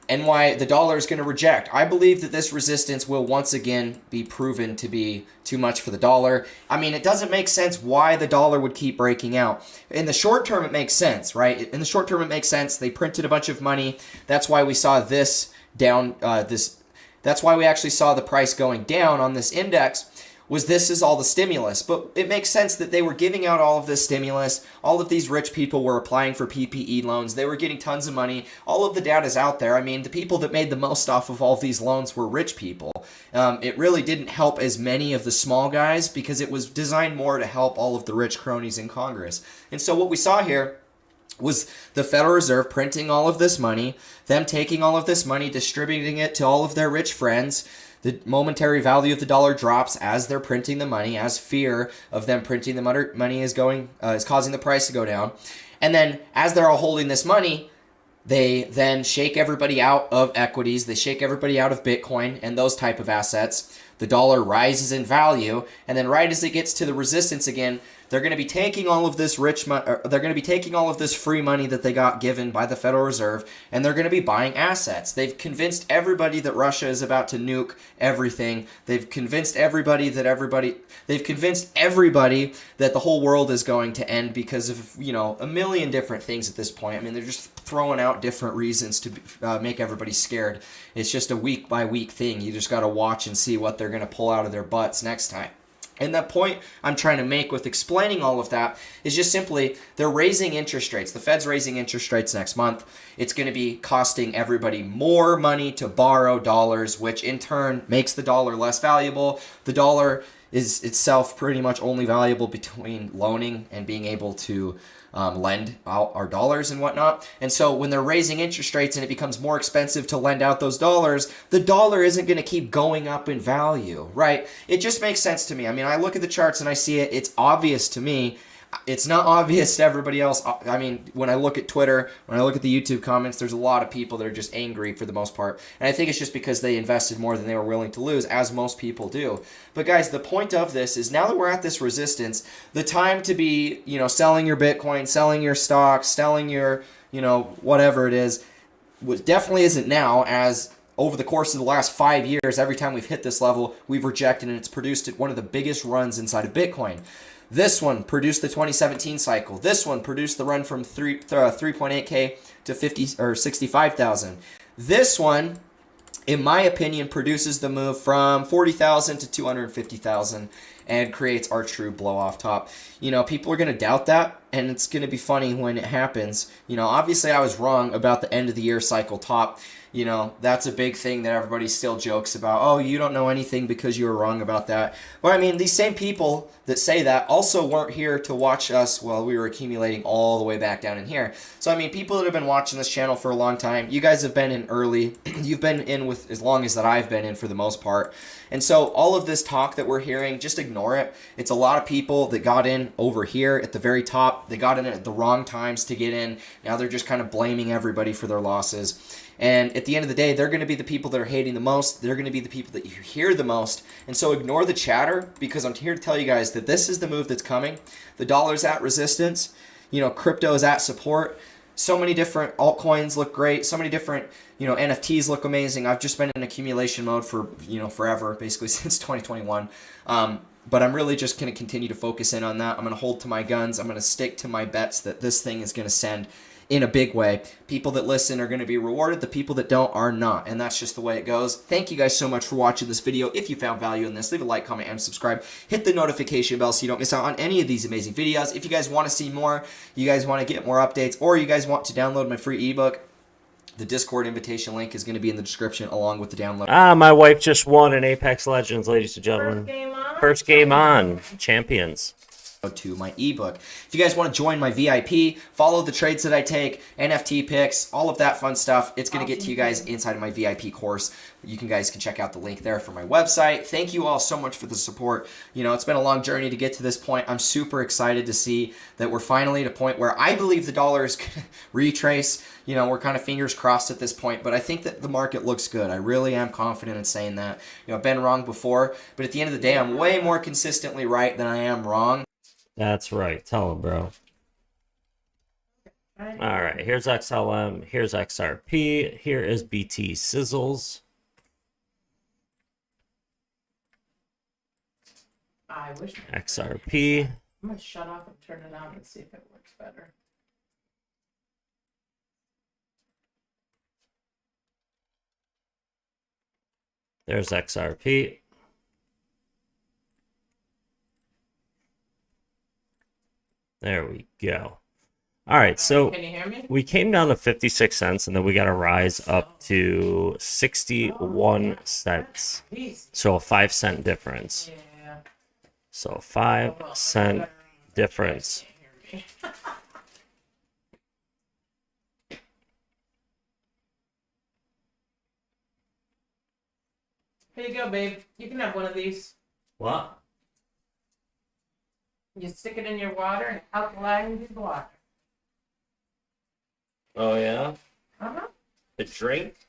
and why the dollar is going to reject. I believe that this resistance will once again be proven to be too much for the dollar. I mean, it doesn't make sense why the dollar would keep breaking out. In the short term, it makes sense, right? In the short term, it makes sense. They printed a bunch of money. That's why we saw this down, that's why we actually saw the price going down on this index, was this is all the stimulus. But it makes sense that they were giving out all of this stimulus. All of these rich people were applying for PPE loans. They were getting tons of money. All of the data is out there. I mean, the people that made the most off of all of these loans were rich people. It really didn't help as many of the small guys because it was designed more to help all of the rich cronies in Congress. And so what we saw here was the Federal Reserve printing all of this money, them taking all of this money, distributing it to all of their rich friends. The momentary value of the dollar drops as they're printing the money, as fear of them printing the money is causing the price to go down. And then as they're all holding this money, they then shake everybody out of equities. They shake everybody out of Bitcoin and those type of assets. The dollar rises in value, and then right as it gets to the resistance again, they're going to be taking all of this they're going to be taking all of this free money that they got given by the Federal Reserve, and they're going to be buying assets. They've convinced everybody that Russia is about to nuke everything. They've convinced everybody that the whole world is going to end because of, you know, a million different things at this point. I mean, they're just throwing out different reasons to make everybody scared. It's just a week by week thing. You just got to watch and see what they're going to pull out of their butts next time. And the point I'm trying to make with explaining all of that is just simply they're raising interest rates. The Fed's raising interest rates next month. It's going to be costing everybody more money to borrow dollars, which in turn makes the dollar less valuable. The dollar is itself pretty much only valuable between loaning and being able to lend out our dollars and whatnot. And so when they're raising interest rates and it becomes more expensive to lend out those dollars, the dollar isn't going to keep going up in value, right? It just makes sense to me. I mean, I look at the charts and I see it. It's obvious to me. It's not obvious to everybody else. I mean, when I look at Twitter, when I look at the YouTube comments, there's a lot of people that are just angry for the most part. And I think it's just because they invested more than they were willing to lose, as most people do. But guys, the point of this is now that we're at this resistance, the time to be, you know, selling your Bitcoin, selling your stocks, selling your, you know, whatever it is, definitely isn't now, as over the course of the last 5 years, every time we've hit this level, we've rejected, and it's produced one of the biggest runs inside of Bitcoin. This one produced the 2017 cycle. This one produced the run from 3.8K to 50 or 65,000. This one, in my opinion, produces the move from 40,000 to 250,000 and creates our true blow off top. You know, people are going to doubt that, and it's going to be funny when it happens. You know, obviously I was wrong about the end of the year cycle top. You know, that's a big thing that everybody still jokes about. Oh, you don't know anything because you were wrong about that. But I mean, these same people that say that also weren't here to watch us while we were accumulating all the way back down in here. So I mean, people that have been watching this channel for a long time, you guys have been in early. You've been in with as long as that I've been in for the most part. And so all of this talk that we're hearing, just ignore it. It's a lot of people that got in over here at the very top. They got in at the wrong times to get in. Now they're just kind of blaming everybody for their losses. And at the end of the day, they're going to be the people that are hating the most. They're going to be the people that you hear the most. And so ignore the chatter, because I'm here to tell you guys that this is the move that's coming. The dollar's at resistance. You know, crypto is at support. So many different altcoins look great. So many different, you know, NFTs look amazing. I've just been in accumulation mode for, you know, forever, basically since 2021. But I'm really just going to continue to focus in on that. I'm going to hold to my guns. I'm going to stick to my bets that this thing is going to send in a big way. People that listen are going to be rewarded. The people that don't are not. And that's just the way it goes. Thank you guys so much for watching this video. If you found value in this, leave a like, comment, and subscribe. Hit the notification bell so you don't miss out on any of these amazing videos. If you guys want to see more, you guys want to get more updates, or you guys want to download my free ebook, the Discord invitation link is going to be in the description along with the download. My wife just won in Apex Legends, ladies and gentlemen. First game on. Champions. to my ebook. If you guys want to join my VIP, follow the trades that I take, NFT picks, all of that fun stuff, it's going to get to you guys inside of my VIP course. You guys can check out the link there for my website. Thank you all so much for the support. You know, it's been a long journey to get to this point. I'm super excited to see that we're finally at a point where I believe the dollar is going to retrace. You know, we're kind of fingers crossed at this point, but I think that the market looks good. I really am confident in saying that. You know, I've been wrong before, but at the end of the day, I'm way more consistently right than I am wrong. That's right. Tell him, bro. All right. Here's XLM. Here's XRP. Here is BT Sizzles. I wish. XRP. I'm gonna shut off and turn it on and see if it works better. There's XRP. There we go. All right, so can you hear me? we came down to 56 cents, and then we got to rise up to 61 cents. So a 5-cent difference. Yeah. So 5-cent difference. Here you go, babe. You can have one of these. What? You stick it in your water and alkaline the water. Oh, yeah? Uh-huh. The drink?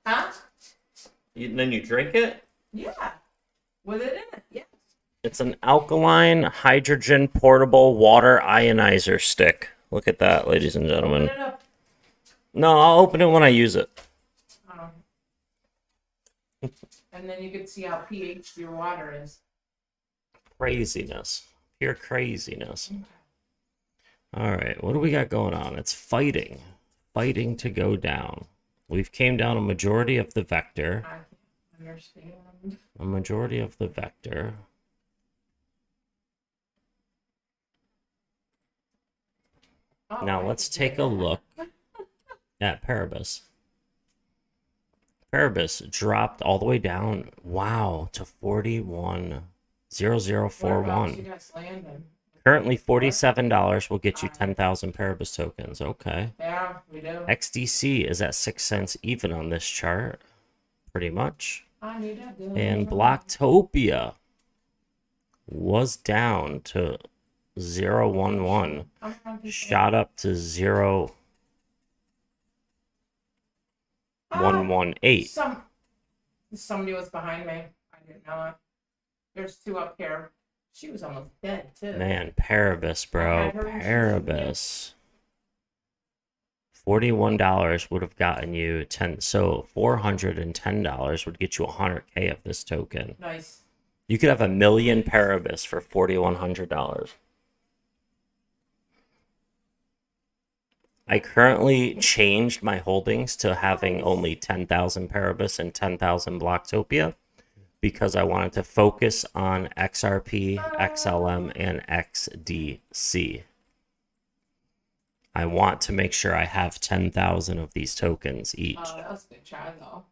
Huh? Then you drink it? Yeah. With it in it, yeah. It's an alkaline hydrogen portable water ionizer stick. Look at that, ladies and gentlemen. Open it up. No, I'll open it when I use it. Oh. And then you can see how pH your water is. Craziness. Pure craziness. All right, what do we got going on? It's fighting. Fighting to go down. We've came down a majority of the vector. I can't understand. A majority of the vector. Oh, Now let's take a look at Paribus. Paribus dropped all the way down. Wow, to 41.0041. You guys landing? Currently $47 will get you 10,000 Paribus tokens. Okay. Yeah, we do. XDC is at 6 cents even on this chart. Pretty much. I need a good And Blocktopia was down to 0.11. Shot up to 0.118. Somebody was behind me. I didn't know it. There's two up here. She was almost dead too. Man, Paribus, bro. Paribus. $41 would have gotten you 10. So $410 would get you 100K of this token. Nice. You could have 1 million Paribus for $4,100. I currently changed my holdings to having only 10,000 Paribus and 10,000 Blocktopia because I wanted to focus on XRP, XLM, and XDC. I want to make sure I have 10,000 of these tokens each. Oh, that was a good try though.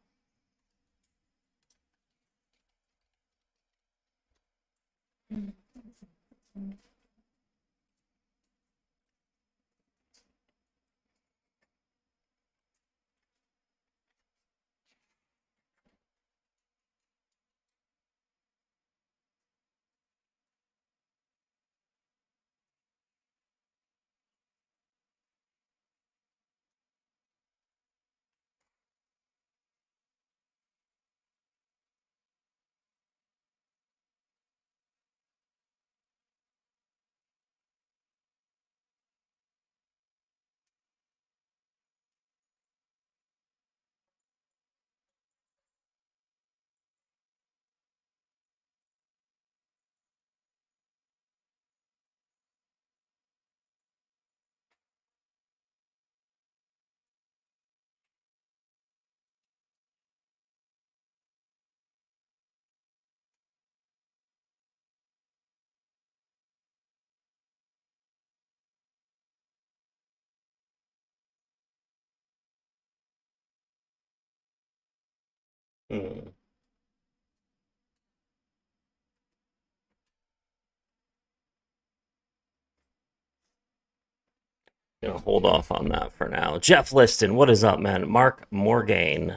Gonna hold off on that for now. Jeff Liston, what is up, man? Mark Morgaine.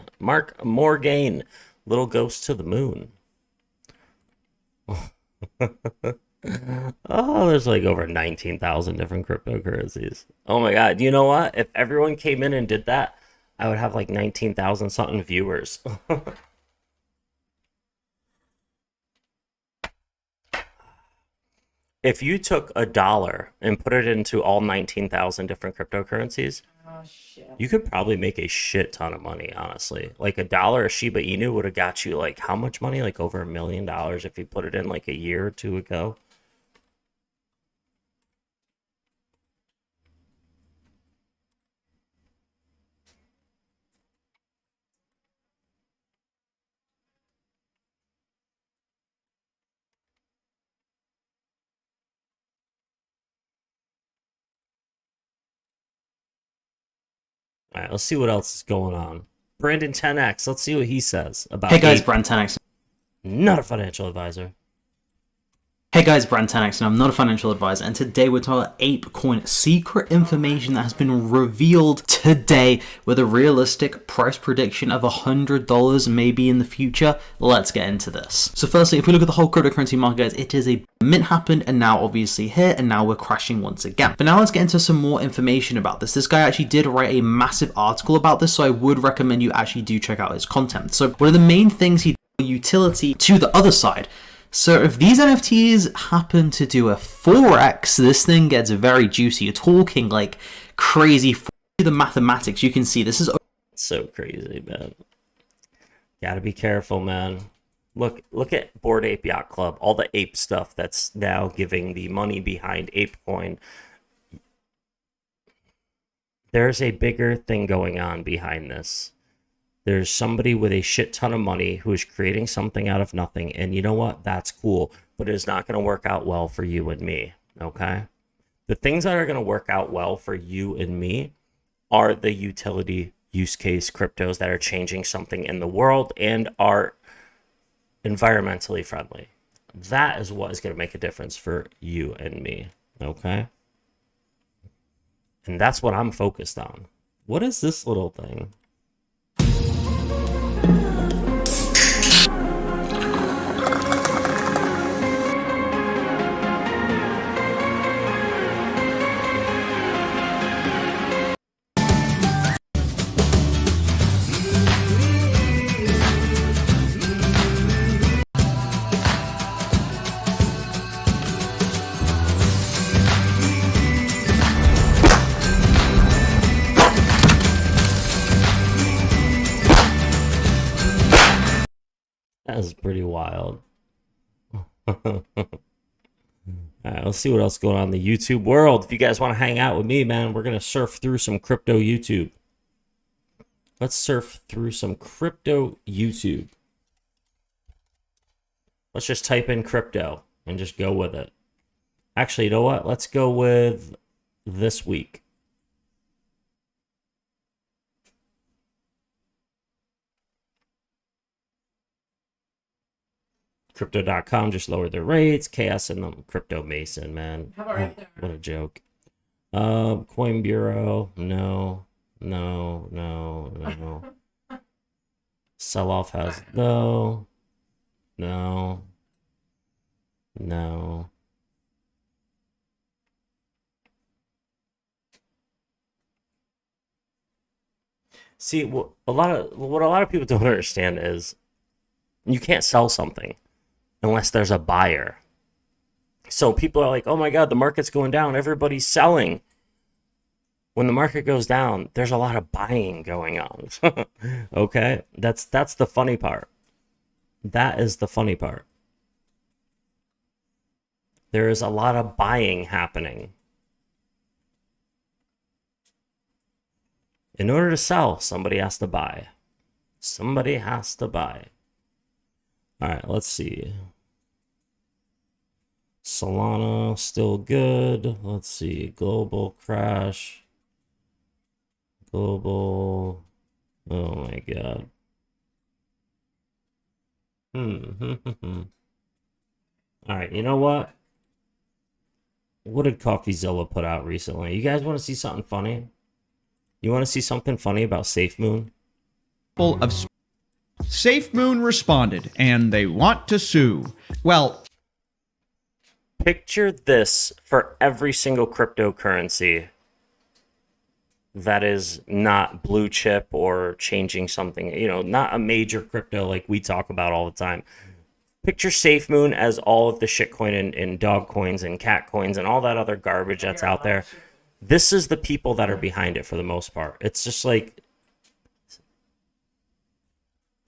Little ghost to the moon. Oh, there's like over 19,000 different cryptocurrencies. Oh my god, you know what? If everyone came in and did that, I would have like 19,000 something viewers. If you took $1 and put it into all 19,000 different cryptocurrencies, you could probably make a shit ton of money, honestly. Like $1 of Shiba Inu would have got you like how much money? Like over $1 million if you put it in like a year or two ago. All right, let's see what else is going on. Brandon 10X, let's see what he says about. Hey guys, Brandon 10X. Not a financial advisor. Hey guys, Brand 10X, and I'm not a financial advisor, and today we're talking about ApeCoin, secret information that has been revealed today with a realistic price prediction of $100 maybe in the future. Let's get into this. So firstly, if we look at the whole cryptocurrency market, guys, it is a mint happened and now obviously here, and now we're crashing once again. But now let's get into some more information about this. This guy actually did write a massive article about this, so I would recommend you actually do check out his content. So one of the main things he did, utility to the other side. So if these NFTs happen to do a 4x, this thing gets very juicy. You're talking like crazy. For the mathematics, you can see this is so crazy, man. Gotta be careful, man. Look at Bored Ape Yacht Club, all the ape stuff that's now giving the money behind ApeCoin. There's a bigger thing going on behind this. There's somebody with a shit ton of money who is creating something out of nothing. And you know what? That's cool. But it's not going to work out well for you and me. Okay? The things that are going to work out well for you and me are the utility use case cryptos that are changing something in the world and are environmentally friendly. That is what is going to make a difference for you and me. Okay? And that's what I'm focused on. What is this little thing? That is pretty wild. All right, let's see what else is going on in the YouTube world. If you guys want to hang out with me, man, we're going to surf through some crypto YouTube. Let's surf through some crypto YouTube. Let's just type in crypto and just go with it. Actually, you know what? Let's go with this week. Crypto.com just lowered their rates. Chaos in the Crypto Mason, man. How about right there? What a joke. Coin Bureau, no. Sell off has no. See, what a lot of people don't understand is you can't sell something unless there's a buyer. So people are like, oh my God, the market's going down. Everybody's selling. When the market goes down, there's a lot of buying going on. Okay? That's the funny part. That is the funny part. There is a lot of buying happening. In order to sell, somebody has to buy. Somebody has to buy. All right, let's see. Solana still good. Let's see. Global crash. Global. Oh my God. All right, you know what? What did CoffeeZilla put out recently? You guys want to see something funny? You want to see something funny about SafeMoon? SafeMoon responded, and they want to sue. Well, picture this for every single cryptocurrency that is not blue chip or changing something, you know, not a major crypto like we talk about all the time. Picture SafeMoon as all of the shitcoin and dog coins and cat coins and all that other garbage that's out there. This is the people that are behind it for the most part. It's just like,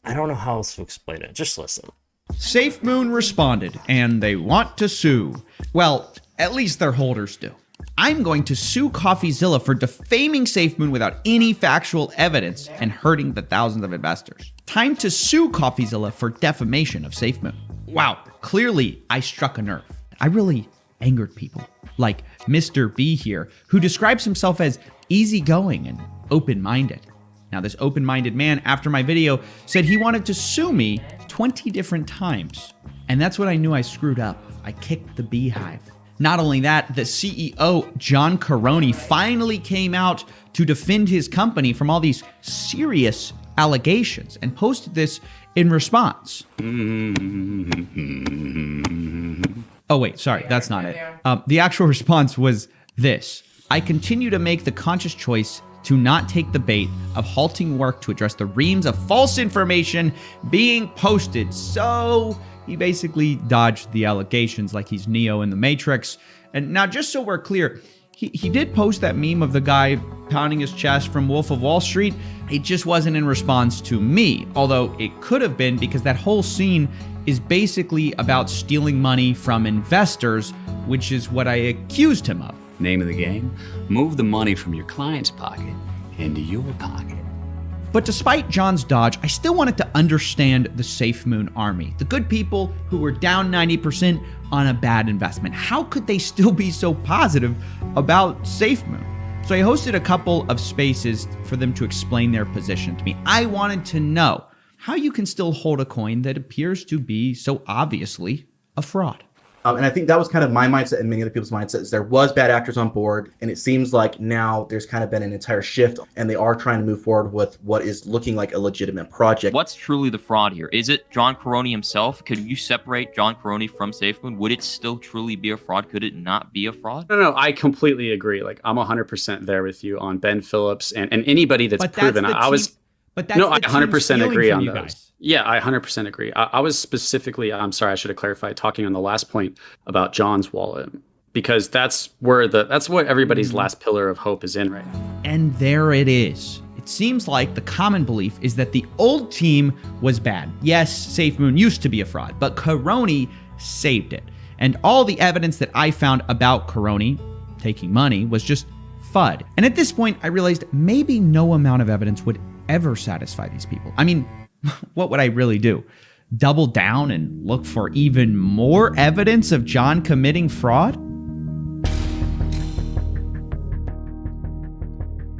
I don't know how else to explain it. Just listen. SafeMoon responded, and they want to sue. Well, at least their holders do. I'm going to sue CoffeeZilla for defaming SafeMoon without any factual evidence and hurting the thousands of investors. Time to sue CoffeeZilla for defamation of SafeMoon. Wow, clearly I struck a nerve. I really angered people, like Mr. B here, who describes himself as easygoing and open-minded. Now, this open-minded man, after my video, said he wanted to sue me 20 different times. And that's when I knew I screwed up. I kicked the beehive. Not only that, the CEO, John Caroni, finally came out to defend his company from all these serious allegations and posted this in response. Oh, wait, sorry, that's not it. The actual response was this. I continue to make the conscious choice to not take the bait of halting work to address the reams of false information being posted. So he basically dodged the allegations like he's Neo in the Matrix. And now, just so we're clear, he did post that meme of the guy pounding his chest from Wolf of Wall Street. It just wasn't in response to me, although it could have been, because that whole scene is basically about stealing money from investors, which is what I accused him of. Name of the game, move the money from your client's pocket into your pocket. But despite John's dodge, I still wanted to understand the SafeMoon army, the good people who were down 90% on a bad investment. How could they still be so positive about SafeMoon? So I hosted a couple of spaces for them to explain their position to me. I wanted to know how you can still hold a coin that appears to be so obviously a fraud. And I think that was kind of my mindset and many other people's mindsets. There was bad actors on board, and it seems like now there's kind of been an entire shift, and they are trying to move forward with what is looking like a legitimate project. What's truly the fraud here? Is it John Caroni himself? Could you separate John Caroni from SafeMoon? Would it still truly be a fraud? Could it not be a fraud? No, I completely agree. Like, I'm 100% there with you on Ben Phillips and anybody that's proven. I 100% agree on those. Guys. Yeah, I 100% agree. I was specifically, I'm sorry, I should have clarified, talking on the last point about John's wallet, because that's what everybody's last pillar of hope is in right now. And there it is. It seems like the common belief is that the old team was bad. Yes, SafeMoon used to be a fraud, but Caroni saved it. And all the evidence that I found about Caroni taking money was just FUD. And at this point, I realized maybe no amount of evidence would ever satisfy these people. I mean, what would I really do? Double down and look for even more evidence of John committing fraud?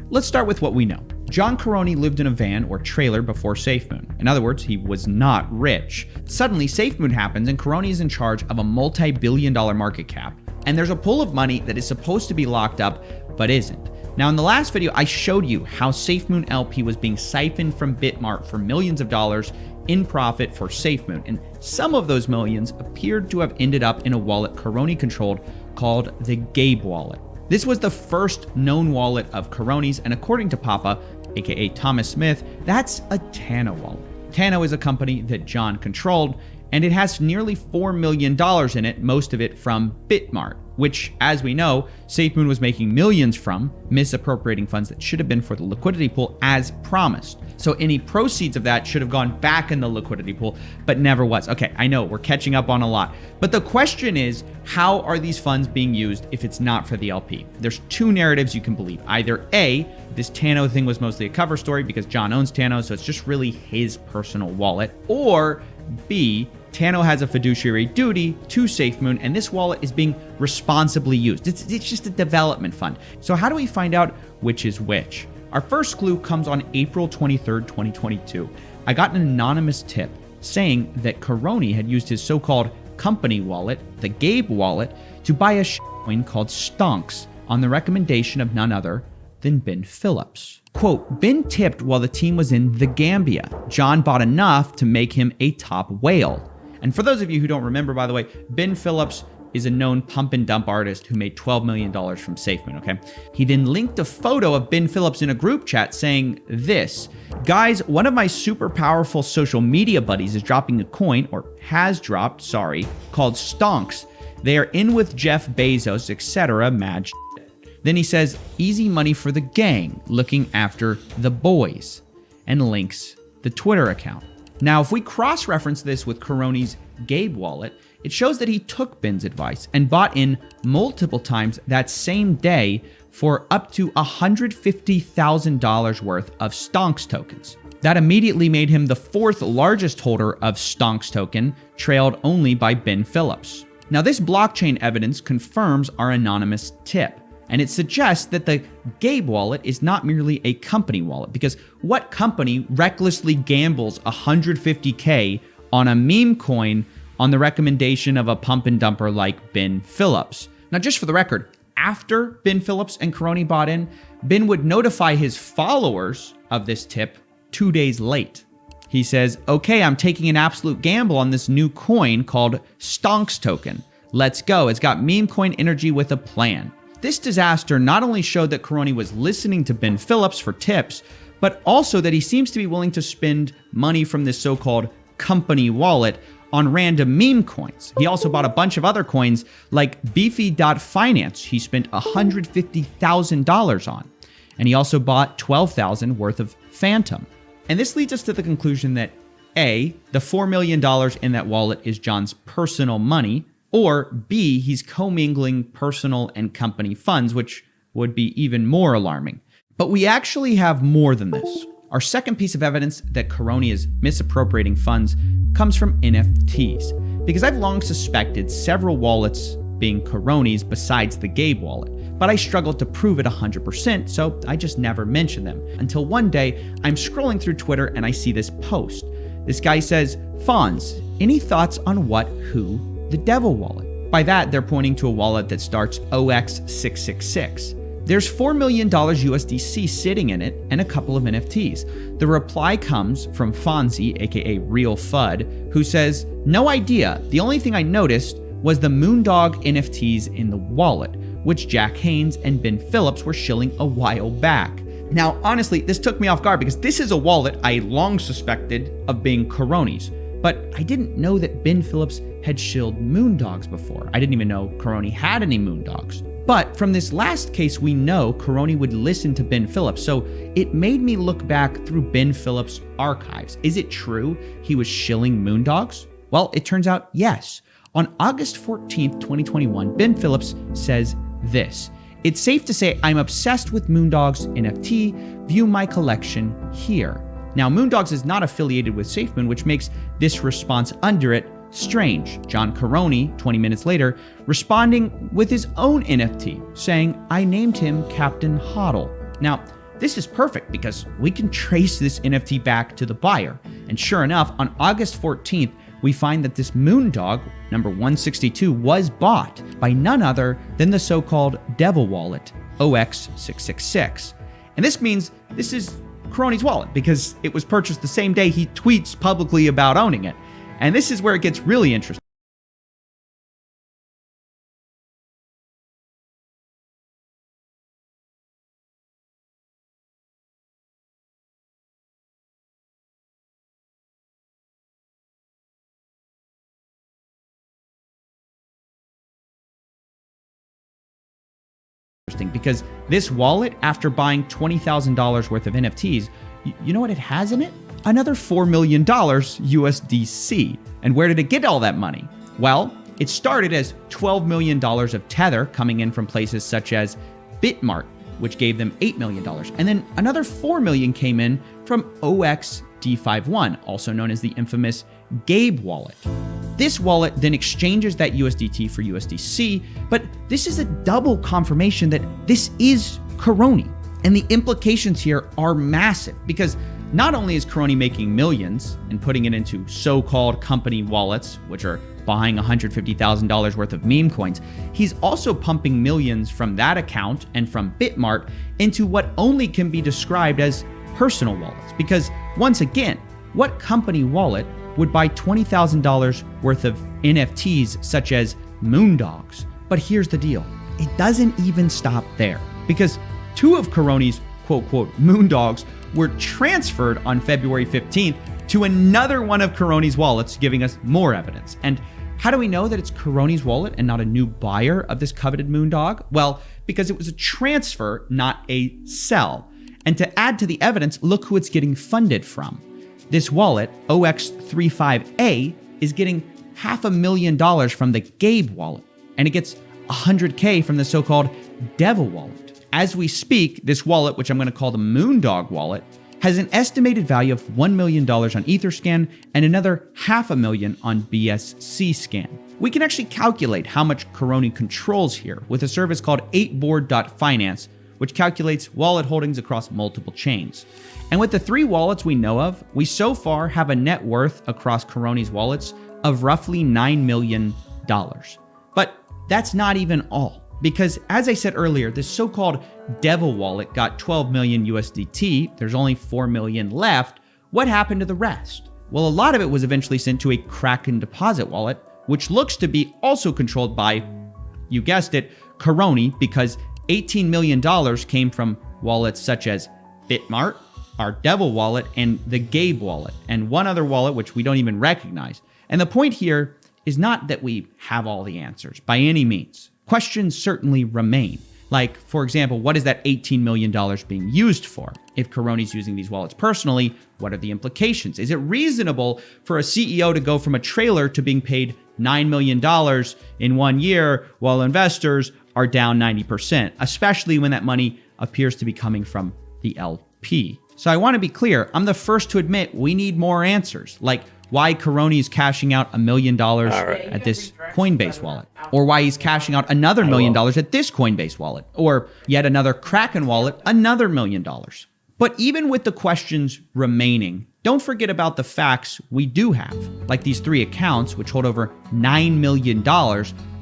Let's start with what we know. John Caroni lived in a van or trailer before SafeMoon. In other words, he was not rich. Suddenly, SafeMoon happens and Caroni is in charge of a multi-billion-dollar market cap. And there's a pool of money that is supposed to be locked up, but isn't. Now, in the last video, I showed you how SafeMoon LP was being siphoned from Bitmart for millions of dollars in profit for SafeMoon. And some of those millions appeared to have ended up in a wallet Caroni controlled called the Gabe wallet. This was the first known wallet of Caroni's, and according to Papa, aka Thomas Smith, that's a Tano wallet. Tano is a company that John controlled, and it has nearly $4 million in it, most of it from Bitmart, which, as we know, SafeMoon was making millions from, misappropriating funds that should have been for the liquidity pool as promised. So any proceeds of that should have gone back in the liquidity pool, but never was. Okay, I know, we're catching up on a lot. But the question is, how are these funds being used if it's not for the LP? There's two narratives you can believe. Either A, this Tano thing was mostly a cover story because John owns Tano, so it's just really his personal wallet. Or B, Tano has a fiduciary duty to SafeMoon, and this wallet is being responsibly used. It's just a development fund. So how do we find out which is which? Our first clue comes on April 23rd, 2022. I got an anonymous tip saying that Caroni had used his so-called company wallet, the Gabe wallet, to buy a coin called Stonks on the recommendation of none other than Ben Phillips. Quote, Ben tipped while the team was in the Gambia. John bought enough to make him a top whale. And for those of you who don't remember, by the way, Ben Phillips is a known pump and dump artist who made $12 million from SafeMoon, okay? He then linked a photo of Ben Phillips in a group chat saying this, guys, one of my super powerful social media buddies is dropping a coin, or has dropped, sorry, called Stonks. They are in with Jeff Bezos, etc. mad shit. Then he says, easy money for the gang, looking after the boys, and links the Twitter account. Now, if we cross-reference this with Caroni's Gabe wallet, it shows that he took Ben's advice and bought in multiple times that same day for up to $150,000 worth of Stonks tokens. That immediately made him the fourth largest holder of Stonks token, trailed only by Ben Phillips. Now, this blockchain evidence confirms our anonymous tip, and it suggests that the Gabe wallet is not merely a company wallet, because what company recklessly gambles $150K on a meme coin on the recommendation of a pump and dumper like Ben Phillips? Now, just for the record, after Ben Phillips and Caroni bought in, Ben would notify his followers of this tip 2 days late. He says, okay, I'm taking an absolute gamble on this new coin called Stonks token. Let's go. It's got meme coin energy with a plan. This disaster not only showed that Caroni was listening to Ben Phillips for tips, but also that he seems to be willing to spend money from this so-called company wallet on random meme coins. He also bought a bunch of other coins like Beefy.finance he spent $150,000 on. And he also bought $12,000 worth of Phantom. And this leads us to the conclusion that A, the $4 million in that wallet is John's personal money, or B, he's commingling personal and company funds, which would be even more alarming. But we actually have more than this. Our second piece of evidence that Caroni is misappropriating funds comes from NFTs, because I've long suspected several wallets being Caroni's besides the Gabe wallet, but I struggled to prove it 100%, so I just never mentioned them. Until one day, I'm scrolling through Twitter and I see this post. This guy says, Fonz, any thoughts on what, who, the Devil wallet? By that, they're pointing to a wallet that starts OX666. There's $4 million USDC sitting in it and a couple of NFTs. The reply comes from Fonzie, aka Real FUD, who says, no idea. The only thing I noticed was the Moondog NFTs in the wallet, which Jack Haynes and Ben Phillips were shilling a while back. Now, honestly, this took me off guard because this is a wallet I long suspected of being Caroni's, but I didn't know that Ben Phillips had shilled Moondogs before. I didn't even know Caroni had any Moondogs. But from this last case, we know Caroni would listen to Ben Phillips, so it made me look back through Ben Phillips' archives. Is it true he was shilling Moondogs? Well, it turns out yes. On August 14th, 2021, Ben Phillips says this: it's safe to say I'm obsessed with Moondogs NFT, view my collection here. Now, Moondogs is not affiliated with SafeMoon, which makes this response under it strange. John Caroni, 20 minutes later, responding with his own NFT, saying, I named him Captain Hodl. Now, this is perfect because we can trace this NFT back to the buyer. And sure enough, on August 14th, we find that this Moondog, number 162, was bought by none other than the so-called Devil wallet, OX666. And this means this is Caroni's wallet because it was purchased the same day he tweets publicly about owning it. And this is where it gets really interesting. Because this wallet, after buying $20,000 worth of NFTs, you know what it has in it? Another $4 million USDC. And where did it get all that money? Well, it started as $12 million of Tether coming in from places such as Bitmart, which gave them $8 million. And then another $4 million came in from OXD51, also known as the infamous Gabe wallet. This wallet then exchanges that USDT for USDC, but this is a double confirmation that this is Caroni. And the implications here are massive because Not only is Caroni making millions and putting it into so-called company wallets, which are buying $150,000 worth of meme coins, he's also pumping millions from that account and from Bitmart into what only can be described as personal wallets. Because once again, what company wallet would buy $20,000 worth of NFTs such as Moondogs? But here's the deal. It doesn't even stop there, because two of Caroni's quote-quote Moondogs were transferred on February 15th to another one of Caroni's wallets, giving us more evidence. And how do we know that it's Caroni's wallet and not a new buyer of this coveted Moondog? Well, because it was a transfer, not a sell. And to add to the evidence, look who it's getting funded from. This wallet, OX35A, is getting $500,000 from the Gabe wallet, and it gets $100K from the so-called Devil wallet. As we speak, this wallet, which I'm going to call the Moondog wallet, has an estimated value of $1 million on Etherscan and another $500,000 on BSC Scan. We can actually calculate how much Caroni controls here with a service called 8board.finance, which calculates wallet holdings across multiple chains. And with the 3 wallets we know of, we so far have a net worth across Caroni's wallets of roughly $9 million. But that's not even all. Because as I said earlier, this so-called Devil wallet got 12 million USDT. There's only 4 million left. What happened to the rest? Well, a lot of it was eventually sent to a Kraken deposit wallet, which looks to be also controlled by, you guessed it, Caroni, because $18 million came from wallets such as Bitmart, our Devil wallet, and the Gabe wallet, and one other wallet which we don't even recognize. And the point here is not that we have all the answers by any means. Questions certainly remain. Like, for example, what is that $18 million being used for? If Caroni's using these wallets personally, what are the implications? Is it reasonable for a CEO to go from a trailer to being paid $9 million in 1 year while investors are down 90%, especially when that money appears to be coming from the LP? So I want to be clear, I'm the first to admit we need more answers, like why Caroni is cashing out $1 million at this Coinbase wallet, or why he's cashing out another $1 million at this Coinbase wallet, or yet another Kraken wallet, another $1 million. But even with the questions remaining, don't forget about the facts we do have, like these 3 accounts which hold over $9 million,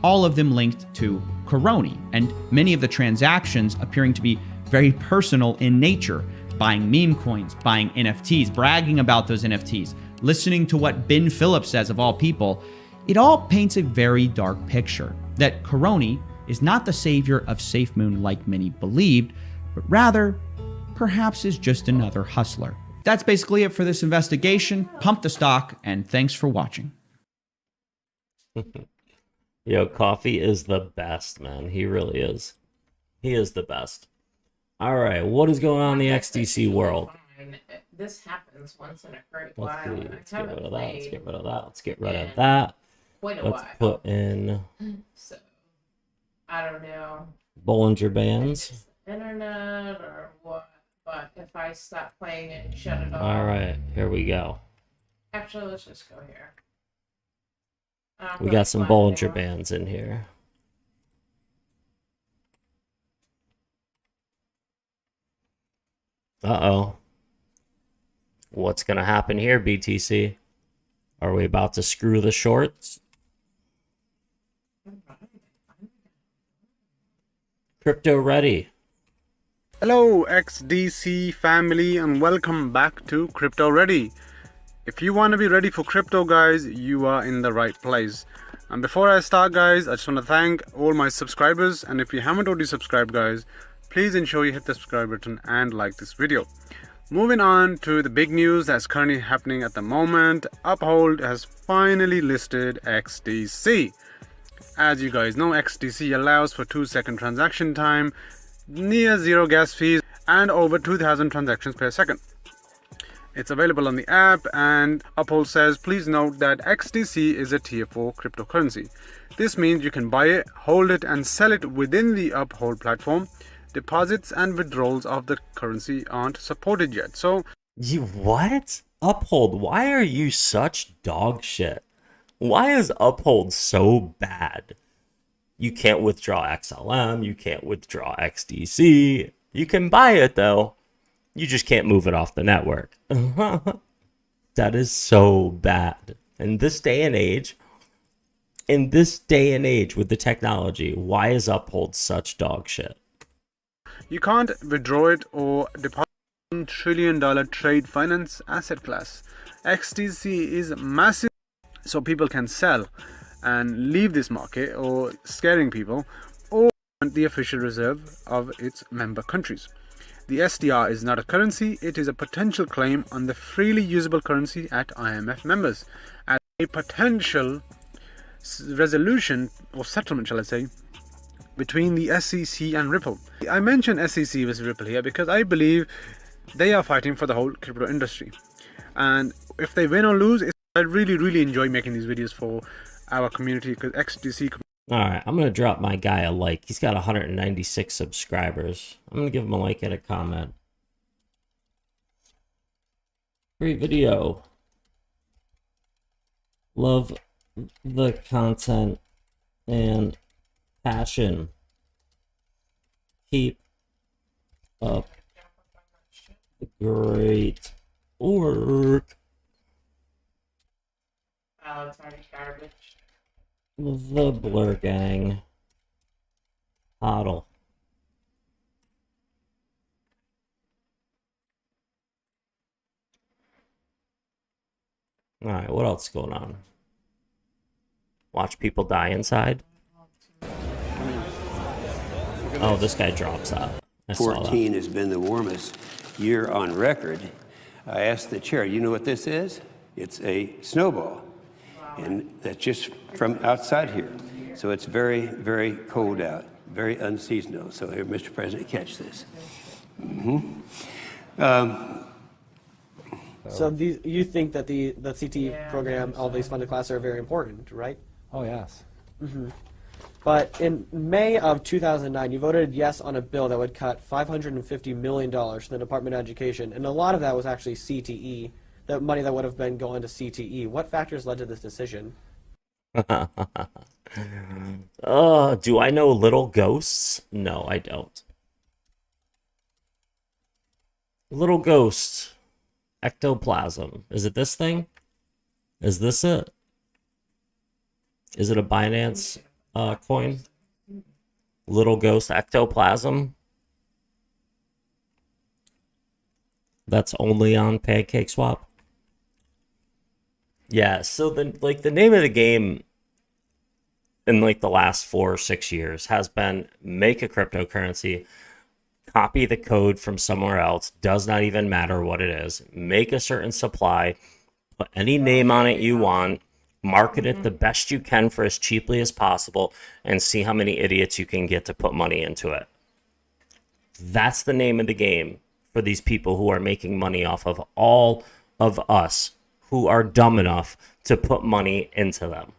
all of them linked to Caroni, and many of the transactions appearing to be very personal in nature, buying meme coins, buying NFTs, bragging about those NFTs, listening to what Ben Phillips says of all people. It all paints a very dark picture that Caroni is not the savior of SafeMoon like many believed, but rather perhaps is just another hustler. That's basically it for this investigation. Pump the stock, and thanks for watching. Yo, Coffee is the best, man. He really is. He is the best. All right, what is going on in the XDC world? This happens once in a great while. Let's get rid of that. Let's get rid of that. Let's get rid of that. Let's put in. So, I don't know. Bollinger Bands. Internet or what? But if I stop playing it and shut it off. All right, here we go. Actually, let's just go here. We got some Bollinger Bands in here. Uh-oh. What's going to happen here, BTC? Are we about to screw the shorts? Crypto ready. Hello XDC family and welcome back to Crypto Ready. If you want to be ready for crypto, guys, you are in the right place. And before I start, guys, I just want to thank all my subscribers, and if you haven't already subscribed, guys, please ensure you hit the subscribe button and like this video. Moving on to the big news that's currently happening at the moment. Uphold has finally listed XDC. As you guys know, XDC allows for 2-second transaction time, near zero gas fees, and over 2,000 transactions per second. It's available on the app, and Uphold says, please note that XDC is a tier 4 cryptocurrency. This means you can buy it, hold it, and sell it within the Uphold platform. Deposits and withdrawals of the currency aren't supported yet. So, What? Uphold, why are you such dog shit? Why is Uphold so bad? You can't withdraw XLM, you can't withdraw XDC. You can buy it though. You just can't move it off the network. That is so bad. In this day and age, with the technology, why is Uphold such dog shit? You can't withdraw it or deposit $1 trillion trade finance asset class. XDC is massive, so people can sell and leave this market or scaring people, or the official reserve of its member countries. The SDR is not a currency, it is a potential claim on the freely usable currency at IMF members. As a potential resolution or settlement, shall I say, between the SEC and Ripple. I mention SEC with Ripple here because I believe they are fighting for the whole crypto industry. And if they win or lose, I really enjoy making these videos for our community because XDC. Alright, I'm going to drop my guy a like. He's got 196 subscribers. I'm going to give him a like and a comment. Great video. Love the content and passion. Keep up the great work. It's already garbage. The Blur Gang. Hodl. Alright, what else is going on? Watch people die inside? Oh, this guy drops out. 14 has been the warmest year on record. I asked the chair, you know what this is? It's a snowball. And that's just from outside here. So it's very, very cold out, very unseasonal. So here, Mr. President, catch this. So you think that the CTE program, all these funded classes are very important, right? Oh, yes. But in May of 2009, you voted yes on a bill that would cut $550 million to the Department of Education, and a lot of that was actually CTE, the money that would have been going to CTE. What factors led to this decision? Do I know Little Ghosts? No, I don't. Little Ghosts. Ectoplasm. Is it this thing? Is this it? Is it a Binance coin? Little Ghost Ectoplasm? That's only on PancakeSwap? Yeah, so the name of the game in like the last 4 or 6 years has been make a cryptocurrency, copy the code from somewhere else, does not even matter what it is, make a certain supply, put any name on it you want, market it the best you can for as cheaply as possible, and see how many idiots you can get to put money into it. That's the name of the game for these people who are making money off of all of us who are dumb enough to put money into them.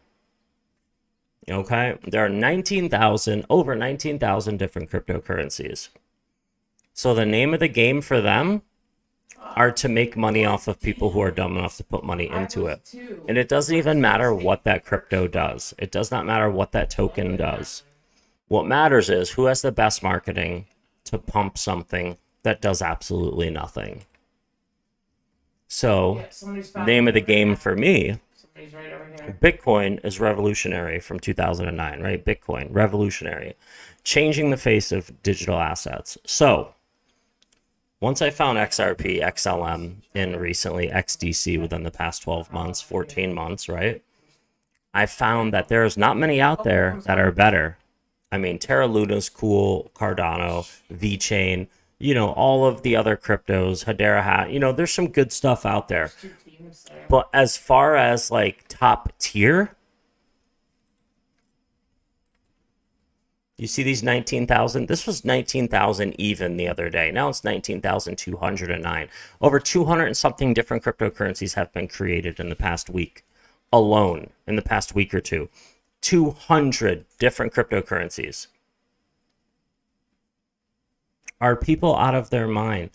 Okay? There are over 19,000 different cryptocurrencies. So the name of the game for them are to make money off of people who are dumb enough to put money into it. And it doesn't even matter what that crypto does. It does not matter what that token does. What matters is who has the best marketing to pump something that does absolutely nothing. So, name of the game for me, Bitcoin is revolutionary from 2009, right? Bitcoin, revolutionary. Changing the face of digital assets. So, once I found XRP, XLM, and recently XDC within the past 12 months, 14 months, right? I found that there's not many out there that are better. I mean, Terra Luna's cool, Cardano, VeChain, you know, all of the other cryptos, Hedera, you know, there's some good stuff out there. But as far as like top tier, you see these 19,000? This was 19,000 even the other day. Now it's 19,209. Over 200 and something different cryptocurrencies have been created in the past week alone, in the past week or two. 200 different cryptocurrencies. Are people out of their mind?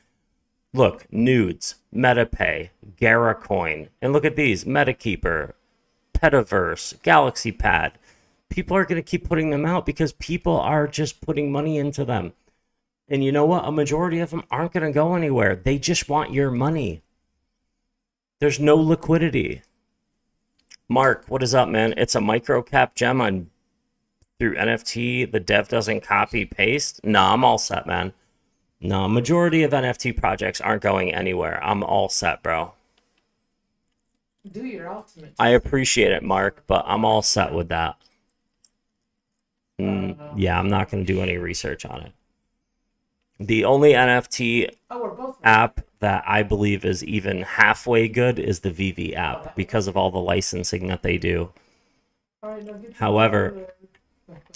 Look, Nudes, MetaPay, GaraCoin, and look at these, MetaKeeper, Petaverse, GalaxyPad. People are going to keep putting them out because people are just putting money into them. And you know what? A majority of them aren't going to go anywhere. They just want your money. There's no liquidity. Mark, what is up, man? It's a micro cap gem on through NFT. The dev doesn't copy paste. No, I'm all set, man. No, majority of NFT projects aren't going anywhere. I'm all set, bro. Do your ultimate. I appreciate it, Mark, but I'm all set with that. Yeah, I'm not going to do any research on it. The only NFT app that I believe is even halfway good is the VV app because of all the licensing that they do. However,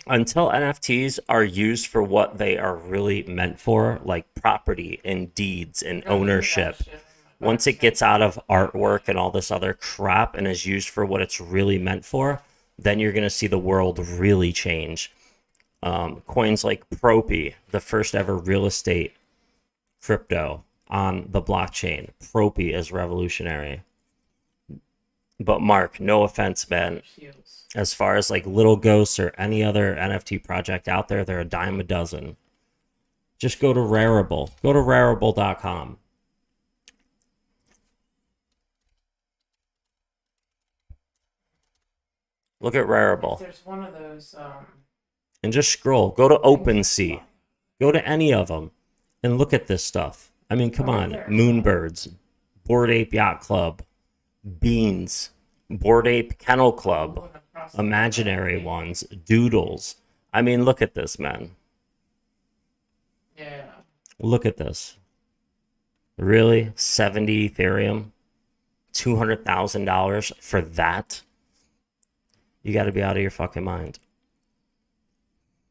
until NFTs are used for what they are really meant for, like property and deeds and ownership, once it gets out of artwork and all this other crap and is used for what it's really meant for, then you're going to see the world really change. Coins like Propy, the first ever real estate crypto on the blockchain. Propy is revolutionary. But Mark, no offense, man. As far as like Little Ghosts or any other NFT project out there, they're a dime a dozen. Just go to Rarible. Go to Rarible.com. Look at Rarible. There's one of those. And just scroll. Go to OpenSea. Go to any of them and look at this stuff. I mean, come on. Moonbirds, Bored Ape Yacht Club, Beans, Bored Ape Kennel Club, Imaginary Ones, Doodles. I mean, look at this, man. Yeah. Look at this. Really? 70 Ethereum? $200,000 for that? You got to be out of your fucking mind.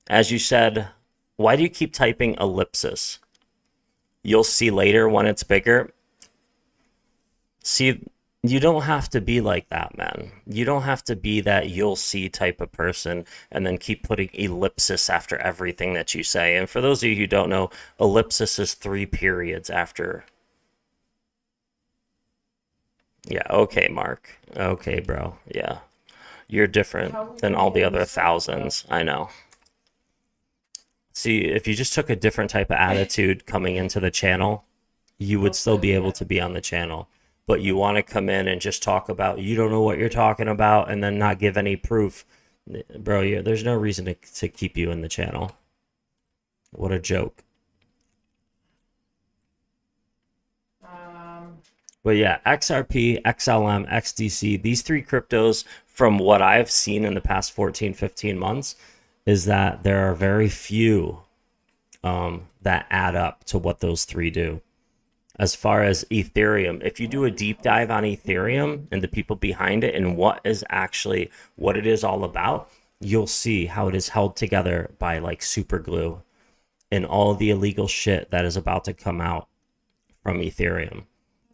As you said, why do you keep typing ellipsis? You'll see later when it's bigger. See, you don't have to be like that, man. You don't have to be that you'll see type of person and then keep putting ellipsis after everything that you say. And for those of you who don't know, ellipsis is 3 periods after. Yeah, okay, Mark. Okay, bro. Yeah. You're different than all the other thousands. I know. See, if you just took a different type of attitude coming into the channel, you would still be able to be on the channel. But you want to come in and just talk about, you don't know what you're talking about, and then not give any proof. Bro, there's no reason to keep you in the channel. What a joke. But yeah, XRP, XLM, XDC, these 3 cryptos, from what I've seen in the past 14, 15 months, is that there are very few that add up to what those 3 do. As far as Ethereum, if you do a deep dive on Ethereum and the people behind it and what it is all about, you'll see how it is held together by like super glue and all the illegal shit that is about to come out from Ethereum.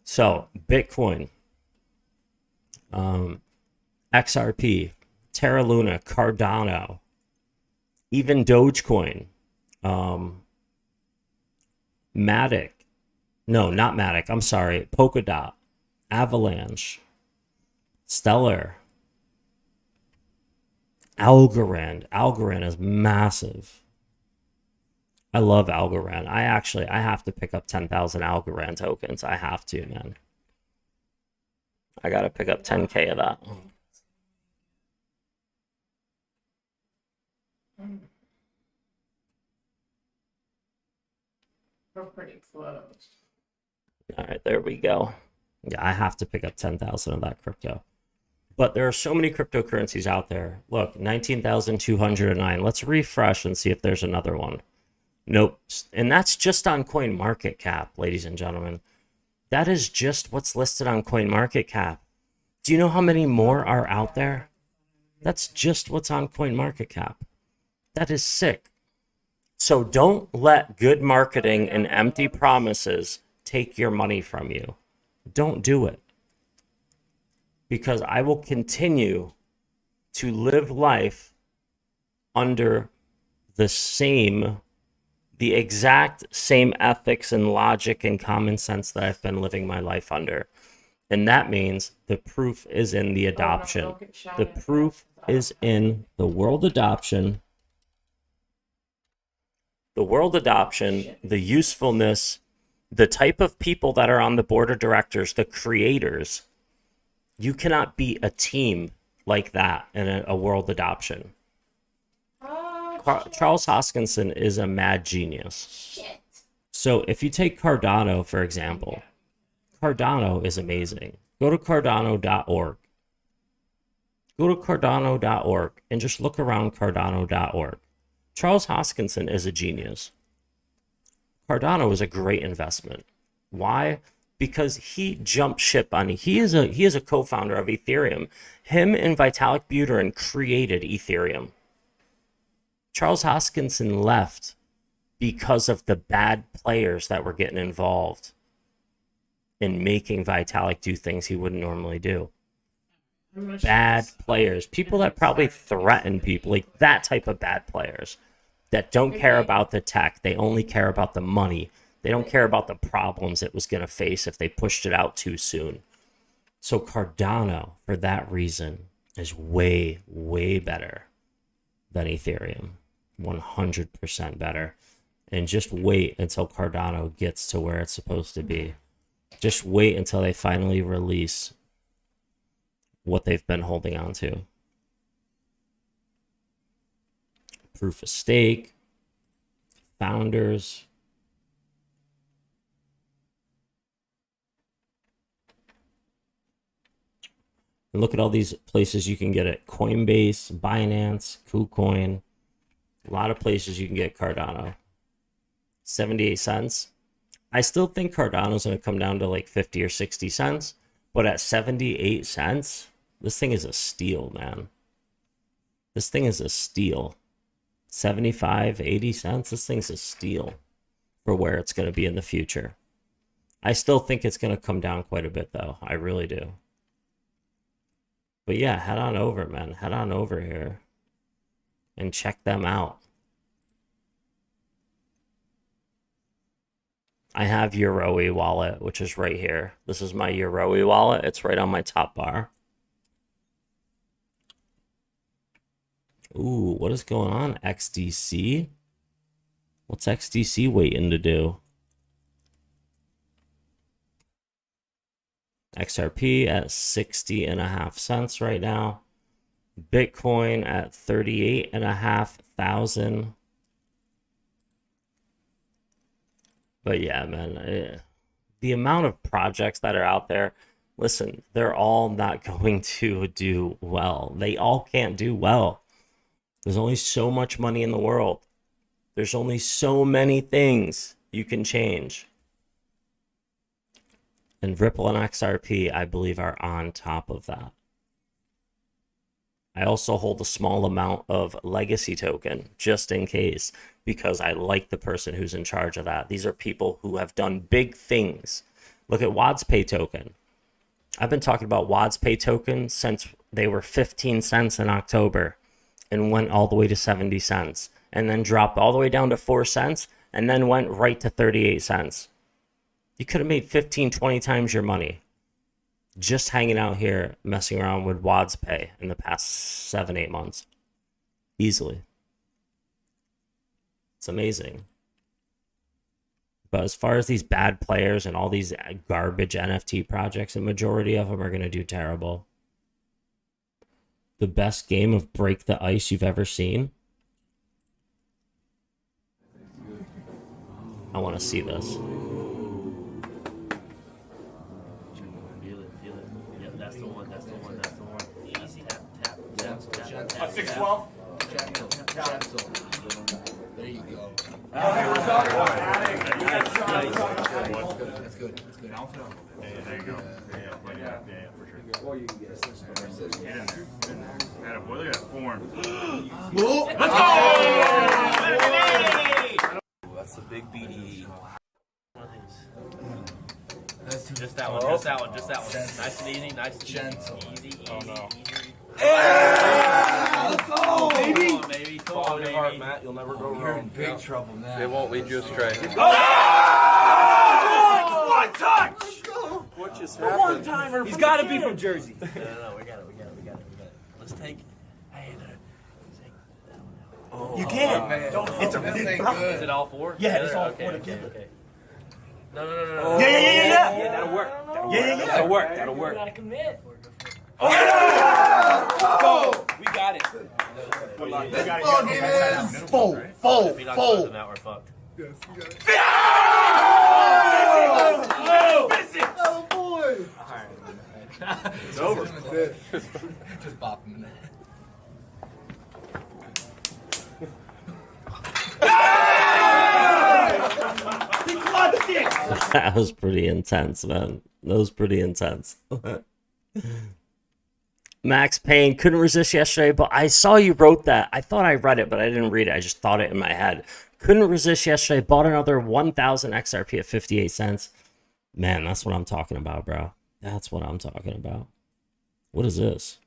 So Bitcoin, XRP, Terra Luna, Cardano, even Dogecoin, Matic. No, not Matic. I'm sorry. Polkadot, Avalanche, Stellar, Algorand. Algorand is massive. I love Algorand. I have to pick up 10,000 Algorand tokens. I have to, man. I got to pick up 10K of that. We're pretty close. All right, there we go. Yeah, I have to pick up 10,000 of that crypto. But there are so many cryptocurrencies out there. Look, 19,209. Let's refresh and see if there's another one. Nope. And that's just on CoinMarketCap, ladies and gentlemen. That is just what's listed on CoinMarketCap. Do you know how many more are out there? That's just what's on CoinMarketCap. That is sick. So don't let good marketing and empty promises take your money from you. Don't do it. Because I will continue to live life under the exact same ethics and logic and common sense that I've been living my life under. And that means the proof is in the adoption. The proof is in the world adoption the world adoption, the usefulness, the type of people that are on the board of directors, the creators. You cannot beat a team like that in a world adoption. Charles Hoskinson is a mad genius. So if you take Cardano, for example, Cardano is amazing. Go to cardano.org. Go to cardano.org and just look around cardano.org. Charles Hoskinson is a genius. Cardano is a great investment. Why? Because he jumped ship on it. He is a co-founder of Ethereum. Him and Vitalik Buterin created Ethereum. Charles Hoskinson left because of the bad players that were getting involved in making Vitalik do things he wouldn't normally do. Bad players, people that probably threaten people, like that type of bad players that don't care about the tech. They only care about the money. They don't care about the problems it was going to face if they pushed it out too soon. So Cardano, for that reason, is way, way better than Ethereum. 100% better. And just wait until Cardano gets to where it's supposed to be. Just wait until they finally release what they've been holding on to. Proof of stake, founders. And look at all these places you can get it. Coinbase, Binance, KuCoin. A lot of places you can get Cardano. 78 cents. I still think Cardano's going to come down to like 50 or 60 cents. But at 78 cents, this thing is a steal, man. This thing is a steal. 75, 80 cents, this thing's a steal for where it's going to be in the future. I still think it's going to come down quite a bit, though. I really do. But yeah, head on over, man. Head on over here and check them out. I have Yoroi wallet, which is right here. This is my Yoroi wallet. It's right on my top bar. Ooh, what is going on, XDC? What's XDC waiting to do? XRP at 60.5 cents right now. Bitcoin at 38,500. But yeah, man, the amount of projects that are out there, listen, they're all not going to do well. They all can't do well. There's only so much money in the world. There's only so many things you can change. And Ripple and XRP, I believe, are on top of that. I also hold a small amount of Legacy token, just in case, because I like the person who's in charge of that. These are people who have done big things. Look at WadsPay token. I've been talking about WadsPay token since they were 15 cents in October and went all the way to 70 cents and then dropped all the way down to 4 cents and then went right to 38 cents. You could have made 15, 20 times your money just hanging out here messing around with WadsPay in the past 7-8 months. Easily. It's amazing. But as far as these bad players and all these garbage NFT projects, a majority of them are going to do terrible. The best game of Break the Ice you've ever seen? I want to see this. A 6-12? There you go. That's good. That's good. There you go. Yeah, for sure. Or you can get it. Get in there. Boy, look at that form. Let's go! That's the big BDE. Just that one. Just that one. Just that one. Nice and easy. Nice and gentle. Easy. Oh no. Let's go, baby! Come on, baby. Come on, baby. Heart, Matt. You'll never go wrong. You're in big trouble now. They won't lead you astray. Oh! One touch! Let's go! What just happened? One timer. He's got to be from Jersey. No, we got it. Let's take. Hey, You can. It's a big problem. Is it all four? Yeah, it's all Okay, four okay, together. okay. No. Yeah. That'll work. Yeah. That'll work. That'll work. gotta commit. Oh! We got it. This ball game is fold. If he knocks us out, we're fucked. Oh boy! It's over. Just bop him. That was pretty intense, man. That was pretty intense. Max Payne, couldn't resist yesterday, but I saw you wrote that. I thought I read it, but I didn't read it. I just thought it in my head. Couldn't resist yesterday, bought another 1,000 XRP at 58 cents. Man, that's what I'm talking about, bro. That's what I'm talking about. What is this?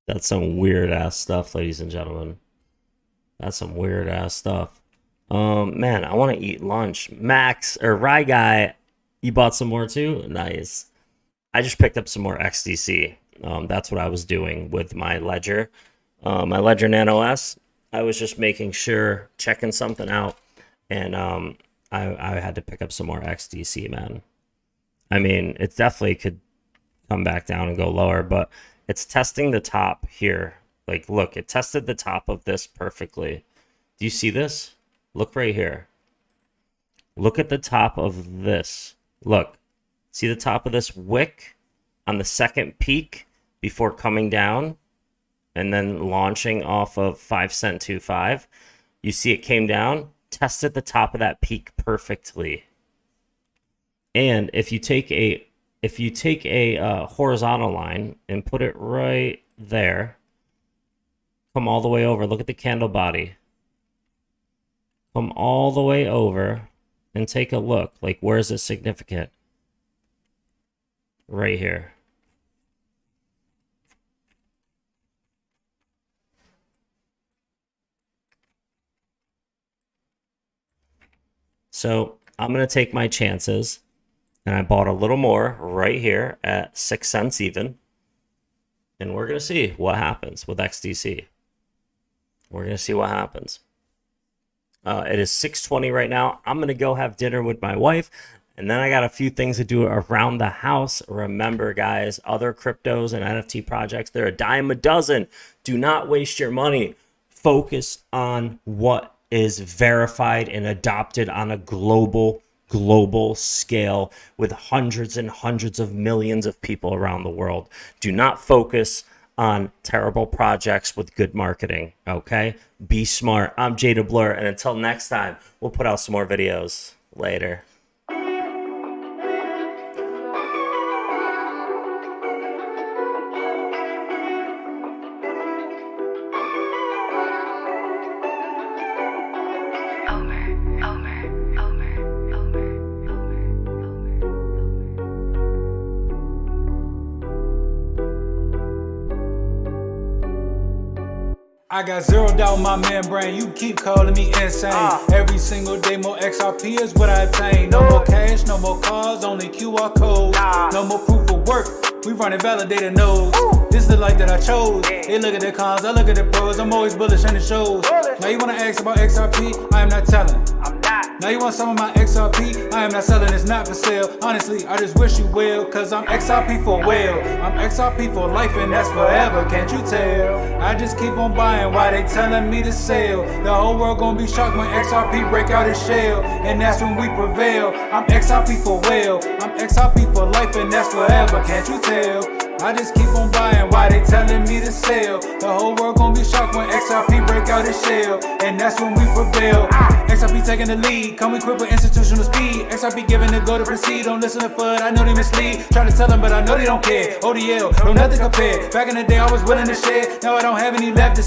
That's some weird ass stuff, ladies and gentlemen. That's some weird ass stuff. Man, I want to eat lunch. Max or Rye Guy, you bought some more too? Nice. I just picked up some more XDC. That's what I was doing with my Ledger. My Ledger Nano S. I was just making sure, checking something out, and I had to pick up some more XDC, man. I mean, it definitely could come back down and go lower, but it's testing the top here. Like, look, it tested the top of this perfectly. Do you see this? Look right here. Look at the top of this. Look, see the top of this wick on the second peak before coming down and then launching off of 5 cent 2.5. You see it came down, tested the top of that peak perfectly. And if you take a horizontal line and put it right there, come all the way over. Look at the candle body. Come all the way over and take a look. Like, where is it significant? Right here. So I'm going to take my chances. And I bought a little more right here at 6 cents even. And we're going to see what happens with XDC. We're going to see what happens. It is 6:20 right now. I'm going to go have dinner with my wife. And then I got a few things to do around the house. Remember, guys, other cryptos and NFT projects, they're a dime a dozen. Do not waste your money. Focus on what is verified and adopted on a global scale with hundreds and hundreds of millions of people around the world. Do not focus on terrible projects with good marketing, okay? Be smart. I'm Jada Blur, and until next time, we'll put out some more videos later. I got zeroed out my membrane, you keep calling me insane. Every single day more XRP is what I attain. No more cash, no more cars, only QR codes. No more proof of work, we running validated nodes. This is the life that I chose. They look at the cons, I look at the pros. I'm always bullish and it shows. Now you wanna ask about XRP, I am not telling. Now you want some of my XRP, I am not selling, it's not for sale. Honestly, I just wish you well, cause I'm XRP for well. I'm XRP for life and that's forever, can't you tell? I just keep on buying while they telling me to sell. The whole world gonna be shocked when XRP break out its shell, and that's when we prevail. I'm XRP for well, I'm XRP for life and that's forever, can't you tell? I just keep on buying while they telling me to sell. The whole world gonna be shocked when XRP break out its shell, and that's when we prevail. XRP taking the lead, come equipped with institutional speed. XRP giving the go to proceed, don't listen to FUD, I know they mislead. Try to tell them but I know they don't care. ODL, no nothing compared. Back in the day I was willing to share, now I don't have any left to